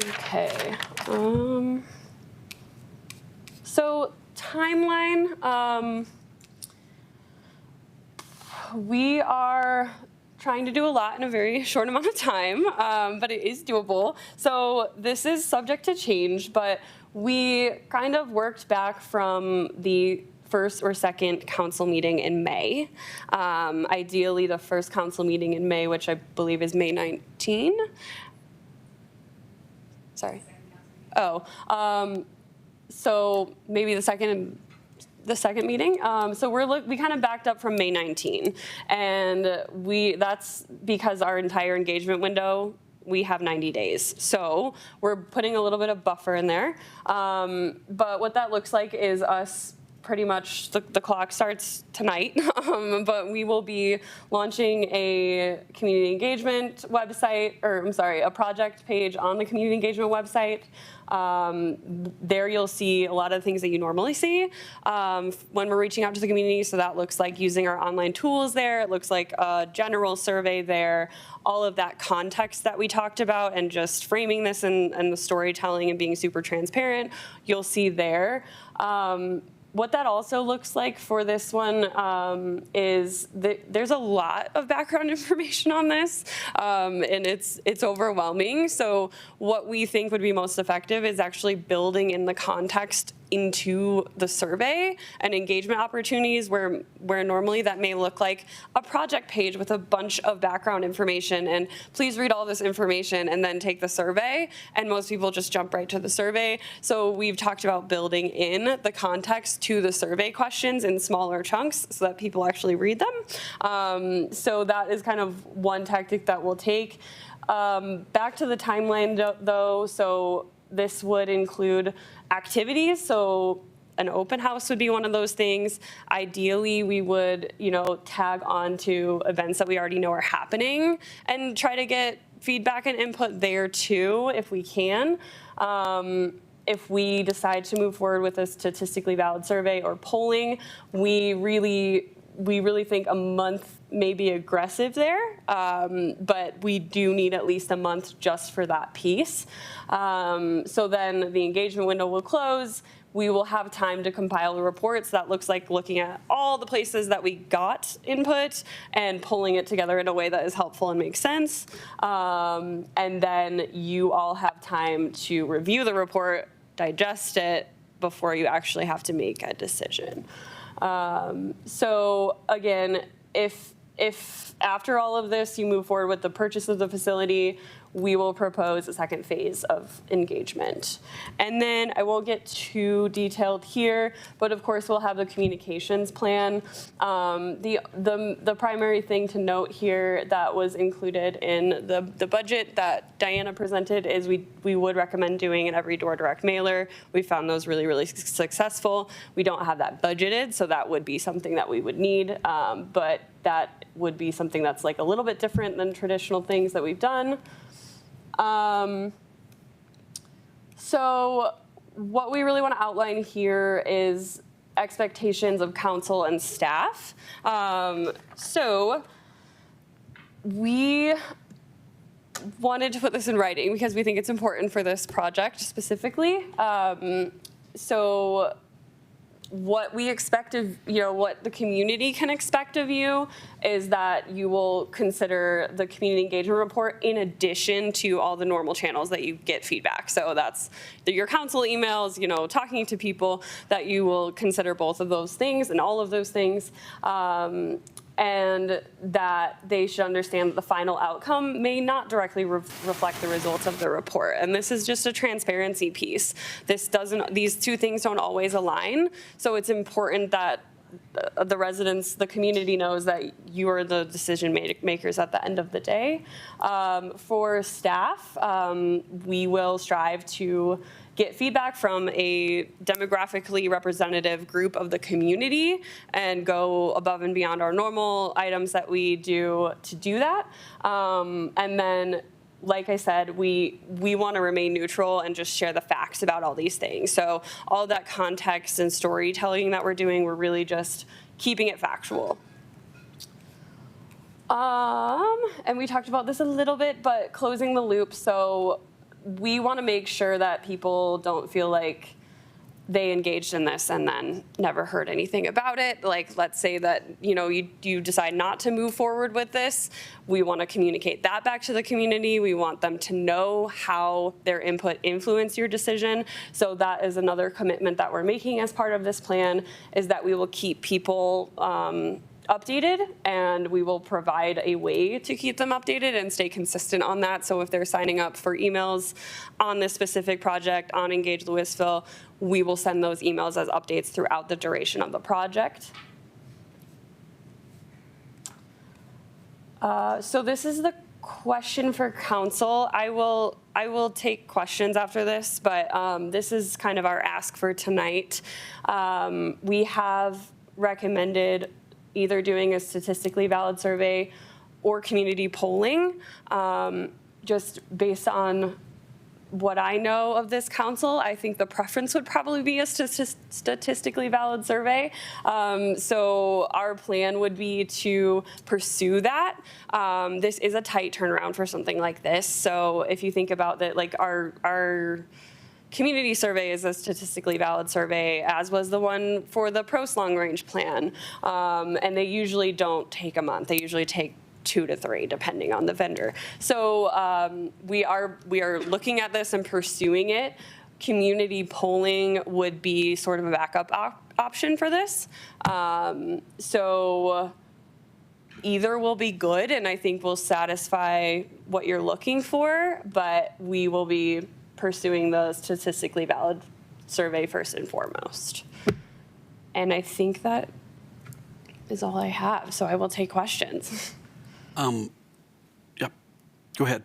Q: Okay. So timeline. We are trying to do a lot in a very short amount of time, but it is doable. So this is subject to change, but we kind of worked back from the first or second council meeting in May. Ideally, the first council meeting in May, which I believe is May 19. Sorry. Oh, so maybe the second meeting. So we kind of backed up from May 19, and that's because our entire engagement window, we have 90 days. So we're putting a little bit of buffer in there. But what that looks like is us pretty much the clock starts tonight, but we will be launching a community engagement website, or I'm sorry, a project page on the community engagement website. There you'll see a lot of the things that you normally see when we're reaching out to the community. So that looks like using our online tools there. It looks like a general survey there. All of that context that we talked about and just framing this and the storytelling and being super transparent, you'll see there. What that also looks like for this one is that there's a lot of background information on this, and it's overwhelming. So what we think would be most effective is actually building in the context into the survey and engagement opportunities where normally that may look like a project page with a bunch of background information and please read all this information and then take the survey, and most people just jump right to the survey. So we've talked about building in the context to the survey questions in smaller chunks so that people actually read them. So that is kind of one tactic that we'll take. Back to the timeline though, so this would include activities. So an open house would be one of those things. Ideally, we would, tag on to events that we already know are happening and try to get feedback and input there too, if we can. If we decide to move forward with a statistically valid survey or polling, we really think a month may be aggressive there, but we do need at least a month just for that piece. So then the engagement window will close. We will have time to compile the reports. That looks like looking at all the places that we got input and pulling it together in a way that is helpful and makes sense. And then you all have time to review the report, digest it, before you actually have to make a decision. So again, if after all of this you move forward with the purchase of the facility, we will propose a second phase of engagement. And then I won't get too detailed here, but of course we'll have the communications plan. The primary thing to note here that was included in the budget that Diana presented is we would recommend doing an every door direct mailer. We found those really, really successful. We don't have that budgeted, so that would be something that we would need, but that would be something that's like a little bit different than traditional things that we've done. So what we really want to outline here is expectations of council and staff. So we wanted to put this in writing because we think it's important for this project specifically. So what we expect of, what the community can expect of you is that you will consider the community engagement report in addition to all the normal channels that you get feedback. So that's your council emails, talking to people, that you will consider both of those things and all of those things. And that they should understand that the final outcome may not directly reflect the results of the report. And this is just a transparency piece. These two things don't always align. So it's important that the residents, the community knows that you are the decision makers at the end of the day. For staff, we will strive to get feedback from a demographically representative group of the community and go above and beyond our normal items that we do to do that. And then, like I said, we want to remain neutral and just share the facts about all these things. So all that context and storytelling that we're doing, we're really just keeping it factual. And we talked about this a little bit, but closing the loop. So we want to make sure that people don't feel like they engaged in this and then never heard anything about it. Like, let's say that, you decide not to move forward with this. We want to communicate that back to the community. We want them to know how their input influenced your decision. So that is another commitment that we're making as part of this plan, is that we will keep people updated, and we will provide a way to keep them updated and stay consistent on that. So if they're signing up for emails on this specific project on Engage Louisville, we will send those emails as updates throughout the duration of the project. So this is the question for council. I will take questions after this, but this is kind of our ask for tonight. We have recommended either doing a statistically valid survey or community polling, just based on what I know of this council. I think the preference would probably be a statistically valid survey. So our plan would be to pursue that. This is a tight turnaround for something like this. So if you think about that, like our community survey is a statistically valid survey, as was the one for the PROS long range plan. And they usually don't take a month. They usually take 2 to 3, depending on the vendor. So we are looking at this and pursuing it. Community polling would be sort of a backup option for this. So either will be good, and I think will satisfy what you're looking for, but we will be pursuing the statistically valid survey first and foremost. And I think that is all I have, so I will take questions.
B: Yep, go ahead.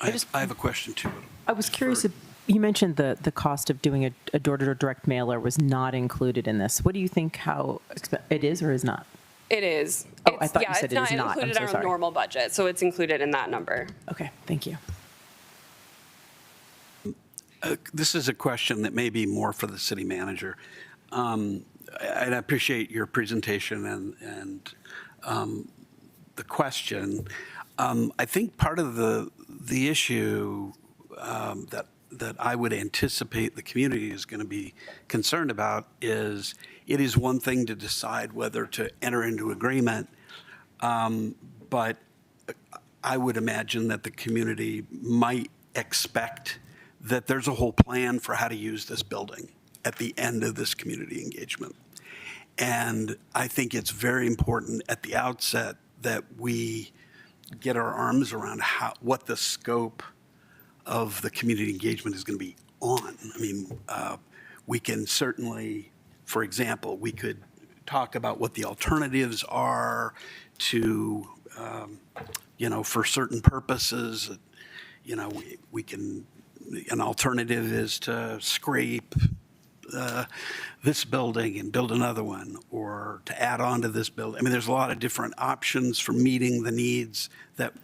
B: I have a question too.
L: I was curious, you mentioned the cost of doing a door-to-door direct mailer was not included in this. What do you think how it is or is not?
Q: It is.
L: Oh, I thought you said it is not.
Q: It's not included in our normal budget, so it's included in that number.
L: Okay, thank you.
B: This is a question that may be more for the city manager. And I appreciate your presentation and the question. I think part of the issue that I would anticipate the community is going to be concerned about is it is one thing to decide whether to enter into agreement, but I would imagine that the community might expect that there's a whole plan for how to use this building at the end of this community engagement. And I think it's very important at the outset that we get our arms around what the scope of the community engagement is going to be on. I mean, we can certainly, for example, we could talk about what the alternatives are to, for certain purposes. We can, an alternative is to scrape this building and build another one, or to add on to this building. I mean, there's a lot of different options for meeting the needs that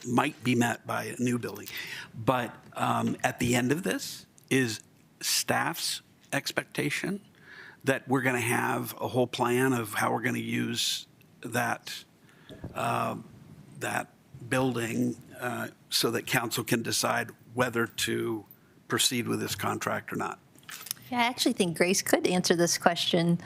B: might be met by a new building. But at the end of this is staff's expectation that we're going to have a whole plan of how we're going to use that building so that council can decide whether to proceed with this contract or not.
I: Yeah, I actually think Grace could answer this question.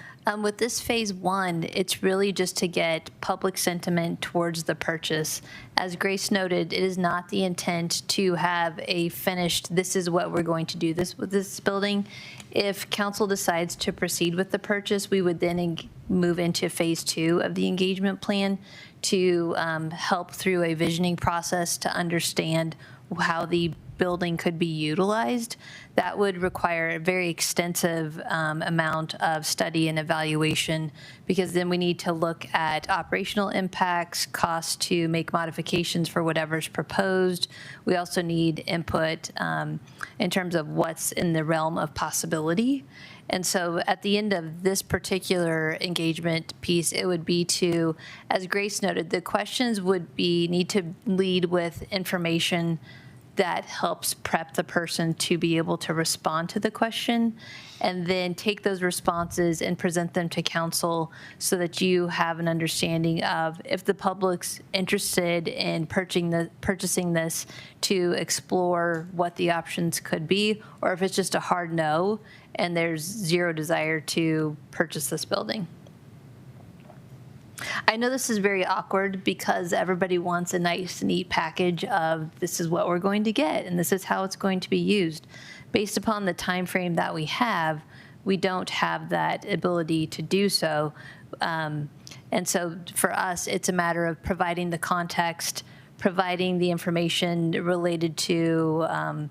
I: With this phase 1, it's really just to get public sentiment towards the purchase. As Grace noted, it is not the intent to have a finished, this is what we're going to do with this building. If council decides to proceed with the purchase, we would then move into phase 2 of the engagement plan to help through a visioning process to understand how the building could be utilized. That would require a very extensive amount of study and evaluation, because then we need to look at operational impacts, costs to make modifications for whatever's proposed. We also need input in terms of what's in the realm of possibility. And so at the end of this particular engagement piece, it would be to, as Grace noted, the questions would need to lead with information that helps prep the person to be able to respond to the question, and then take those responses and present them to council so that you have an understanding of if the public's interested in purchasing this, to explore what the options could be, or if it's just a hard no and there's zero desire to purchase this building. I know this is very awkward because everybody wants a nice, neat package of this is what we're going to get and this is how it's going to be used. Based upon the time frame that we have, we don't have that ability to do so. And so for us, it's a matter of providing the context, providing the information related to,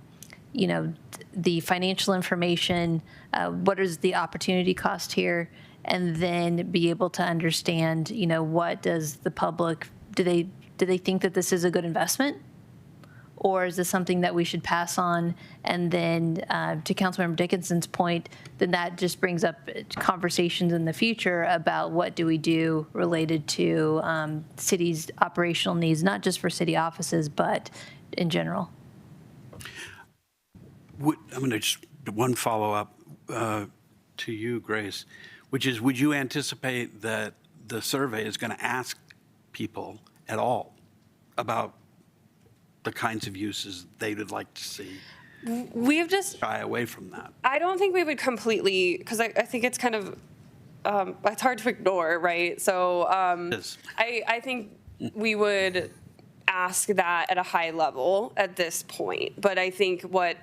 I: the financial information, what is the opportunity cost here, and then be able to understand, what does the public, do they think that this is a good investment Or is this something that we should pass on? And then to Councilmember Dickinson's point, then that just brings up conversations in the future about what do we do related to city's operational needs, not just for city offices, but in general.
B: I'm going to just one follow-up to you, Grace, which is, would you anticipate that the survey is going to ask people at all about the kinds of uses they would like to see?
Q: We've just
B: shy away from that.
Q: I don't think we would completely, because I think it's kind of, it's hard to ignore, right? So I think we would ask that at a high level at this point. But I think what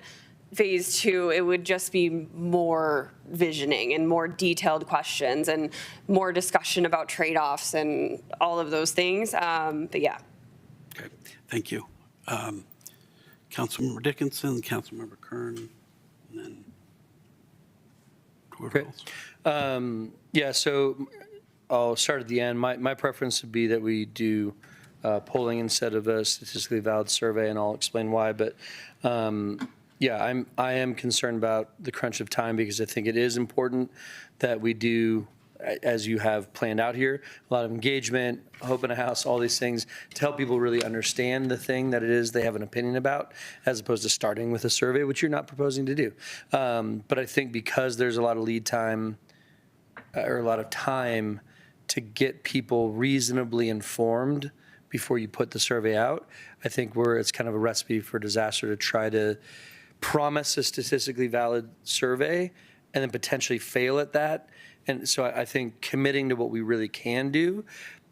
Q: phase two, it would just be more visioning and more detailed questions and more discussion about trade-offs and all of those things. But yeah.
B: Okay, thank you. Councilmember Dickinson, Councilmember Kern, and then whoever else.
O: Yeah, so I'll start at the end. My preference would be that we do polling instead of a statistically valid survey, and I'll explain why. But yeah, I am concerned about the crunch of time because I think it is important that we do, as you have planned out here, a lot of engagement, open house, all these things to help people really understand the thing that it is they have an opinion about, as opposed to starting with a survey, which you're not proposing to do. But I think because there's a lot of lead time or a lot of time to get people reasonably informed before you put the survey out, I think it's kind of a recipe for disaster to try to promise a statistically valid survey and then potentially fail at that. And so I think committing to what we really can do,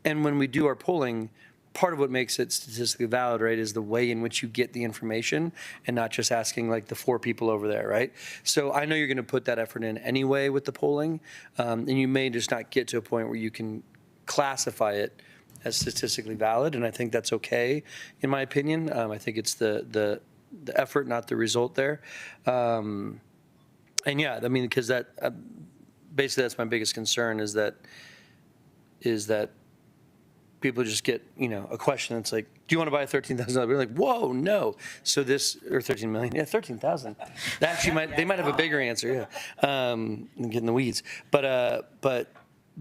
O: and when we do our polling, part of what makes it statistically valid, right, is the way in which you get the information and not just asking like the 4 people over there, right? So I know you're going to put that effort in anyway with the polling, and you may just not get to a point where you can classify it as statistically valid, and I think that's okay, in my opinion. I think it's the effort, not the result there. And yeah, I mean, because that basically that's my biggest concern is that people just get, a question that's like, do you want to buy a $13,000? We're like, whoa, no. So this, or 13 million, yeah, 13,000. They might have a bigger answer, yeah. Get in the weeds. But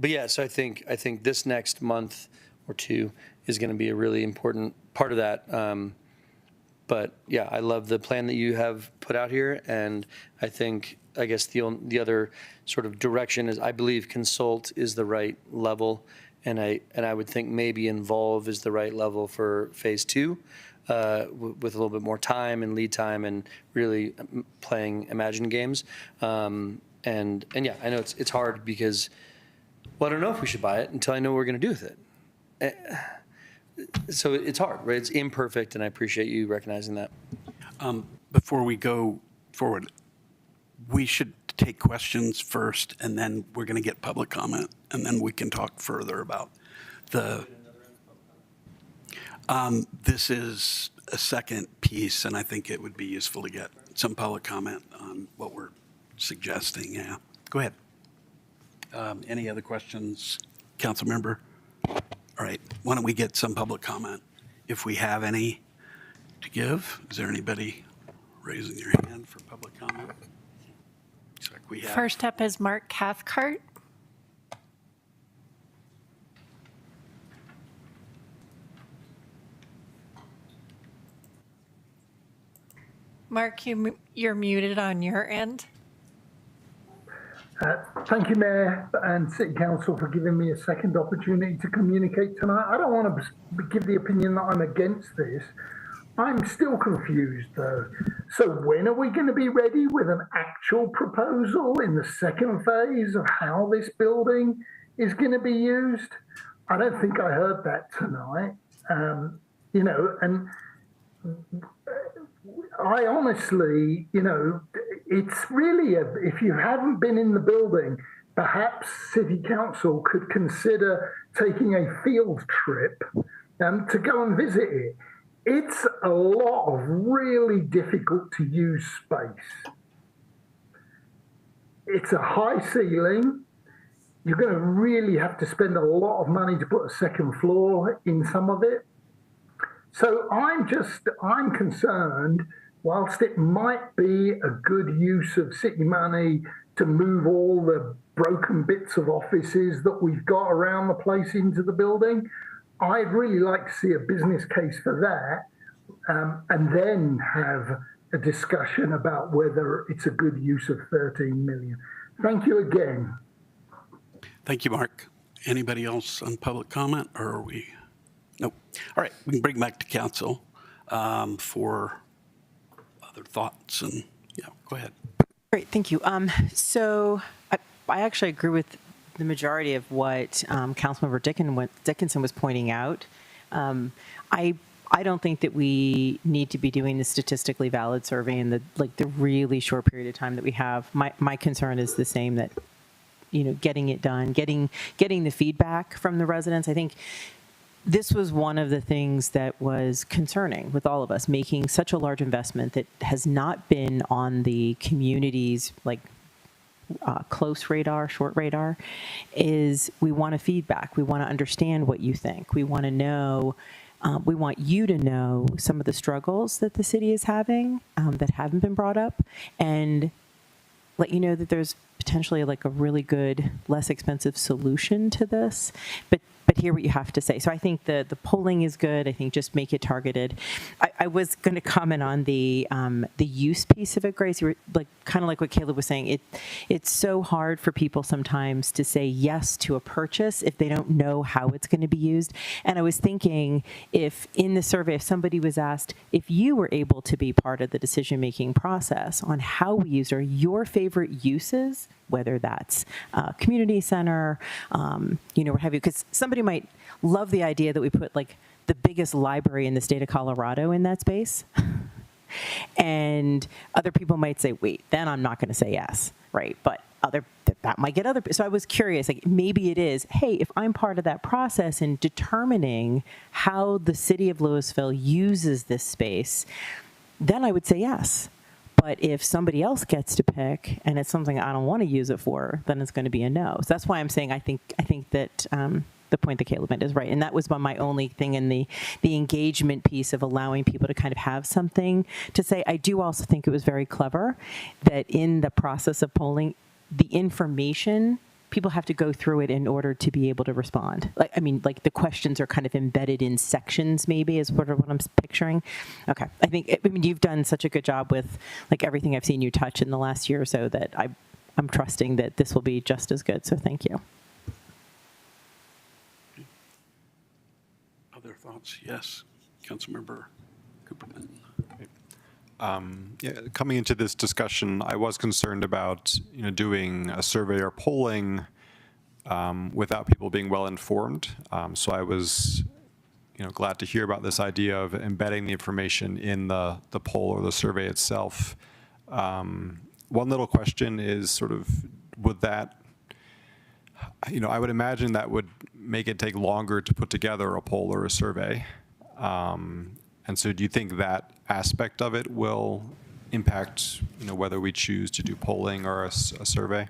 O: yeah, so I think this next month or two is going to be a really important part of that. But yeah, I love the plan that you have put out here, and I guess the other sort of direction is I believe consult is the right level, and I would think maybe involve is the right level for phase 2, with a little bit more time and lead time and really playing Imagine games. And yeah, I know it's hard because, well, I don't know if we should buy it until I know what we're going to do with it. So it's hard, right? It's imperfect, and I appreciate you recognizing that.
B: Before we go forward, we should take questions first, and then we're going to get public comment, and then we can talk further about the. This is a second piece, and I think it would be useful to get some public comment on what we're suggesting. Yeah, go ahead. Any other questions, council member? All right, why don't we get some public comment, if we have any to give? Is there anybody raising their hand for public comment? Looks like we have.
C: First up is Mark Cathcart. Mark, you're muted on your end.
G: Thank you, Mayor and City Council, for giving me a second opportunity to communicate tonight. I don't want to give the opinion that I'm against this. I'm still confused, though. So when are we going to be ready with an actual proposal in the second phase of how this building is going to be used? I don't think I heard that tonight. And I honestly, it's really, if you haven't been in the building, perhaps City Council could consider taking a field trip to go and visit it. It's a lot of really difficult to use space. It's a high ceiling. You're going to really have to spend a lot of money to put a second floor in some of it. So I'm concerned, whilst it might be a good use of city money to move all the broken bits of offices that we've got around the place into the building, I'd really like to see a business case for that, and then have a discussion about whether it's a good use of 13 million. Thank you again.
B: Thank you, Mark. Anybody else on public comment, or are we? Nope. All right, we can bring back to council for other thoughts, and yeah, go ahead.
L: Great, thank you. So I actually agree with the majority of what Councilmember Dickinson was pointing out. I don't think that we need to be doing the statistically valid survey in the really short period of time that we have. My concern is the same, that getting it done, getting the feedback from the residents. I think this was one of the things that was concerning with all of us, making such a large investment that has not been on the community's close radar, short radar, is we want a feedback. We want to understand what you think. We want to know, we want you to know some of the struggles that the city is having that haven't been brought up, and let you know that there's potentially a really good, less expensive solution to this, but hear what you have to say. So I think the polling is good. I think just make it targeted. I was going to comment on the use piece of it, Grace. You were kind of like what Caleb was saying. It's so hard for people sometimes to say yes to a purchase if they don't know how it's going to be used. And I was thinking, if in the survey, if somebody was asked if you were able to be part of the decision-making process on how we use your favorite uses, whether that's community center, what have you, because somebody might love the idea that we put the biggest library in the state of Colorado in that space. And other people might say, wait, then I'm not going to say yes, right? But that might get other. So I was curious, maybe it is, hey, if I'm part of that process in determining how the city of Louisville uses this space, then I would say yes. But if somebody else gets to pick and it's something I don't want to use it for, then it's going to be a no. So that's why I'm saying I think that the point that Caleb made is right. And that was my only thing in the engagement piece of allowing people to kind of have something to say. I do also think it was very clever that in the process of polling, the information, people have to go through it in order to be able to respond. The questions are kind of embedded in sections, maybe, is what I'm picturing. Okay. I think, you've done such a good job with everything I've seen you touch in the last year or so that I'm trusting that this will be just as good. So thank you.
B: Other thoughts? Yes. Councilmember Cooperman.
M: Coming into this discussion, I was concerned about doing a survey or polling without people being well informed. So I was glad to hear about this idea of embedding the information in the poll or the survey itself. One little question is sort of, would that, I would imagine that would make it take longer to put together a poll or a survey. And so do you think that aspect of it will impact, whether we choose to do polling or a survey?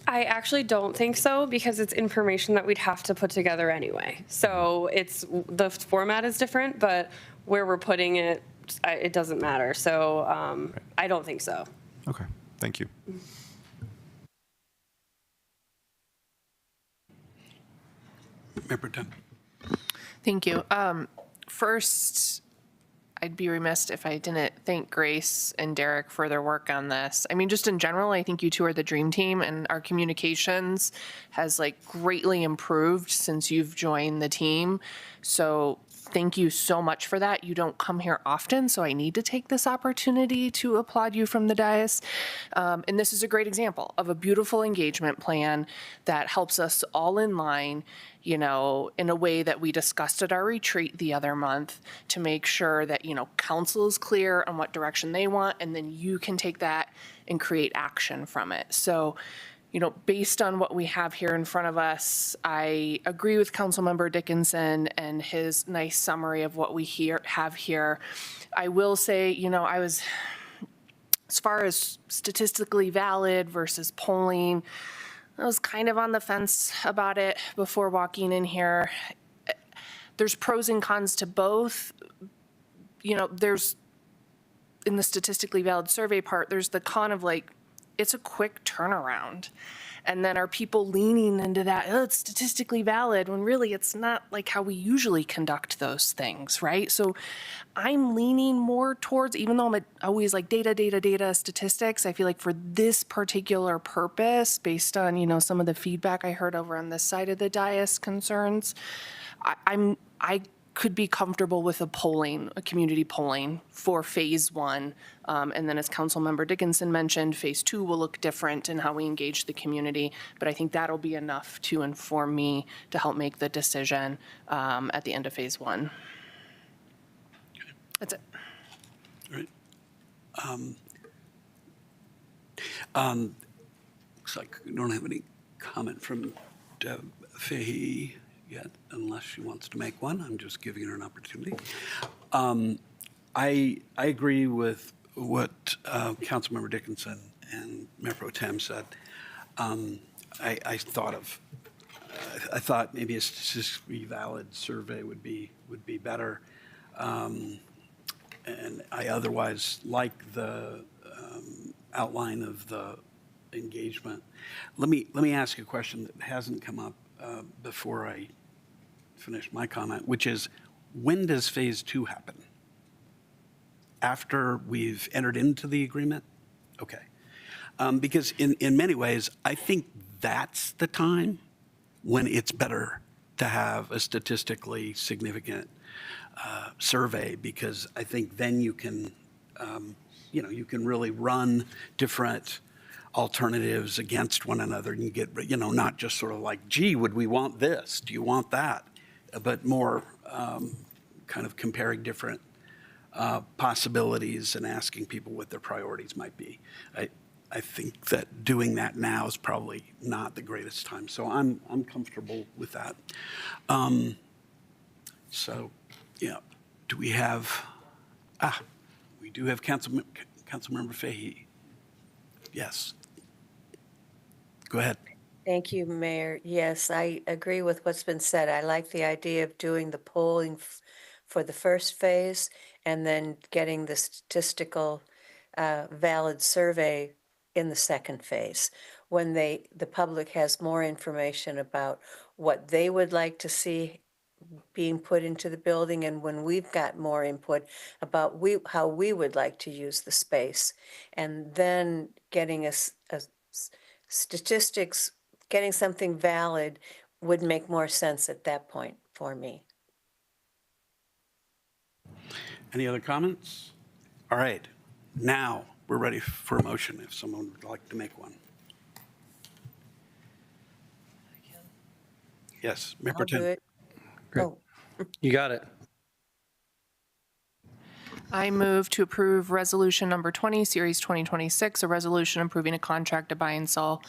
Q: I actually don't think so, because it's information that we'd have to put together anyway. So the format is different, but where we're putting it, it doesn't matter. So I don't think so.
M: Okay, thank you.
B: Member Dunn.
H: Thank you. First, I'd be remiss if I didn't thank Grace and Derek for their work on this. Just in general, I think you two are the dream team, and our communications has greatly improved since you've joined the team. So thank you so much for that. You don't come here often, so I need to take this opportunity to applaud you from the dais. And this is a great example of a beautiful engagement plan that helps us all in line, in a way that we discussed at our retreat the other month, to make sure that, council is clear on what direction they want, and then you can take that and create action from it. So, based on what we have here in front of us, I agree with Councilmember Dickinson and his nice summary of what we have here. I will say, I was, as far as statistically valid versus polling, I was kind of on the fence about it before walking in here. there's pros and cons to both. You know, there's, in the statistically valid survey part, there's the con of like, it's a quick turnaround. And then are people leaning into that, oh, it's statistically valid, when really it's not like how we usually conduct those things, right? So I'm leaning more towards, even though I'm always like data, statistics, I feel like for this particular purpose, based on, you know, some of the feedback I heard over on this side of the dais concerns, I could be comfortable with a community polling for phase one. And then as Councilmember Dickinson mentioned, phase two will look different in how we engage the community. But I think that'll be enough to inform me to help make the decision at the end of phase one. That's it.
B: All right. Looks like we don't have any comment from Deb Fahey yet, unless she wants to make one. I'm just giving her an opportunity. I agree with what Councilmember Dickinson and Mayor Pro Tem said. I thought maybe a statistically valid survey would be better. And I otherwise like the outline of the engagement. Let me ask you a question that hasn't come up before I finish my comment, which is, when does phase two happen? After we've entered into the agreement? Okay. Because in many ways, I think that's the time when it's better to have a statistically significant survey, because I think then you can, you can really run different alternatives against one another, and you get, not just sort of like, gee, would we want this? Do you want that? But more kind of comparing different possibilities and asking people what their priorities might be. I think that doing that now is probably not the greatest time. So I'm comfortable with that. So, yeah, do we have, we do have Councilmember Fahey. Yes. Go ahead.
E: Thank you, Mayor. Yes, I agree with what's been said. I like the idea of doing the polling for the first phase and then getting the statistical valid survey in the second phase, when the public has more information about what they would like to see being put into the building, and when we've got more input about how we would like to use the space, and then getting a statistics, getting something valid would make more sense at that point for me.
B: Any other comments? All right, now we're ready for a motion if someone would like to make one. Yes, Mayor Pro
E: I'll do
B: Tem.
E: it. Oh,
O: You got it.
H: I move to approve resolution number 20, series 2026, a resolution approving a contract to buy and sell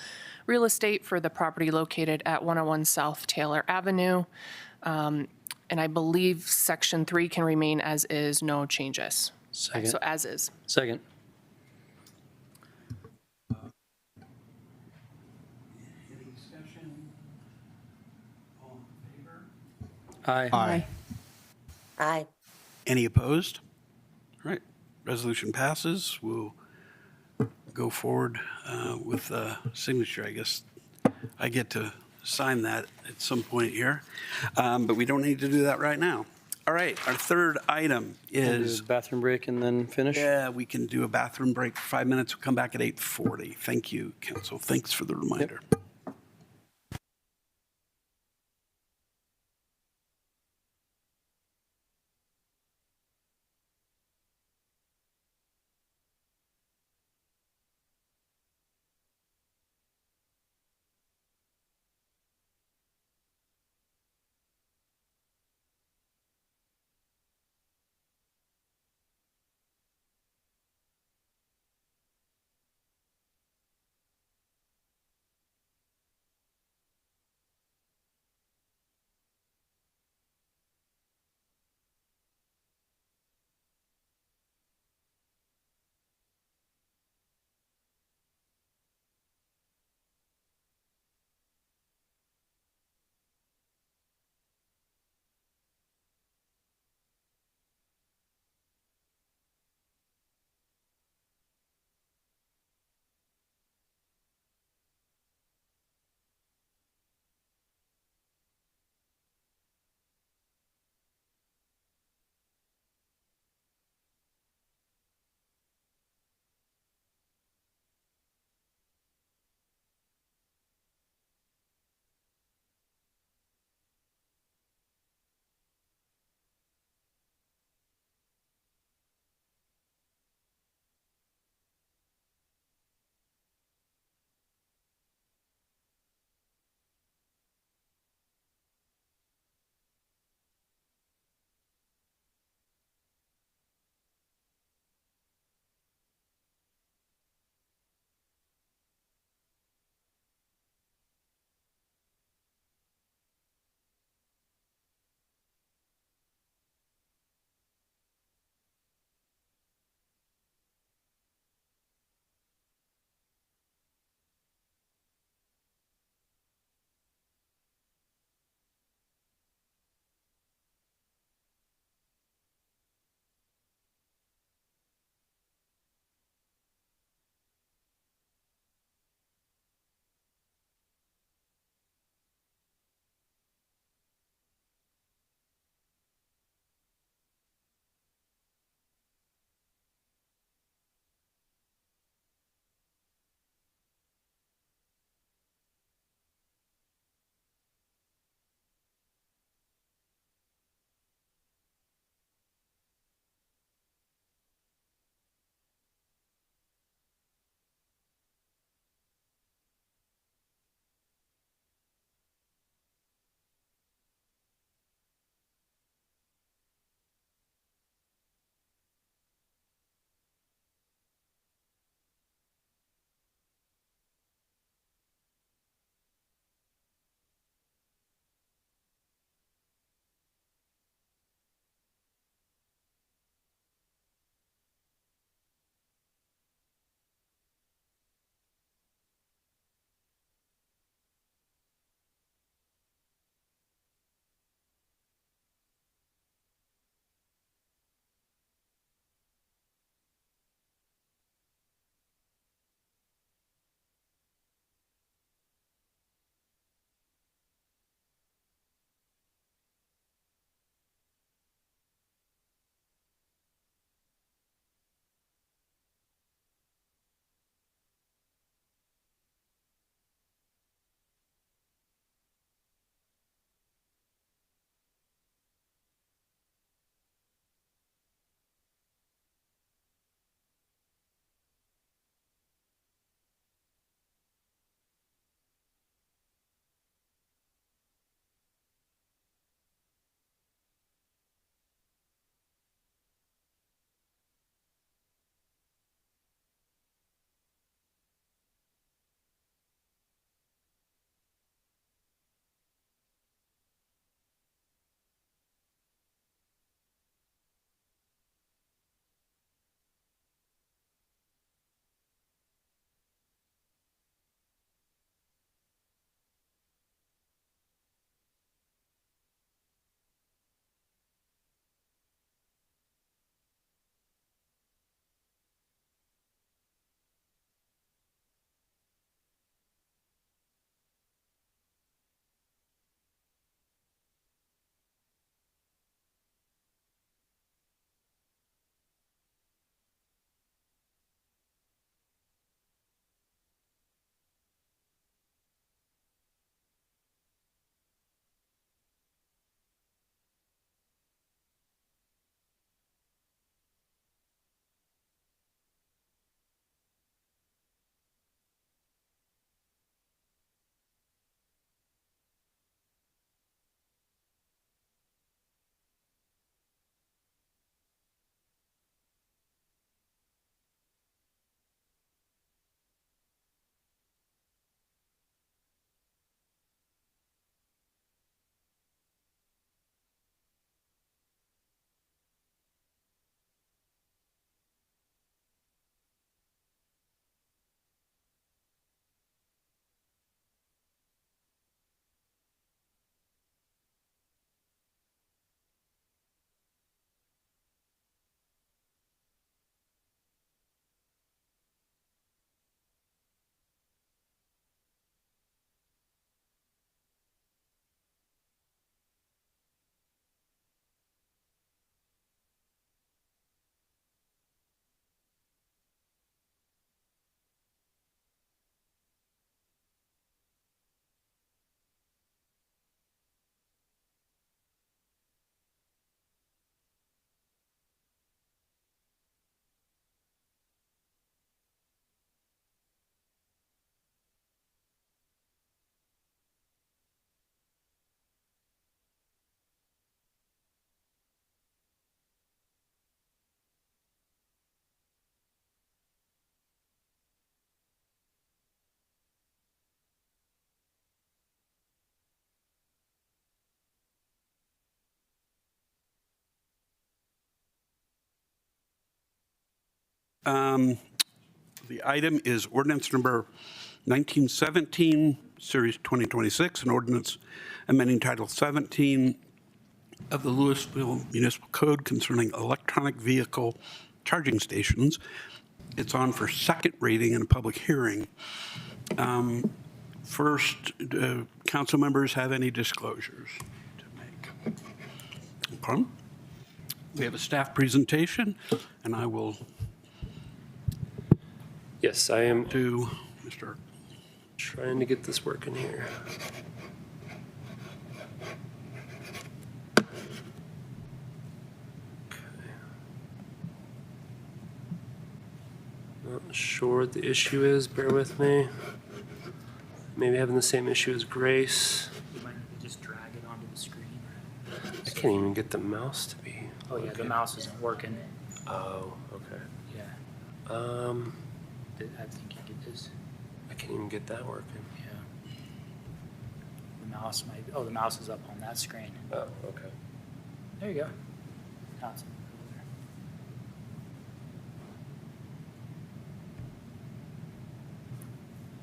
H: real estate for the property located at 101 South Taylor Avenue. And I believe section 3 can remain as is, no changes.
O: Second.
H: So as is.
O: Second.
B: Any discussion? All in favor?
O: Aye.
E: aye.
B: Any opposed? All right, resolution passes. We'll go forward with the signature. I guess I get to sign that at some point here, but we don't need to do that right now. All right, our third item is,
O: Bathroom break and then finish?
B: yeah, we can do a bathroom break for 5 minutes. We'll come back at 8:40. Thank you, Council. Thanks for the reminder. The item is ordinance number 1917, Series 2026, an ordinance amending Title 17 of the Louisville Municipal Code concerning electronic vehicle charging stations. It's on for second reading and a public hearing. First, council members have any disclosures to make? Okay. We have a staff presentation, and I will
R: Yes, I am
B: do Mr.
R: trying to get this working here. Not sure what the issue is, bear with me. Maybe having the same issue as Grace.
J: You might need to just drag it onto the screen.
R: I can't even get the mouse to be.
J: Oh yeah, the mouse isn't working.
R: Oh, okay.
J: Yeah, I think you get this.
R: I can't even get that working.
J: Yeah. The mouse might, oh, the mouse is up on that screen.
R: Oh, okay.
J: There you go. Now it's over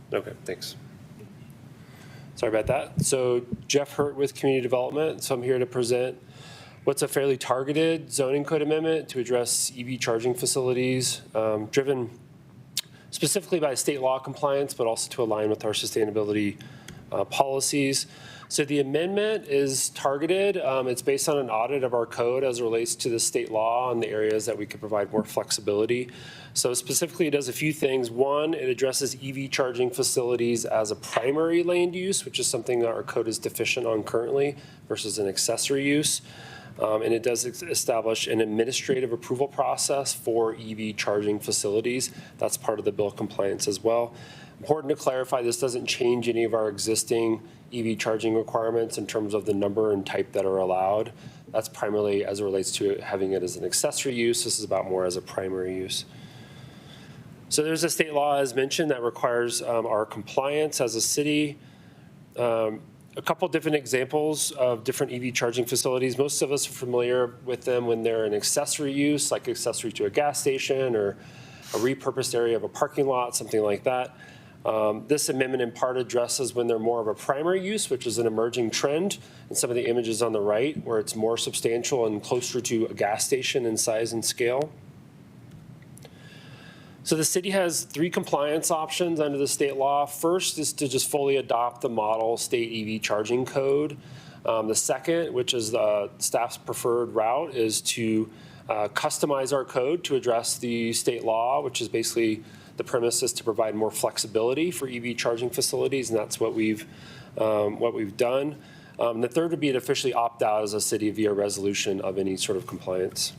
J: there.
R: Okay, thanks. Sorry about that. So Jeff Hurt with Community Development. So I'm here to present what's a fairly targeted zoning code amendment to address EV charging facilities, driven specifically by state law compliance, but also to align with our sustainability policies. So the amendment is targeted. It's based on an audit of our code as it relates to the state law on the areas that we could provide more flexibility. So specifically, it does a few things. One, it addresses EV charging facilities as a primary land use, which is something that our code is deficient on currently versus an accessory use. And it does establish an administrative approval process for EV charging facilities. That's part of the bill compliance as well. Important to clarify, this doesn't change any of our existing EV charging requirements in terms of the number and type that are allowed. That's primarily as it relates to having it as an accessory use. This is about more as a primary use. So there's a state law, as mentioned, that requires our compliance as a city. A couple different examples of different EV charging facilities. Most of us are familiar with them when they're an accessory use, like accessory to a gas station or a repurposed area of a parking lot, something like that. This amendment in part addresses when they're more of a primary use, which is an emerging trend in some of the images on the right, where it's more substantial and closer to a gas station in size and scale. So the city has 3 compliance options under the state law. First is to just fully adopt the model state EV charging code. The second, which is the staff's preferred route, is to customize our code to address the state law, which is basically the premise is to provide more flexibility for EV charging facilities, and that's what we've done. The third would be to officially opt out as a city via resolution of any sort of compliance.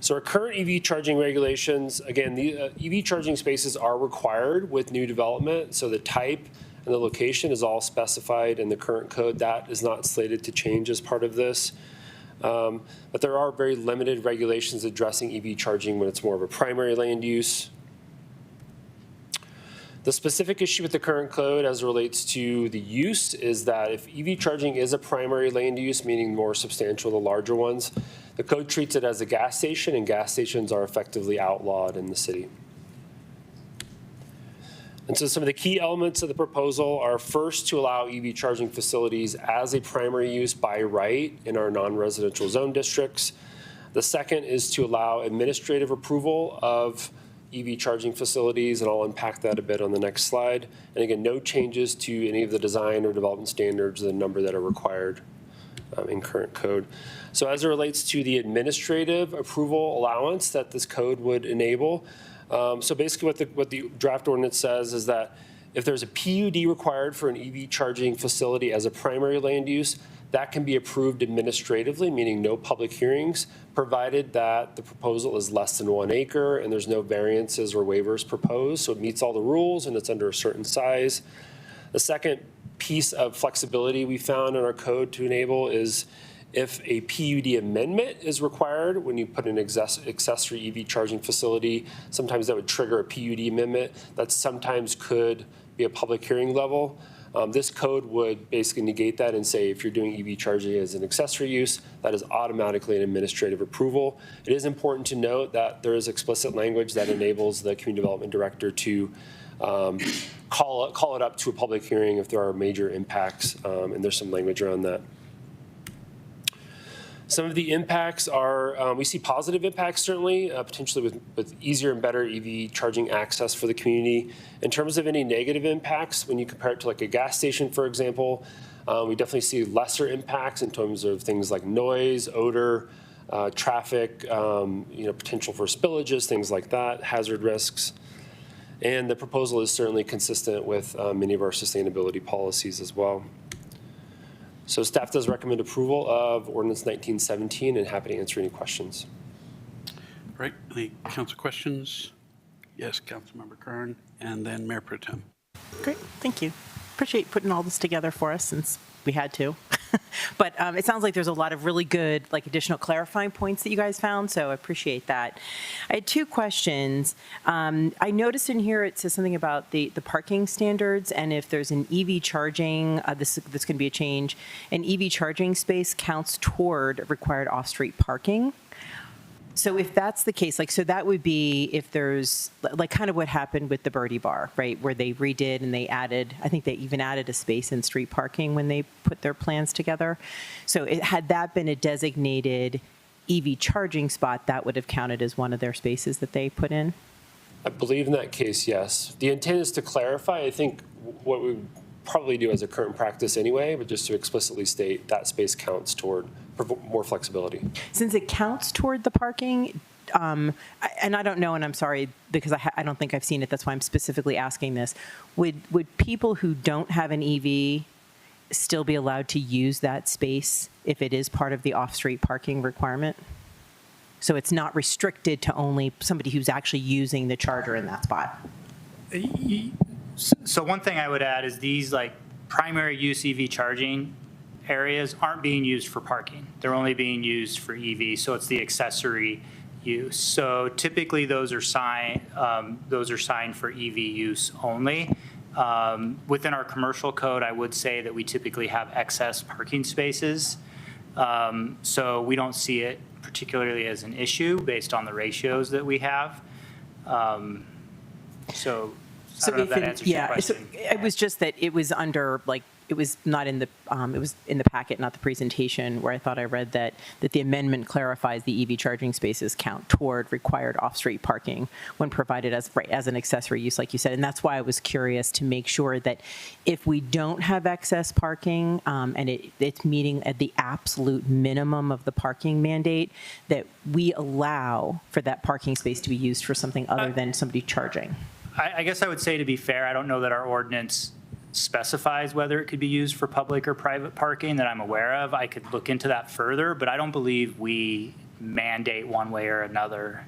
R: So our current EV charging regulations, again, the EV charging spaces are required with new development. So the type and the location is all specified in the current code. That is not slated to change as part of this. But there are very limited regulations addressing EV charging when it's more of a primary land use. The specific issue with the current code as it relates to the use is that if EV charging is a primary land use, meaning more substantial, the larger ones, the code treats it as a gas station, and gas stations are effectively outlawed in the city. And so some of the key elements of the proposal are first to allow EV charging facilities as a primary use by right in our non-residential zone districts. The second is to allow administrative approval of EV charging facilities, and I'll unpack that a bit on the next slide. And again, no changes to any of the design or development standards, the number that are required in current code. So as it relates to the administrative approval allowance that this code would enable, so basically what the draft ordinance says is that if there's a PUD required for an EV charging facility as a primary land use, that can be approved administratively, meaning no public hearings, provided that the proposal is less than 1 acre and there's no variances or waivers proposed. So it meets all the rules and it's under a certain size. The second piece of flexibility we found in our code to enable is if a PUD amendment is required when you put an accessory EV charging facility, sometimes that would trigger a PUD amendment. That sometimes could be a public hearing level. This code would basically negate that and say if you're doing EV charging as an accessory use, that is automatically an administrative approval. It is important to note that there is explicit language that enables the community development director to call it up to a public hearing if there are major impacts, and there's some language around that. Some of the impacts are, we see positive impacts certainly, potentially with easier and better EV charging access for the community. In terms of any negative impacts, when you compare it to like a gas station, for example, we definitely see lesser impacts in terms of things like noise, odor, traffic, potential for spillages, things like that, hazard risks. And the proposal is certainly consistent with many of our sustainability policies as well. So staff does recommend approval of ordinance 1917 and happy to answer any questions.
B: All right, any council questions? Yes, Councilmember Kern, and then Mayor Pro Tem.
L: Great, thank you. Appreciate putting all this together for us since we had to. But it sounds like there's a lot of really good, like, additional clarifying points that you guys found, so I appreciate that. I had two questions. I noticed in here it says something about the parking standards, and if there's an EV charging, this can be a change, an EV charging space counts toward required off-street parking. So if that's the case, like, so that would be if there's, like, kind of what happened with the Birdie Bar, right, where they redid and they added, I think they even added a space in street parking when they put their plans together. So had that been a designated EV charging spot, that would have counted as one of their spaces that they put in?
R: I believe in that case, yes. The intent is to clarify, I think, what we would probably do as a current practice anyway, but just to explicitly state that space counts toward more flexibility.
L: Since it counts toward the parking, and I don't know, and I'm sorry, because I don't think I've seen it, that's why I'm specifically asking this, would people who don't have an EV still be allowed to use that space if it is part of the off-street parking requirement? So it's not restricted to only somebody who's actually using the charger in that spot?
J: So one thing I would add is these like primary use EV charging areas aren't being used for parking. They're only being used for EV, so it's the accessory use. So typically those are signed for EV use only. Within our commercial code, I would say that we typically have excess parking spaces. So we don't see it particularly as an issue based on the ratios that we have. So I don't know if that answers your question.
L: So it was just that it was under, like, it was not in the, it was in the packet, not the presentation, where I thought I read that the amendment clarifies the EV charging spaces count toward required off-street parking when provided as an accessory use, like you said. And that's why I was curious to make sure that if we don't have excess parking and it's meeting at the absolute minimum of the parking mandate, that we allow for that parking space to be used for something other than somebody charging.
J: I guess I would say, to be fair, I don't know that our ordinance specifies whether it could be used for public or private parking that I'm aware of. I could look into that further, but I don't believe we mandate one way or another.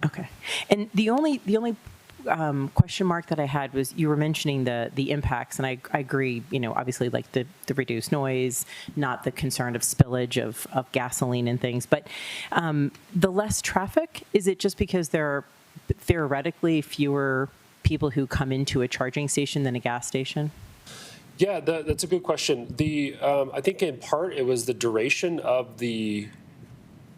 L: Okay. And the only question mark that I had was you were mentioning the impacts, and I agree, obviously, like the reduced noise, not the concern of spillage of gasoline and things, but the less traffic, is it just because there are theoretically fewer people who come into a charging station than a gas station?
R: Yeah, that's a good question. I think in part it was the duration of the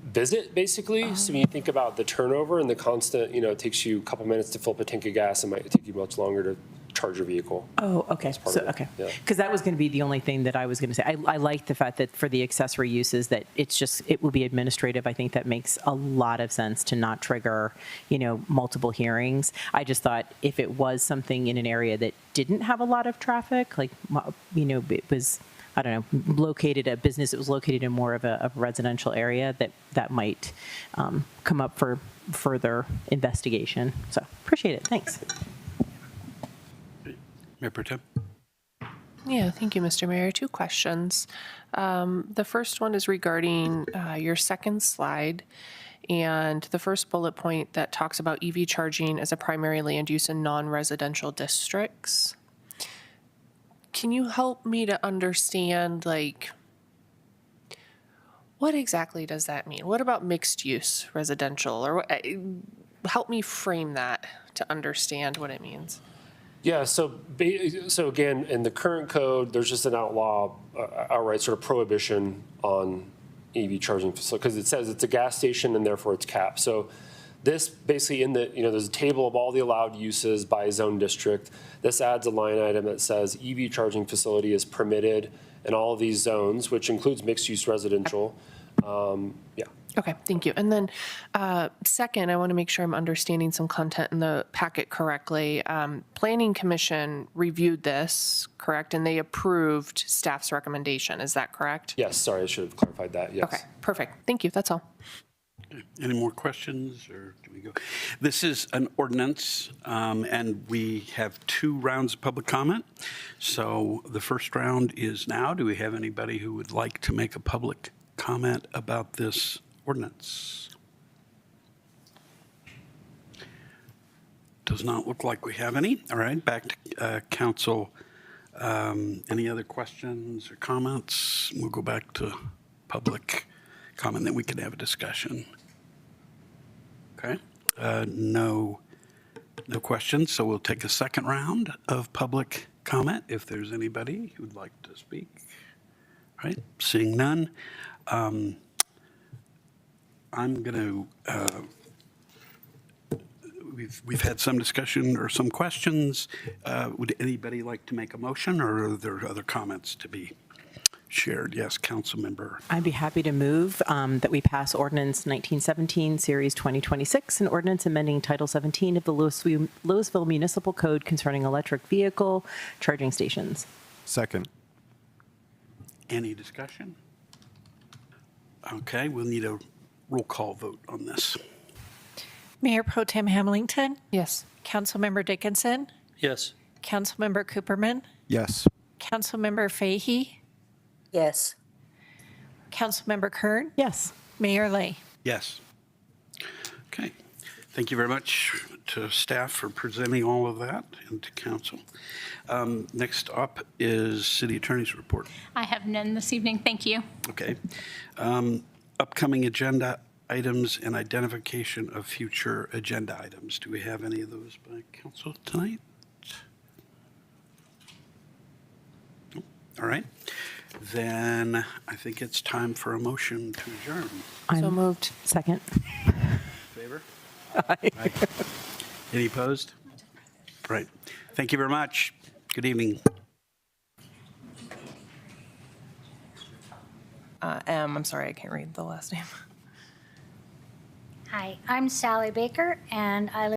R: visit, basically. So when you think about the turnover and the constant, it takes you a couple minutes to fill up a tank of gas, it might take you much longer to charge your vehicle.
L: Oh, okay. So, okay. Because that was going to be the only thing that I was going to say. I like the fact that for the accessory uses that it will be administrative. I think that makes a lot of sense to not trigger, multiple hearings. I just thought if it was something in an area that didn't have a lot of traffic, like, it was, I don't know, a business that was located in more of a residential area, that might come up for further investigation. So appreciate it. Thanks.
B: Mayor Pro Tem.
H: Yeah, thank you, Mr. Mayor. Two questions. The first one is regarding your second slide and the first bullet point that talks about EV charging as a primary land use in non-residential districts. Can you help me to understand, like, what exactly does that mean? What about mixed use residential? Or help me frame that to understand what it means.
R: Yeah, so again, in the current code, there's just an outright sort of prohibition on EV charging facility, because it says it's a gas station and therefore it's capped. So this basically there's a table of all the allowed uses by zone district. This adds a line item that says EV charging facility is permitted in all of these zones, which includes mixed-use residential. Yeah.
H: Okay, thank you. And then second, I want to make sure I'm understanding some content in the packet correctly. Planning Commission reviewed this, correct? And they approved staff's recommendation. Is that correct?
R: Yes, sorry, I should have clarified that, yes.
H: Okay, perfect. Thank you. That's all.
B: Any more questions, or do we go? This is an ordinance, and we have 2 rounds of public comment. So the first round is now. Do we have anybody who would like to make a public comment about this ordinance? Does not look like we have any. All right, back to council. Any other questions or comments? We'll go back to public comment, then we can have a discussion. Okay, no questions, so we'll take a second round of public comment if there's anybody who'd like to speak. All right, seeing none. I'm going to, we've had some discussion or some questions. Would anybody like to make a motion, or are there other comments to be shared? Yes, council member.
L: I'd be happy to move that we pass Ordinance 1917, Series 2026, an ordinance amending Title 17 of the Louisville Municipal Code concerning electric vehicle charging stations.
M: Second.
B: Any discussion? Okay, we'll need a roll call vote on this.
C: Mayor Pro Tem Hamilton?
H: Yes.
C: Councilmember Dickinson?
O: Yes.
C: Councilmember Cooperman?
M: Yes.
C: Councilmember Fahey?
E: Yes.
C: Councilmember Kern?
L: Yes.
C: Mayor Lay?
B: Yes. Okay. Thank you very much to staff for presenting all of that and to council. Next up is city attorney's report.
P: I have none this evening. Thank you.
B: Okay. Upcoming agenda items and identification of future agenda items. Do we have any of those by council tonight? All right. Then I think it's time for a motion to adjourn.
H: So moved.
L: Second.
B: Favor? Aye. Any opposed? Right. Thank you very much. Good evening.
H: I'm sorry, I can't read the last name.
S: Hi, I'm Sally Baker, and I live